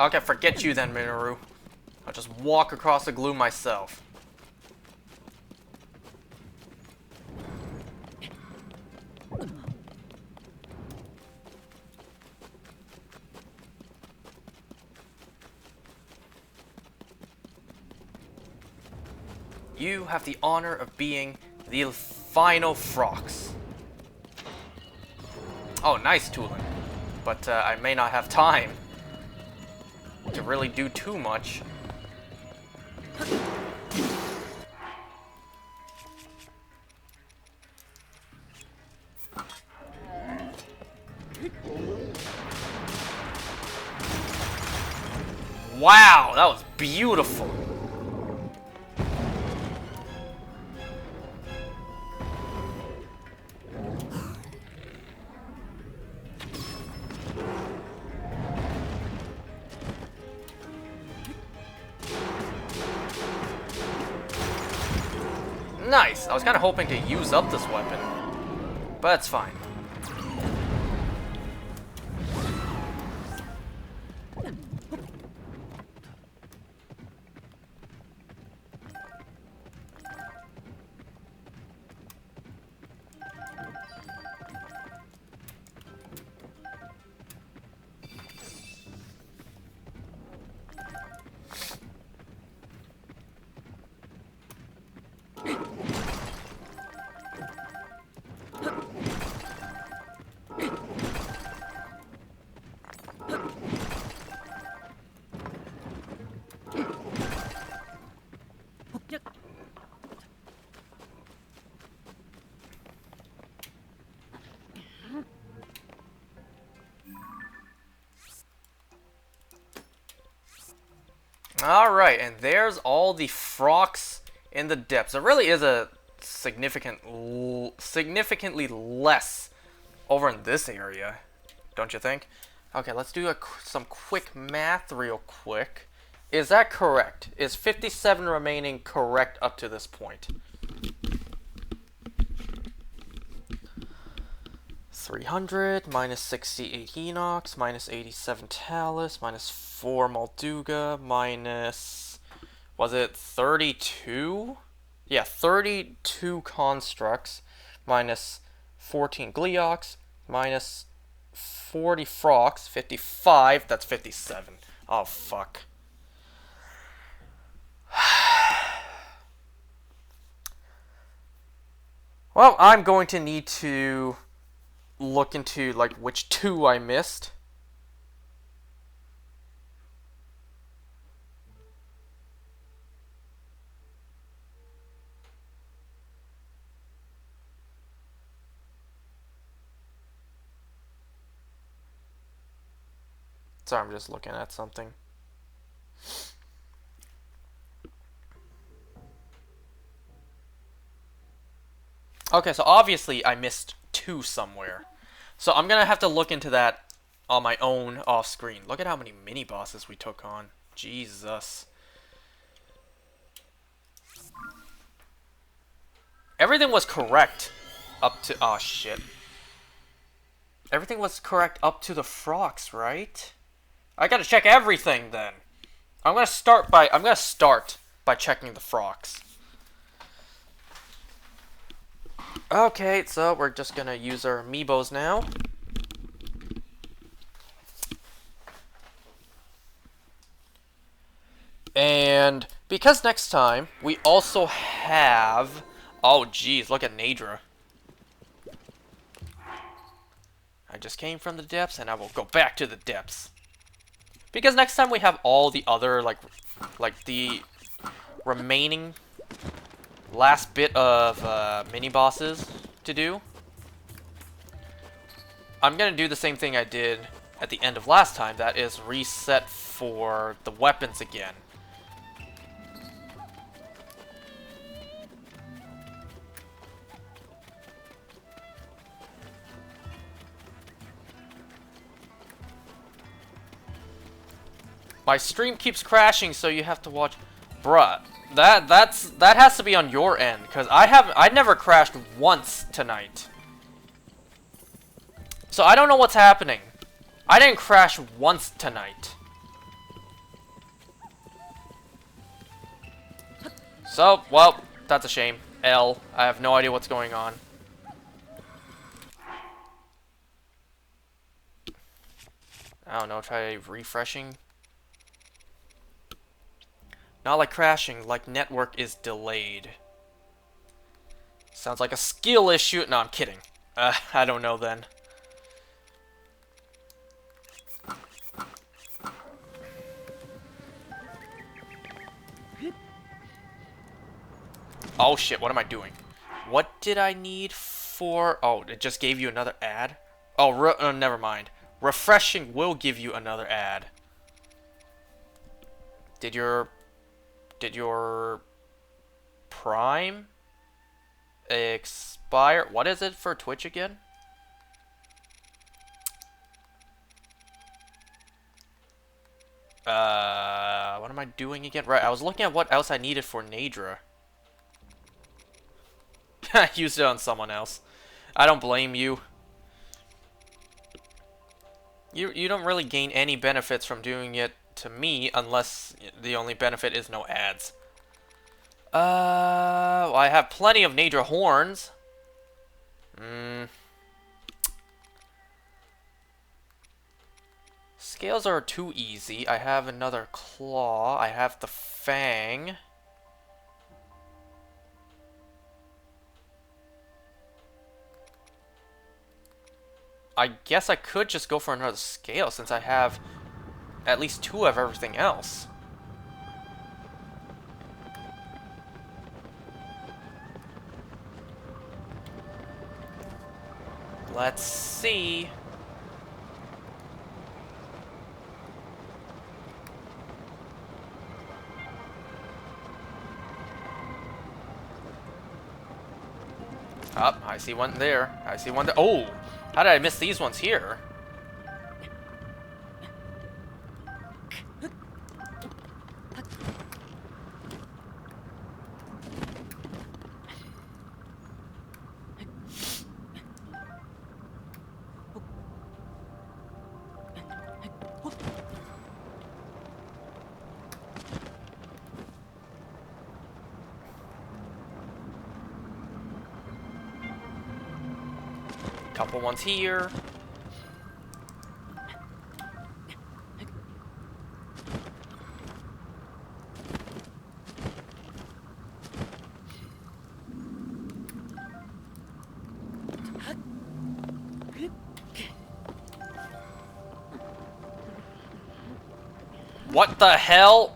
Speaker 1: Okay, forget you then, Minoru. I'll just walk across the glue myself. You have the honor of being the final Frox. Oh, nice, Tulin. But I may not have time to really do too much. Wow, that was beautiful. Nice! I was kind of hoping to use up this weapon, but it's fine. Alright, and there's all the Frox in the depths. It really is a significantly less over in this area, don't you think? Okay, let's do some quick math real quick. Is that correct? Is 57 remaining correct up to this point? 300 minus 68 Enox minus 87 Talus minus 4 Molduga minus, was it 32? Yeah, 32 Constructs minus 14 Gleeox minus 40 frogs. 55. That's 57. Oh, fuck. Well, I'm going to need to look into, like, which two I missed. Sorry, I'm just looking at something. Okay, so obviously I missed two somewhere. So I'm gonna have to look into that on my own off screen. Look at how many mini bosses we took on. Jesus. Everything was correct up to... Oh, shit. Everything was correct up to the frogs, right? I gotta check everything then. I'm gonna start by checking the frogs. Okay, so we're just gonna use our amiibos now. And because next time we also have... Oh, geez, look at Nadra. I just came from the depths, and I will go back to the depths. Because next time we have all the other, like the remaining last bit of mini-bosses to do. I'm gonna do the same thing I did at the end of last time, that is reset for the weapons again. My stream keeps crashing, so you have to watch. Bruh, that has to be on your end, because I never crashed once tonight. So I don't know what's happening. I didn't crash once tonight. So, well, that's a shame. L. I have no idea what's going on. I don't know, try refreshing. Not like crashing, like network is delayed. Sounds like a skill issue. No, I'm kidding. I don't know then. Oh shit, what am I doing? What did I need for... Oh, it just gave you another ad? Oh, never mind. Refreshing will give you another ad. Did your Prime expire? What is it for Twitch again? What am I doing again? Right, I was looking at what else I needed for Nadra. I used it on someone else. I don't blame you. You don't really gain any benefits from doing it to me, unless the only benefit is no ads. Well, I have plenty of Nadra horns. Scales are too easy. I have another claw. I have the fang. I guess I could just go for another scale since I have at least two of everything else. Let's see. Oh, I see one there. I see one there. Oh, how did I miss these ones here? Couple ones here. What the hell?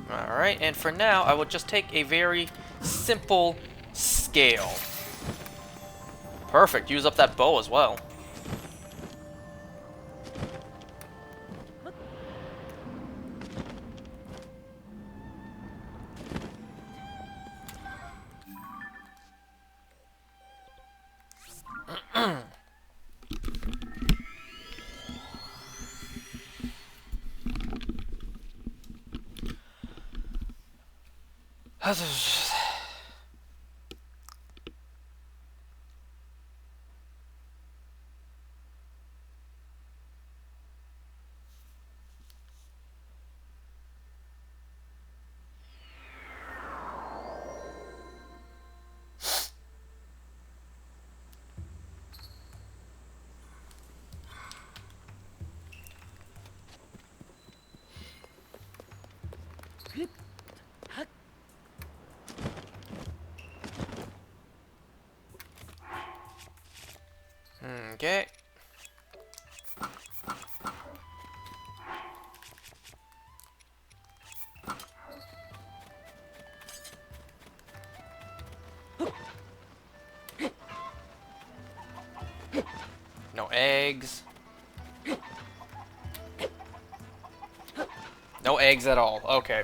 Speaker 1: Alright, and for now, I will just take a very simple scale. Perfect, use up that bow as well. Okay. No eggs. No eggs at all. Okay.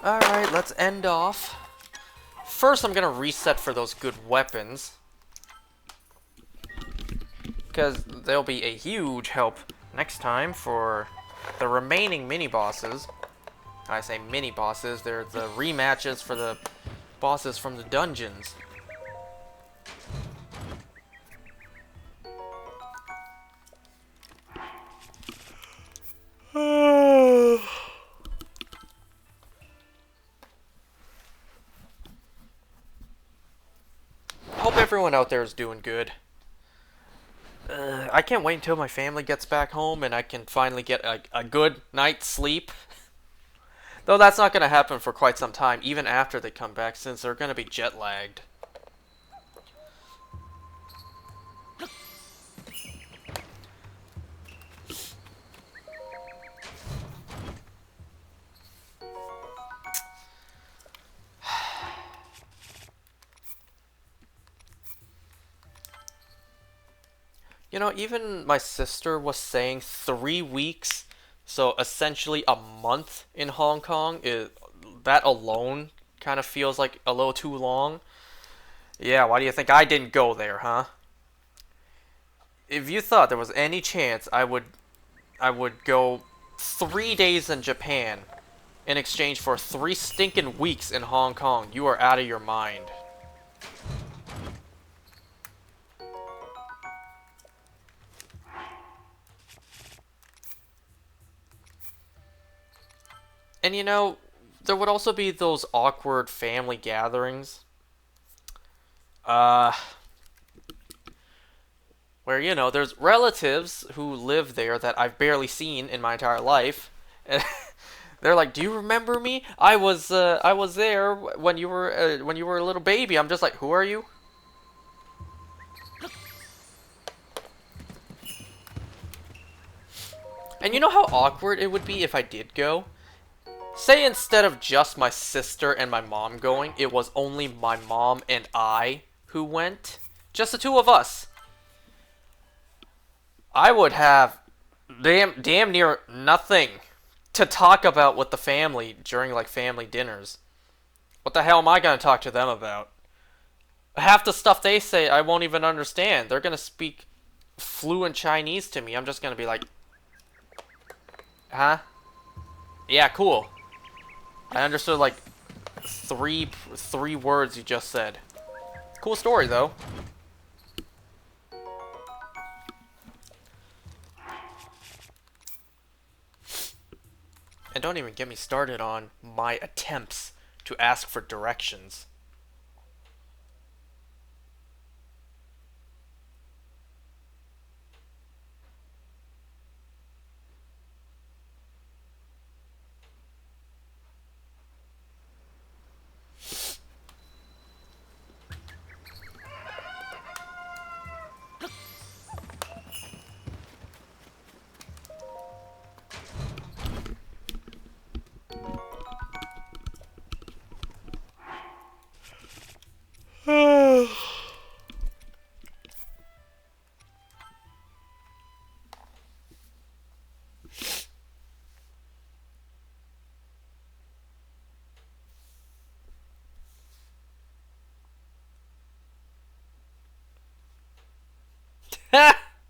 Speaker 1: Alright, let's end off. First, I'm gonna reset for those good weapons. Because they'll be a huge help next time for the remaining mini-bosses. I say mini-bosses, they're the rematches for the bosses from the dungeons. Hope everyone out there is doing good. I can't wait until my family gets back home and I can finally get a good night's sleep. Though that's not going to happen for quite some time, even after they come back, since they're going to be jet-lagged. You know, even my sister was saying 3 weeks, so essentially a month in Hong Kong, that alone kind of feels like a little too long. Yeah, why do you think I didn't go there, huh? If you thought there was any chance I would go 3 days in Japan in exchange for 3 stinking weeks in Hong Kong, you are out of your mind. And you know, there would also be those awkward family gatherings. Uh, where, you know, there's relatives who live there that I've barely seen in my entire life. And they're like, "Do you remember me? I was there when you were a little baby." I'm just like, "Who are you?" And you know how awkward it would be if I did go? Say instead of just my sister and my mom going, it was only my mom and I who went. Just the two of us. I would have damn near nothing to talk about with the family during like family dinners. What the hell am I gonna talk to them about? Half the stuff they say I won't even understand. They're gonna speak fluent Chinese to me. I'm just gonna be like, huh? Yeah, cool. I understood like three words you just said. Cool story though. And don't even get me started on my attempts to ask for directions.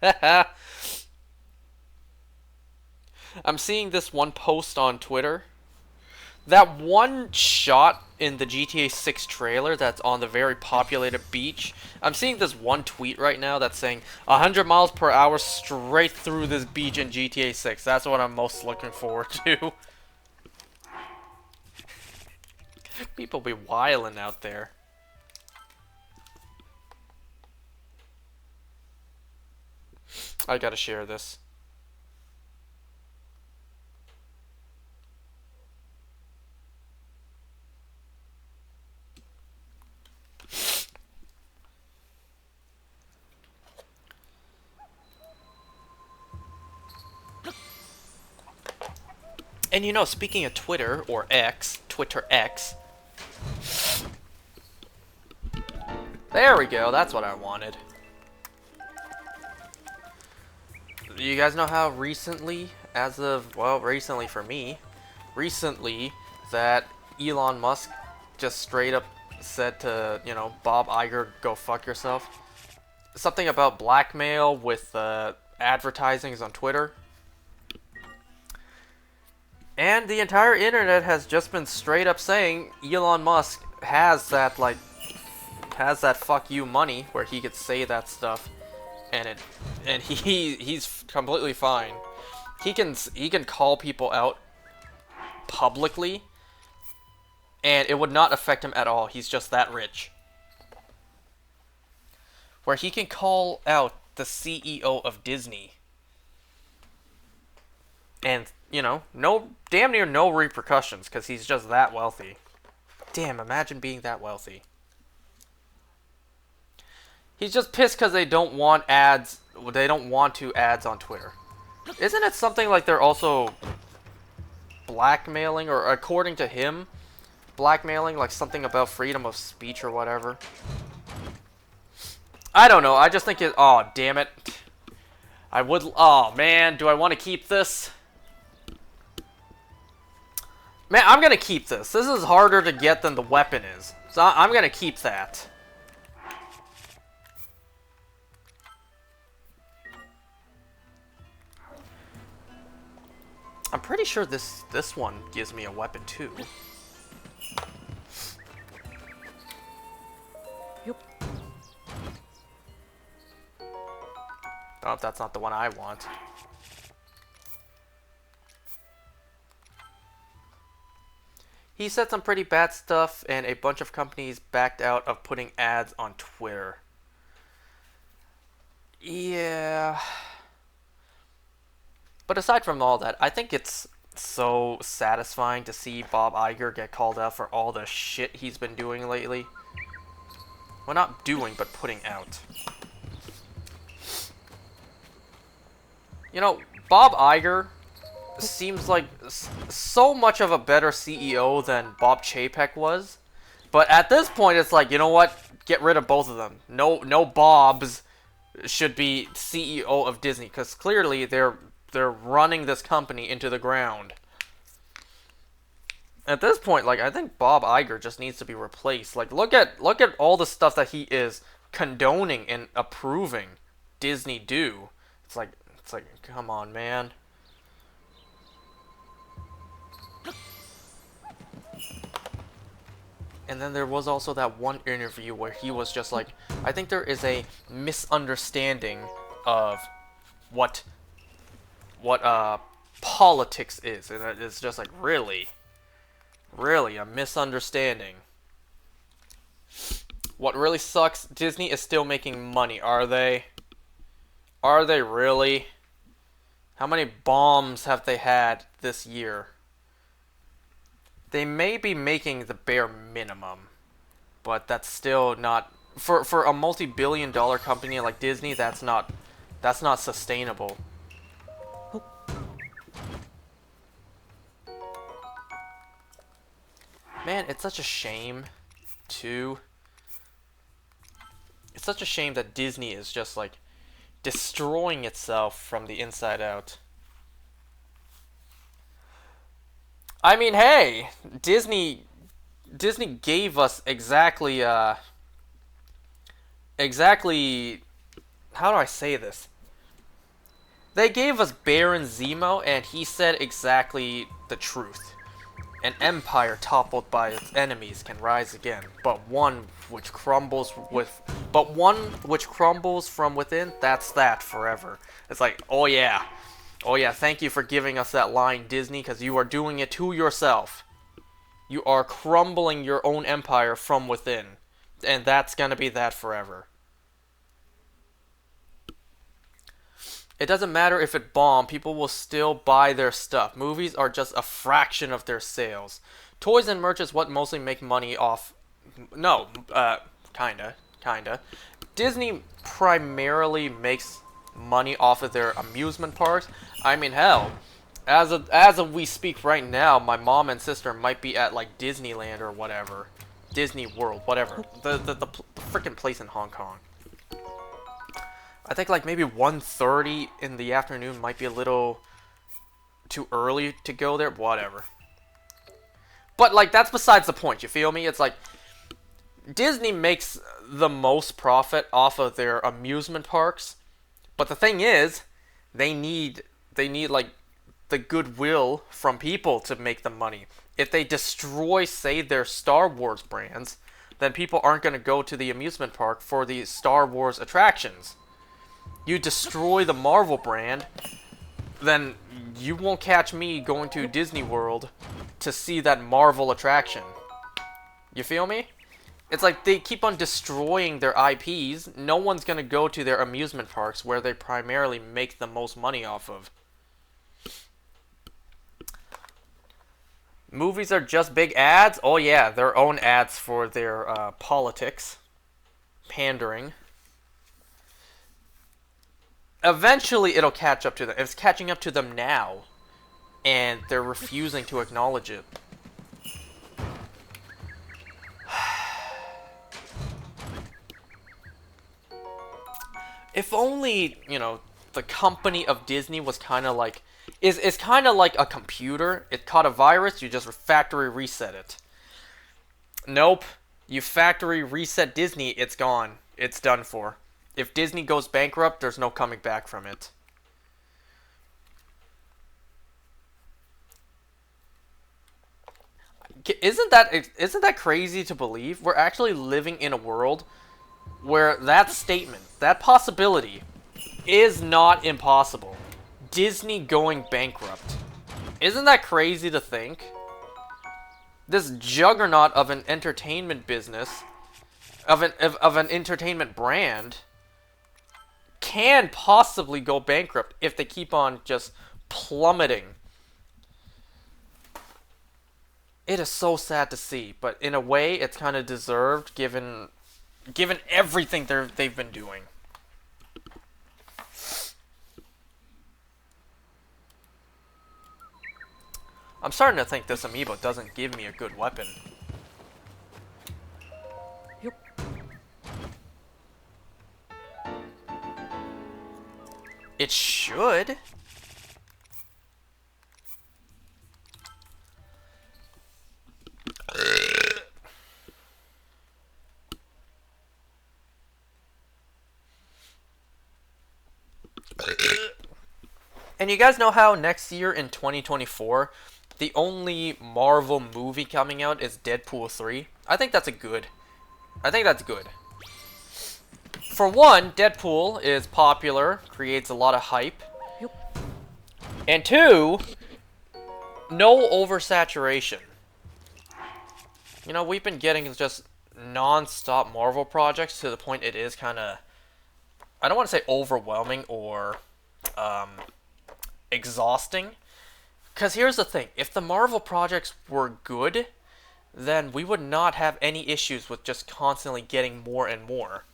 Speaker 1: I'm seeing this one post on Twitter. That one shot in the GTA 6 trailer that's on the very populated beach. I'm seeing this one tweet right now that's saying 100 miles per hour straight through this beach in GTA 6. That's what I'm most looking forward to. People be wildin' out there. I gotta share this. And you know, speaking of Twitter, or X, Twitter X. There we go, that's what I wanted. You guys know how recently, as of, well, recently for me, recently, that Elon Musk just straight up said to, you know, Bob Iger, go fuck yourself? Something about blackmail with advertisings on Twitter. And the entire internet has just been straight up saying Elon Musk has that, like, has that fuck you money where he could say that stuff, and he's completely fine. He can call people out publicly, and it would not affect him at all. He's just that rich. Where he can call out the CEO of Disney, and you know, damn near no repercussions because he's just that wealthy. Damn, imagine being that wealthy. He's just pissed because they don't want ads. They don't want to ads on Twitter. Isn't it something like they're also blackmailing, or according to him, blackmailing, like something about freedom of speech or whatever? I don't know. I just think it. Oh, damn it. I would. Oh, man. Do I want to keep this? Man, I'm going to keep this. This is harder to get than the weapon is. So I'm going to keep that. I'm pretty sure this one gives me a weapon too. Yep. Oh, that's not the one I want. He said some pretty bad stuff, and a bunch of companies backed out of putting ads on Twitter. Yeah. But aside from all that, I think it's so satisfying to see Bob Iger get called out for all the shit he's been doing lately. Well, not doing, but putting out. You know, Bob Iger seems like so much of a better CEO than Bob Chapek was. But at this point, it's like, you know what? Get rid of both of them. No Bobs should be CEO of Disney, because clearly they're running this company into the ground. At this point, like, I think Bob Iger just needs to be replaced. Like, look at all the stuff that he is condoning and approving Disney do. It's like, come on, man. And then there was also that one interview where he was just like, I think there is a misunderstanding of what politics is. And it's just like, really a misunderstanding. What really sucks, Disney is still making money, are they? Are they really? How many bombs have they had this year? They may be making the bare minimum, but that's still not, for a multi-billion-dollar company like Disney, that's not sustainable. Man, it's such a shame, too. It's such a shame that Disney is just, like, destroying itself from the inside out. I mean, hey, Disney gave us exactly, how do I say this? They gave us Baron Zemo, and he said exactly the truth. An empire toppled by its enemies can rise again, but one which crumbles from within, that's that forever. It's like, oh yeah, thank you for giving us that line, Disney, because you are doing it to yourself. You are crumbling your own empire from within, and that's gonna be that forever. It doesn't matter if it bombed, people will still buy their stuff. Movies are just a fraction of their sales. Toys and merch is what mostly make money off... No, kinda. Disney primarily makes money off of their amusement parks. I mean, hell, as of we speak right now, my mom and sister might be at, like, Disneyland or whatever. Disney World, whatever. The freaking place in Hong Kong. I think like maybe 1:30 in the afternoon might be a little too early to go there. Whatever. But like that's besides the point. You feel me? It's like Disney makes the most profit off of their amusement parks. But the thing is, they need like the goodwill from people to make the money. If they destroy, say, their Star Wars brands, then people aren't going to go to the amusement park for the Star Wars attractions. You destroy the Marvel brand, then you won't catch me going to Disney World to see that Marvel attraction. You feel me? It's like they keep on destroying their IPs. No one's gonna go to their amusement parks where they primarily make the most money off of. Movies are just big ads? Oh yeah, their own ads for their politics. Pandering. Eventually, it'll catch up to them. It's catching up to them now, and they're refusing to acknowledge it. If only, you know, the company of Disney was kind of like... It's kind of like a computer. It caught a virus, you just factory reset it. Nope. You factory reset Disney, it's gone. It's done for. If Disney goes bankrupt, there's no coming back from it. Isn't that crazy to believe? We're actually living in a world where that statement, that possibility, is not impossible. Disney going bankrupt. Isn't that crazy to think? This juggernaut of an entertainment business, of an entertainment brand, can possibly go bankrupt if they keep on just plummeting. It is so sad to see, but in a way, it's kind of deserved given everything they've been doing. I'm starting to think this amiibo doesn't give me a good weapon. It should. And you guys know how next year in 2024, the only Marvel movie coming out is Deadpool 3? I think that's good. For one, Deadpool is popular, creates a lot of hype. And two, no oversaturation. You know, we've been getting just non-stop Marvel projects to the point it is kind of... I don't want to say overwhelming or exhausting. Because here's the thing. If the Marvel projects were good, then we would not have any issues with just constantly getting more and more.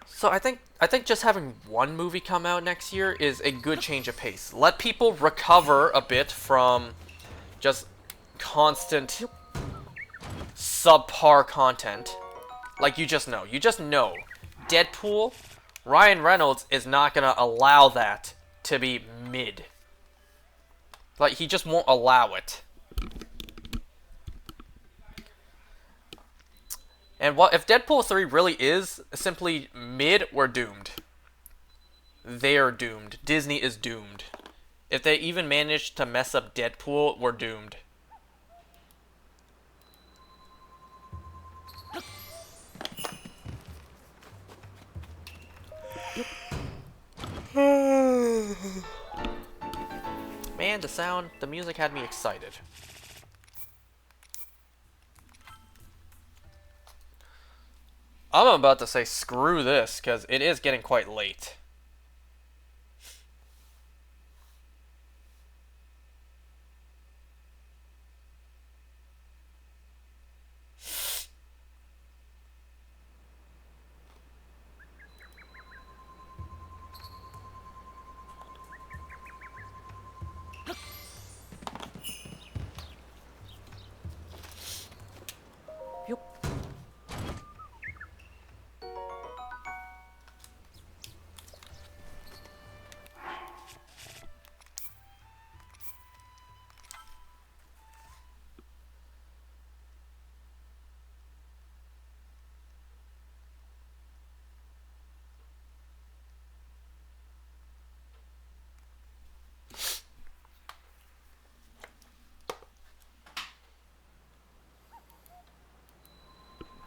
Speaker 1: So I think just having one movie come out next year is a good change of pace. Let people recover a bit from just constant subpar content. Like you just know. Deadpool, Ryan Reynolds is not going to allow that to be mid. Like, he just won't allow it. And what if Deadpool 3 really is simply mid, we're doomed. They're doomed. Disney is doomed. If they even manage to mess up Deadpool, we're doomed. Man, the music had me excited. I'm about to say screw this, because it is getting quite late.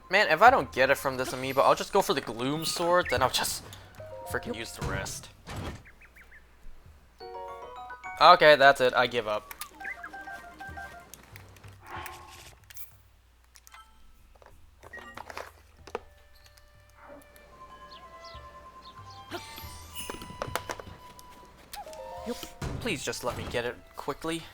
Speaker 1: Man, if I don't get it from this amiibo, I'll just go for the Gloom Sword, then I'll just freaking use the rest. Okay, that's it. I give up. Please just let me get it quickly.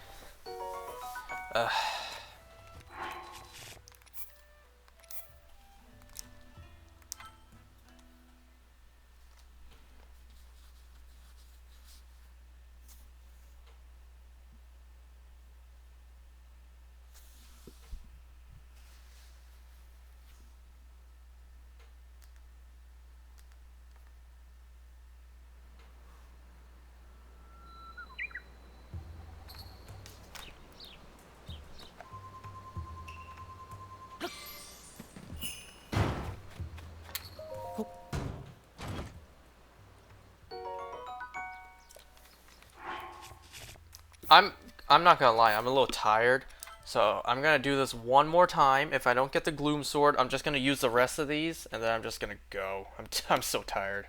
Speaker 1: I'm not gonna lie, I'm a little tired, so I'm gonna do this one more time. If I don't get the Gloom Sword, I'm just gonna use the rest of these, and then I'm just gonna go. I'm so tired.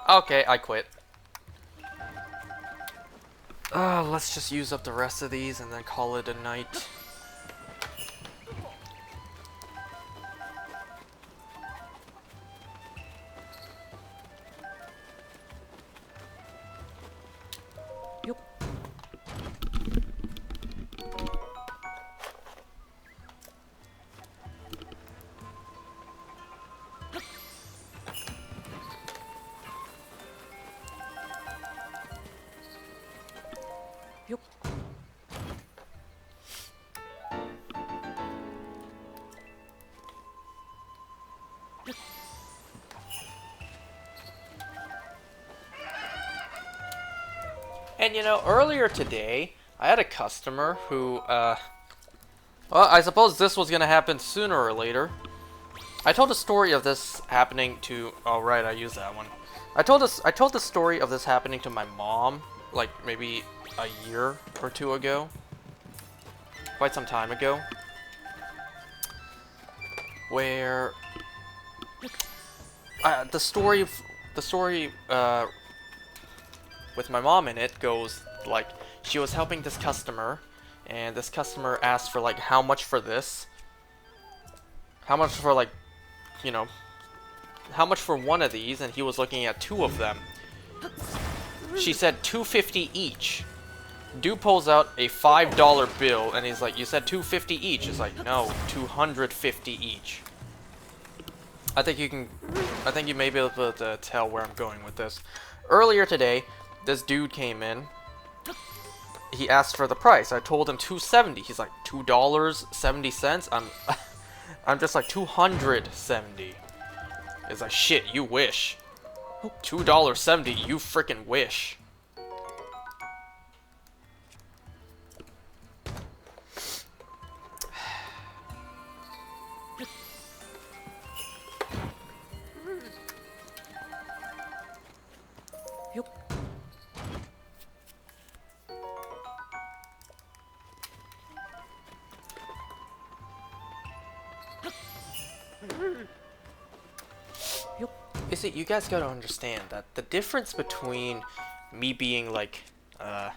Speaker 1: Okay, I quit. Let's just use up the rest of these and then call it a night. And you know, earlier today, I had a customer who, well, I suppose this was gonna happen sooner or later. I told the story of this happening to, oh right, I used that one. I told the story of this happening to my mom, like maybe a year or two ago. Quite some time ago. Where, the story with my mom in it goes like, she was helping this customer, and this customer asked for like, how much for this? How much for like, you know, how much for one of these? And he was looking at two of them. She said $2.50 each. Dude pulls out a $5 bill, and he's like, you said $2.50 each. It's like, no, $250 each. I think you may be able to tell where I'm going with this. Earlier today, this dude came in. He asked for the price. I told him $2.70. He's like, $2.70? I'm just like, $270. It's like, shit, you wish. $2.70, you freaking wish. You see, you guys gotta understand that the difference between me being like, I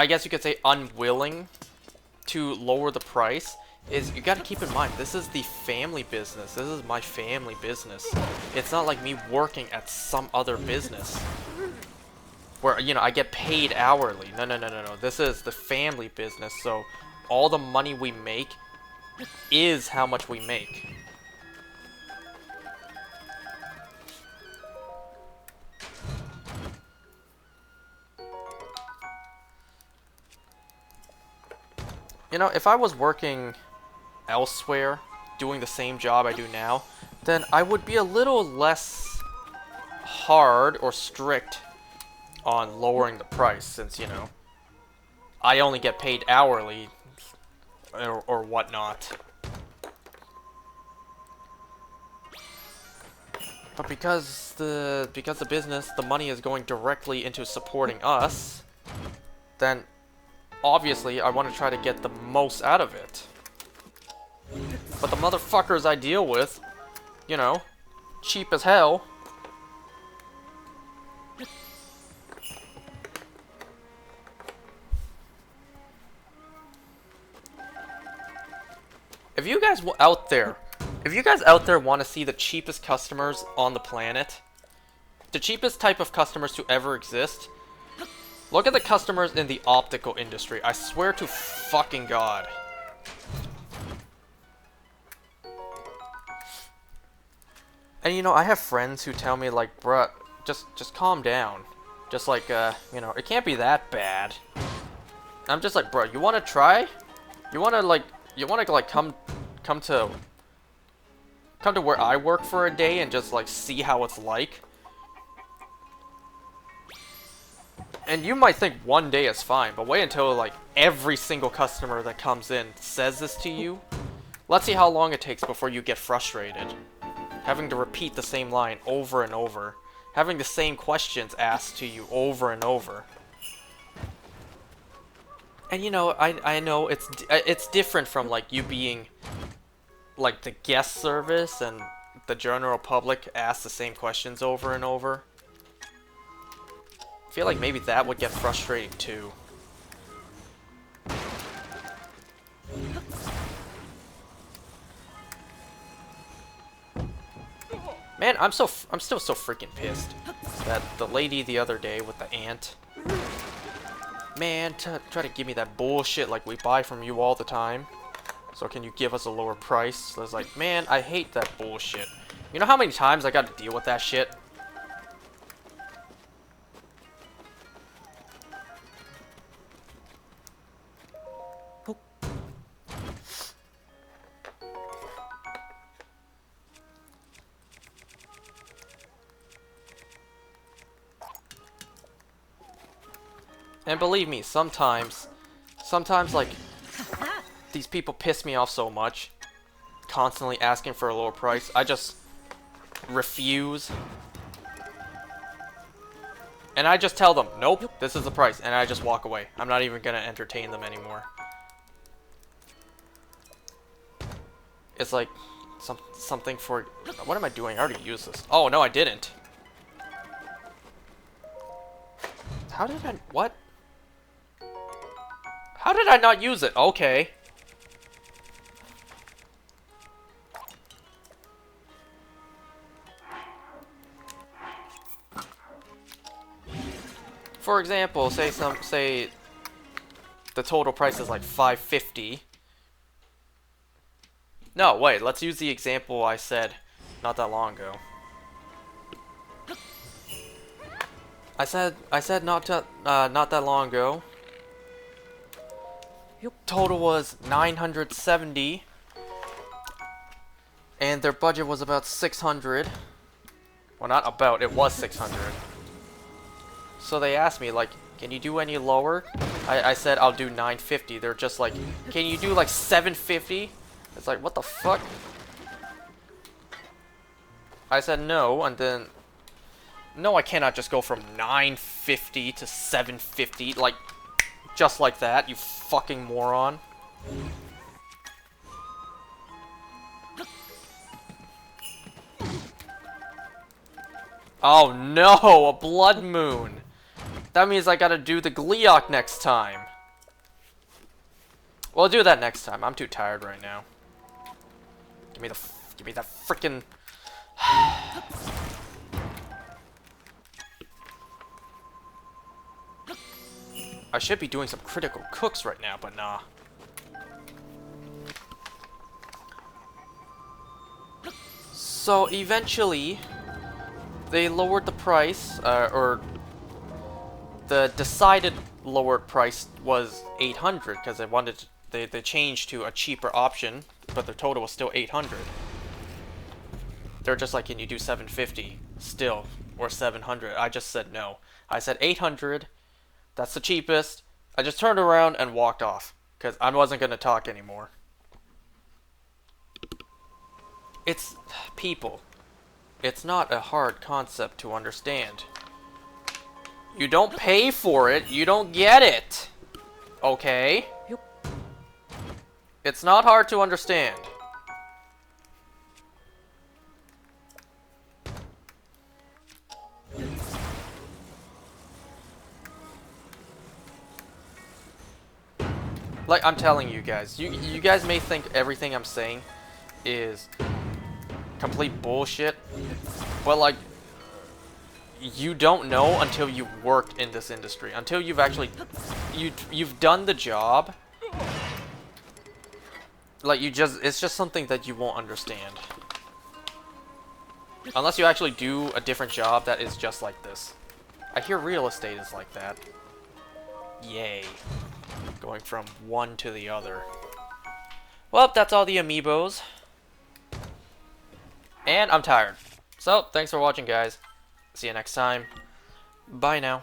Speaker 1: guess you could say unwilling to lower the price is you gotta keep in mind, this is the family business. This is my family business. It's not like me working at some other business where, you know, I get paid hourly. No. This is the family business, so all the money we make is how much we make. You know, if I was working elsewhere, doing the same job I do now, then I would be a little less hard or strict on lowering the price, since, you know, I only get paid hourly or whatnot. But because the business, the money is going directly into supporting us, then obviously I want to try to get the most out of it. But the motherfuckers I deal with, you know, cheap as hell. If you guys out there want to see the cheapest customers on the planet, the cheapest type of customers to ever exist, look at the customers in the optical industry. I swear to fucking God. And you know, I have friends who tell me like, bruh, just calm down. Just like, you know, it can't be that bad. I'm just like, bruh, you wanna try? You wanna come to where I work for a day and just like see how it's like? And you might think one day is fine, but wait until like every single customer that comes in says this to you. Let's see how long it takes before you get frustrated. Having to repeat the same line over and over. Having the same questions asked to you over and over. And you know, I know it's different from like you being like the guest service and the general public asks the same questions over and over. I feel like maybe that would get frustrating too. Man, I'm still so freaking pissed that the lady the other day with the ant, man, try to give me that bullshit like we buy from you all the time. So can you give us a lower price? So I was like, man, I hate that bullshit. You know how many times I got to deal with that shit? And believe me, sometimes like, these people piss me off so much, constantly asking for a lower price, I just refuse. And I just tell them, nope, this is the price, and I just walk away. I'm not even gonna entertain them anymore. It's like, something for, what am I doing? I already used this. Oh, no, I didn't. How did I, what? How did I not use it? Okay. For example, say the total price is like $5.50. No, wait, let's use the example I said not that long ago. I said not that long ago. Total was 970, and their budget was about 600. Well, not about, it was 600. So they asked me, like, can you do any lower? I said I'll do 950. They're just like, can you do like 750? It's like, what the fuck? I said no, and then no, I cannot just go from 950 to 750, like, just like that, you fucking moron. Oh no, a blood moon. That means I gotta do the Gleeok next time. Well, I'll do that next time. I'm too tired right now. Give me that frickin'. I should be doing some critical cooks right now, but nah. So eventually, they lowered the price, or the decided lowered price was 800 because they wanted to, they changed to a cheaper option, but their total was still 800. They're just like, can you do 750 still, or 700? I just said no. I said 800. That's the cheapest. I just turned around and walked off because I wasn't gonna talk anymore. It's people. It's not a hard concept to understand. You don't pay for it, you don't get it. Okay? It's not hard to understand. Like, I'm telling you guys, you guys may think everything I'm saying is complete bullshit, but like, you don't know until you've worked in this industry, until you've actually, you've done the job. Like, it's just something that you won't understand. Unless you actually do a different job that is just like this. I hear real estate is like that. Yay. Going from one to the other. Well, that's all the amiibos. And I'm tired. So, thanks for watching, guys. See you next time. Bye now.